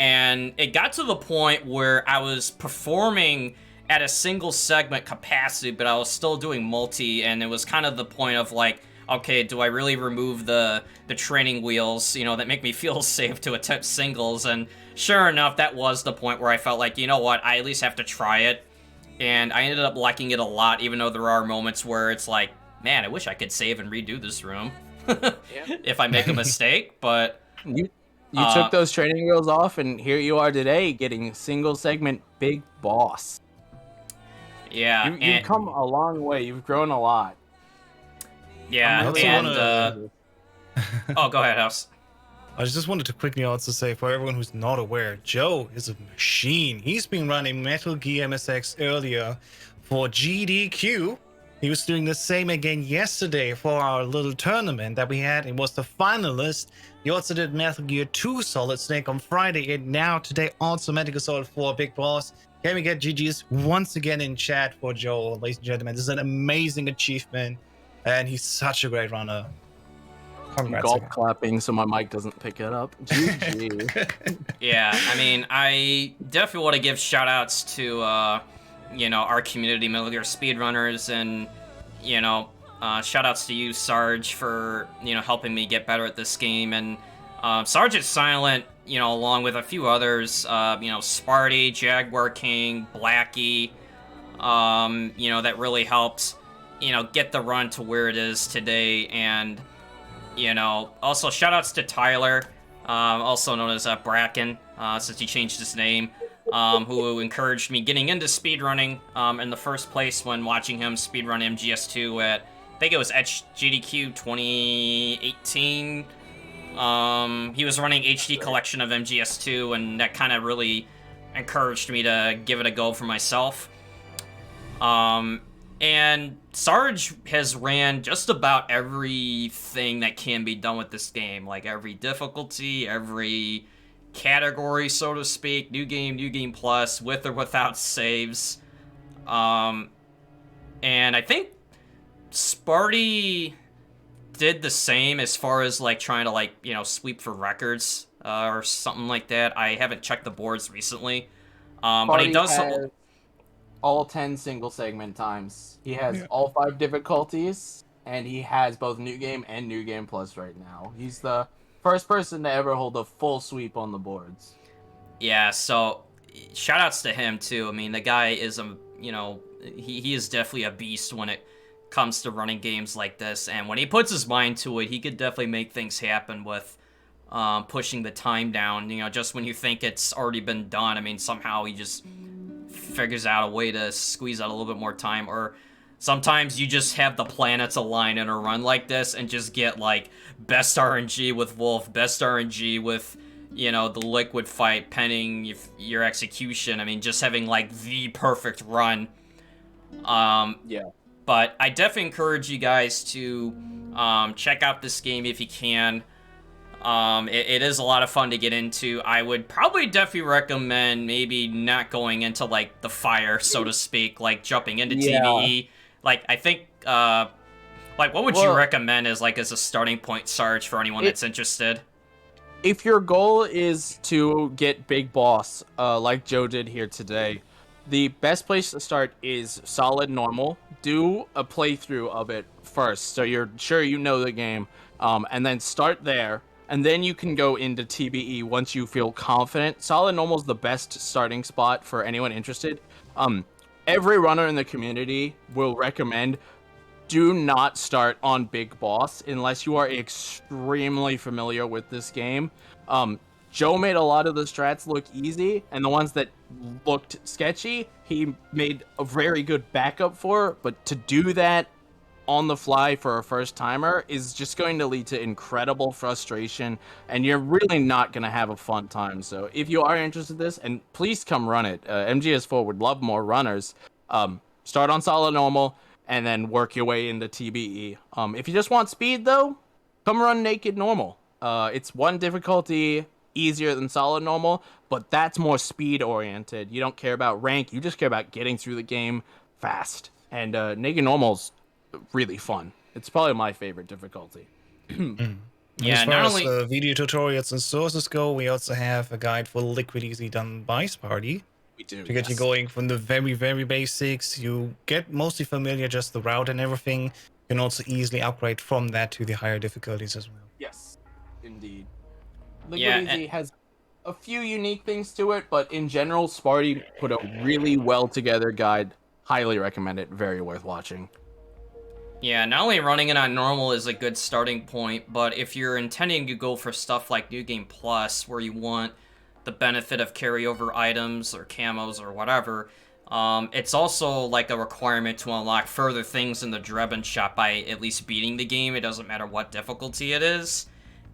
And it got to the point where I was performing at a single segment capacity, but I was still doing multi, and it was kind of the point of like, okay, do I really remove the training wheels, you know, that make me feel safe to attempt singles? And sure enough, that was the point where I felt like, you know what, I at least have to try it. And I ended up liking it a lot, even though there are moments where it's like, man, I wish I could save and redo this room if I make a mistake, but... You took those training wheels off, and here you are today, getting single segment Big Boss. Yeah, You've come a long way. You've grown a lot. Yeah, and... Oh, go ahead, House. I just wanted to quickly also say, for everyone who's not aware, Joe is a machine. He's been running Metal Gear MSX earlier for GDQ. He was doing the same again yesterday for our little tournament that we had. He was the finalist. He also did Metal Gear 2 Solid Snake on Friday, and now today also Metal Gear Solid 4 Big Boss. Can we get GG's once again in chat for Joe, ladies and gentlemen? This is an amazing achievement, and he's such a great runner. Congrats. Golf clapping so my mic doesn't pick it up. GG. Yeah, I mean, I definitely want to give shout-outs to, you know, our community, Metal Gear Speedrunners, and, you know, shout-outs to you, Sarge, for, you know, helping me get better at this game. And Sergeant Silent, you know, along with a few others, you know, Sparty, Jaguar King, Blackie, you know, that really helped, you know, get the run to where it is today. And, you know, also shout-outs to Tyler, also known as Bracken, since he changed his name, who encouraged me getting into speedrunning in the first place when watching him speedrun MGS2 at, I think it was GDQ 2018. He was running HD collection of MGS2, and that kind of really encouraged me to give it a go for myself. And Sarge has ran just about everything that can be done with this game, like every difficulty, every category, so to speak, New Game Plus, with or without saves. And I think Sparty did the same as far as like trying to like, you know, sweep for records or something like that. I haven't checked the boards recently. But he does all 10 single segment times. He has all 5 difficulties, and he has both New Game and New Game Plus right now. He's the first person to ever hold a full sweep on the boards. Yeah, so shout-outs to him, too. I mean, the guy is, you know, he is definitely a beast when it comes to running games like this, and when he puts his mind to it, he could definitely make things happen with pushing the time down. You know, just when you think it's already been done, I mean, somehow he just figures out a way to squeeze out a little bit more time. Or sometimes you just have the planets align in a run like this and just get like best RNG with Wolf, best RNG with, you know, the liquid fight penning your execution. I mean, just having like the perfect run. Yeah. But I definitely encourage you guys to check out this game if you can. It is a lot of fun to get into. I would probably definitely recommend maybe not going into like the fire, so to speak, like jumping into TVE. Like, I think, like, what would you recommend as like as a starting point, Sarge, for anyone that's interested? if your goal is to get Big Boss, like Joe did here today, the best place to start is solid normal. Do a playthrough of it first, so you're sure you know the game, and then start there, and then you can go into TBE once you feel confident. Solid normal is the best starting spot for anyone interested. Every runner in the community will recommend do not start on Big Boss unless you are extremely familiar with this game. Joe made a lot of the strats look easy, and the ones that looked sketchy, he made a very good backup for, but to do that on the fly for a first timer is just going to lead to incredible frustration, and you're really not going to have a fun time. So if you are interested in this, and please come run it, MGS4 would love more runners. Start on solid normal and then work your way into TBE. If you just want speed though, come run naked normal. It's one difficulty easier than solid normal, but that's more speed oriented. You don't care about rank, you just care about getting through the game fast. And naked normal's really fun. It's probably my favorite difficulty. Yeah, as far not as only video tutorials and sources go, we also have a guide for Liquid Easy done by Sparty. We do, To get you going from the very, very basics. You get mostly familiar, just the route and everything. You can also easily upgrade from that to the higher difficulties as well. Yes, indeed. Liquid Easy has a few unique things to it, but in general, Sparty put a really well together guide. Highly recommend it. Very worth watching. Yeah, not only running it on normal is a good starting point, but if you're intending to go for stuff like New Game Plus, where you want the benefit of carryover items or camos or whatever, it's also like a requirement to unlock further things in the Drebin shop by at least beating the game. It doesn't matter what difficulty it is.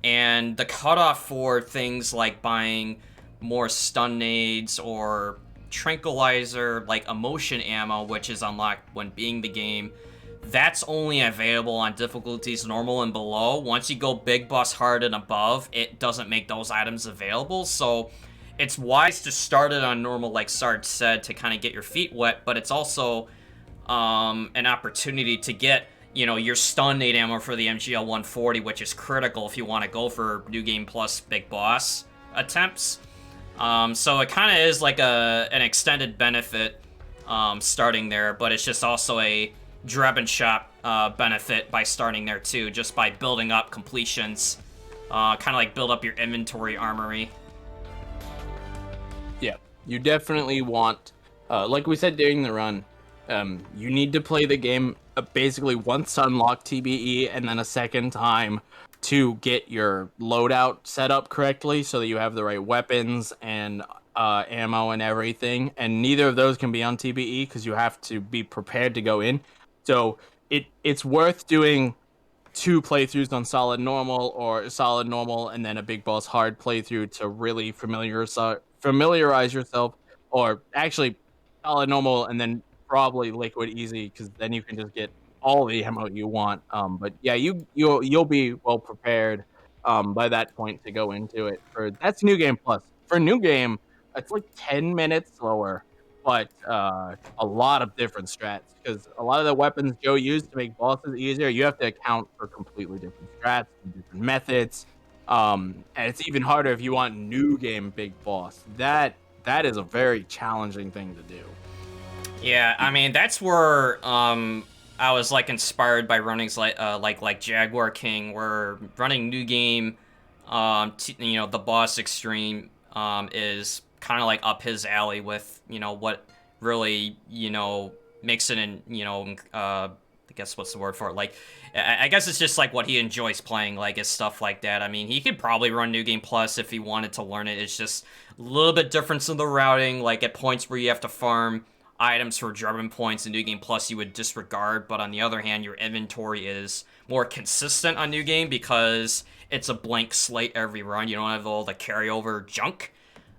And the cutoff for things like buying more stun nades or tranquilizer, like emotion ammo, which is unlocked when beating the game, that's only available on difficulties normal and below. Once you go Big Boss hard and above, it doesn't make those items available. So it's wise to start it on normal, like Sarge said, to kind of get your feet wet, but it's also an opportunity to get, you know, your stun nade ammo for the MGL 140, which is critical if you want to go for New Game Plus Big Boss attempts. So it kind of is like an extended benefit starting there, but it's just also a Drebin shop benefit by starting there too, just by building up completions, kind of like build up your inventory armory. Yeah, you definitely want, like we said during the run, you need to play the game basically once to unlock TBE and then a second time to get your loadout set up correctly so that you have the right weapons and ammo and everything. And neither of those can be on TBE because you have to be prepared to go in. So it's worth doing 2 playthroughs on solid normal or solid normal and then a Big Boss hard playthrough to really familiarize yourself, or actually solid normal and then probably Liquid Easy, because then you can just get all the ammo you want. But yeah, you'll be well prepared by that point to go into it. That's New Game Plus. For New Game, it's like 10 minutes slower, but a lot of different strats, because a lot of the weapons Joe used to make bosses easier, you have to account for completely different strats and different methods. And it's even harder if you want New Game Big Boss. That is a very challenging thing to do. Yeah, I mean, that's where I was like inspired by runnings like Jaguar King, where running New Game, you know, the boss extreme is kind of like up his alley with, you know, what really, you know, makes it in, you know, I guess what's the word for it? Like, I guess it's just like what he enjoys playing, like, is stuff like that. I mean, he could probably run New Game Plus if he wanted to learn it. It's just a little bit different in the routing, like at points where you have to farm items for Drebin points in New Game Plus you would disregard, but on the other hand, your inventory is more consistent on New Game because it's a blank slate every run. You don't have all the carryover junk,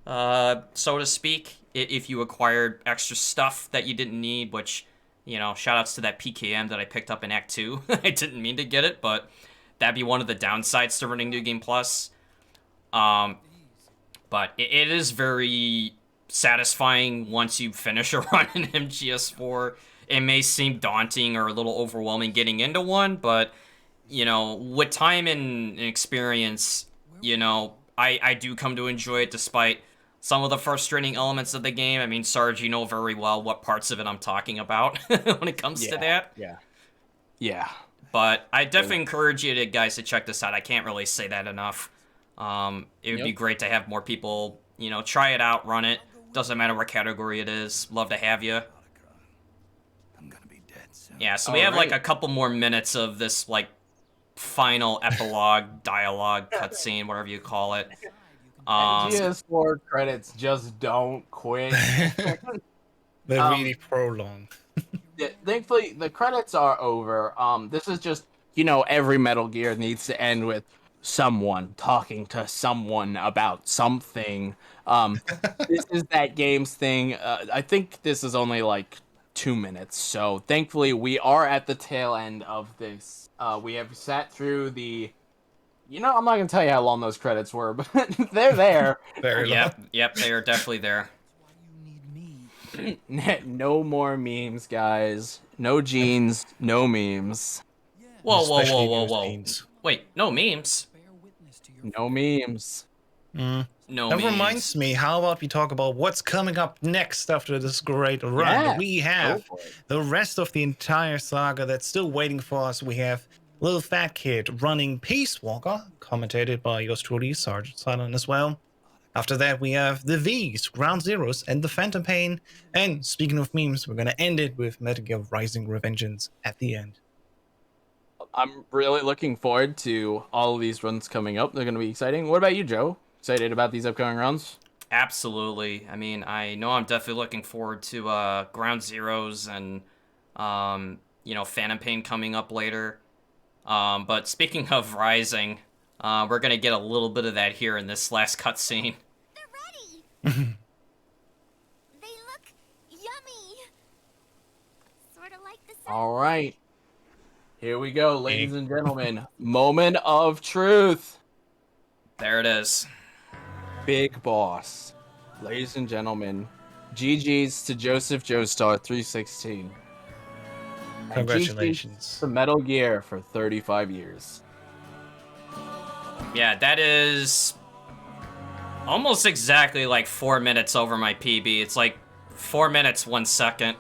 so to speak, if you acquired extra stuff that you didn't need, which, you know, shoutouts to that PKM that I picked up in Act 2. I didn't mean to get it, but that'd be one of the downsides to running New Game Plus. But it is very satisfying once you finish a run in MGS4. It may seem daunting or a little overwhelming getting into one, but, you know, with time and experience, you know, I do come to enjoy it despite some of the frustrating elements of the game. I mean, Sarge, you know very well what parts of it I'm talking about when it comes to that. Yeah. But I definitely encourage you guys to check this out. I can't really say that enough. It would be great to have more people, you know, try it out, run it. Doesn't matter what category it is. Love to have you. I'm gonna be dead soon. Yeah, so we have like a couple more minutes of this like final epilogue, dialogue, cutscene, whatever you call it. MGS4 credits just don't quit. They're really prolonged. Thankfully, the credits are over. This is just, you know, every Metal Gear needs to end with someone talking to someone about something. This is that game's thing. I think this is only like 2 minutes, so thankfully we are at the tail end of this. We have sat through the... You know, I'm not gonna tell you how long those credits were, but they're there. Very long. Yep, they are definitely there. No more memes, guys. No jeans, no memes. Whoa. Wait, no memes? No memes. No That memes. reminds me, how about we talk about what's coming up next after this great run? Yeah, We have the rest of the entire saga that's still waiting for us. We have Little Fat Kid running Peace Walker, commentated by yours truly, Sergeant Silent as well. After that, we have the V's, Ground Zeroes, and the Phantom Pain. And speaking of memes, we're going to end it with Metal Gear Rising Revengeance at the end. I'm really looking forward to all of these runs coming up. They're going to be exciting. What about you, Joe? Excited about these upcoming runs? Absolutely. I mean, I know I'm definitely looking forward to Ground Zeroes and, you know, Phantom Pain coming up later. But speaking of Rising, we're going to get a little bit of that here in this last cutscene. They're ready. They look yummy. Sort of like the sun. All right. Here we go, ladies and gentlemen. Moment of truth. There it is. Big Boss. Ladies and gentlemen, GG's to JosephJoestar316. Congratulations. To Metal Gear for 35 years. Yeah, that is almost exactly like 4 minutes over my PB. It's like 4 minutes, 1 second.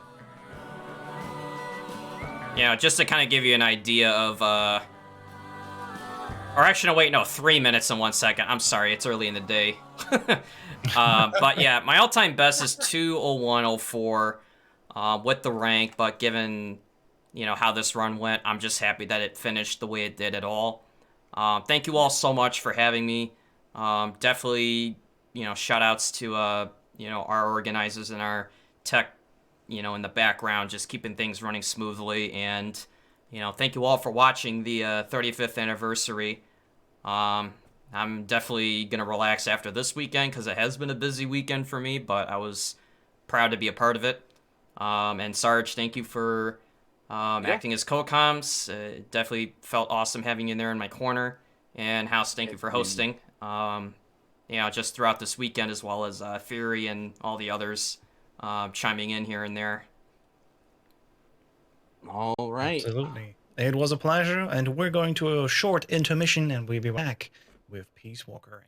You know, just to kind of give you an idea of, or actually, no, wait, no, 3 minutes and 1 second. I'm sorry, it's early in the day. But yeah, my all-time best is 2:01:04 with the rank, but given, you know, how this run went, I'm just happy that it finished the way it did at all. Thank you all so much for having me. Definitely, you know, shout outs to, you know, our organizers and our tech, you know, in the background, just keeping things running smoothly. And, you know, thank you all for watching the 35th anniversary. I'm definitely going to relax after this weekend because it has been a busy weekend for me, but I was proud to be a part of it. And Sarge, thank you for acting as co-coms. It definitely felt awesome having you there in my corner. And House, thank you for hosting. You know, just throughout this weekend, as well as Fury and all the others chiming in here and there. All right. Absolutely. It was a pleasure, and we're going to a short intermission, and we'll be back with Peace Walker.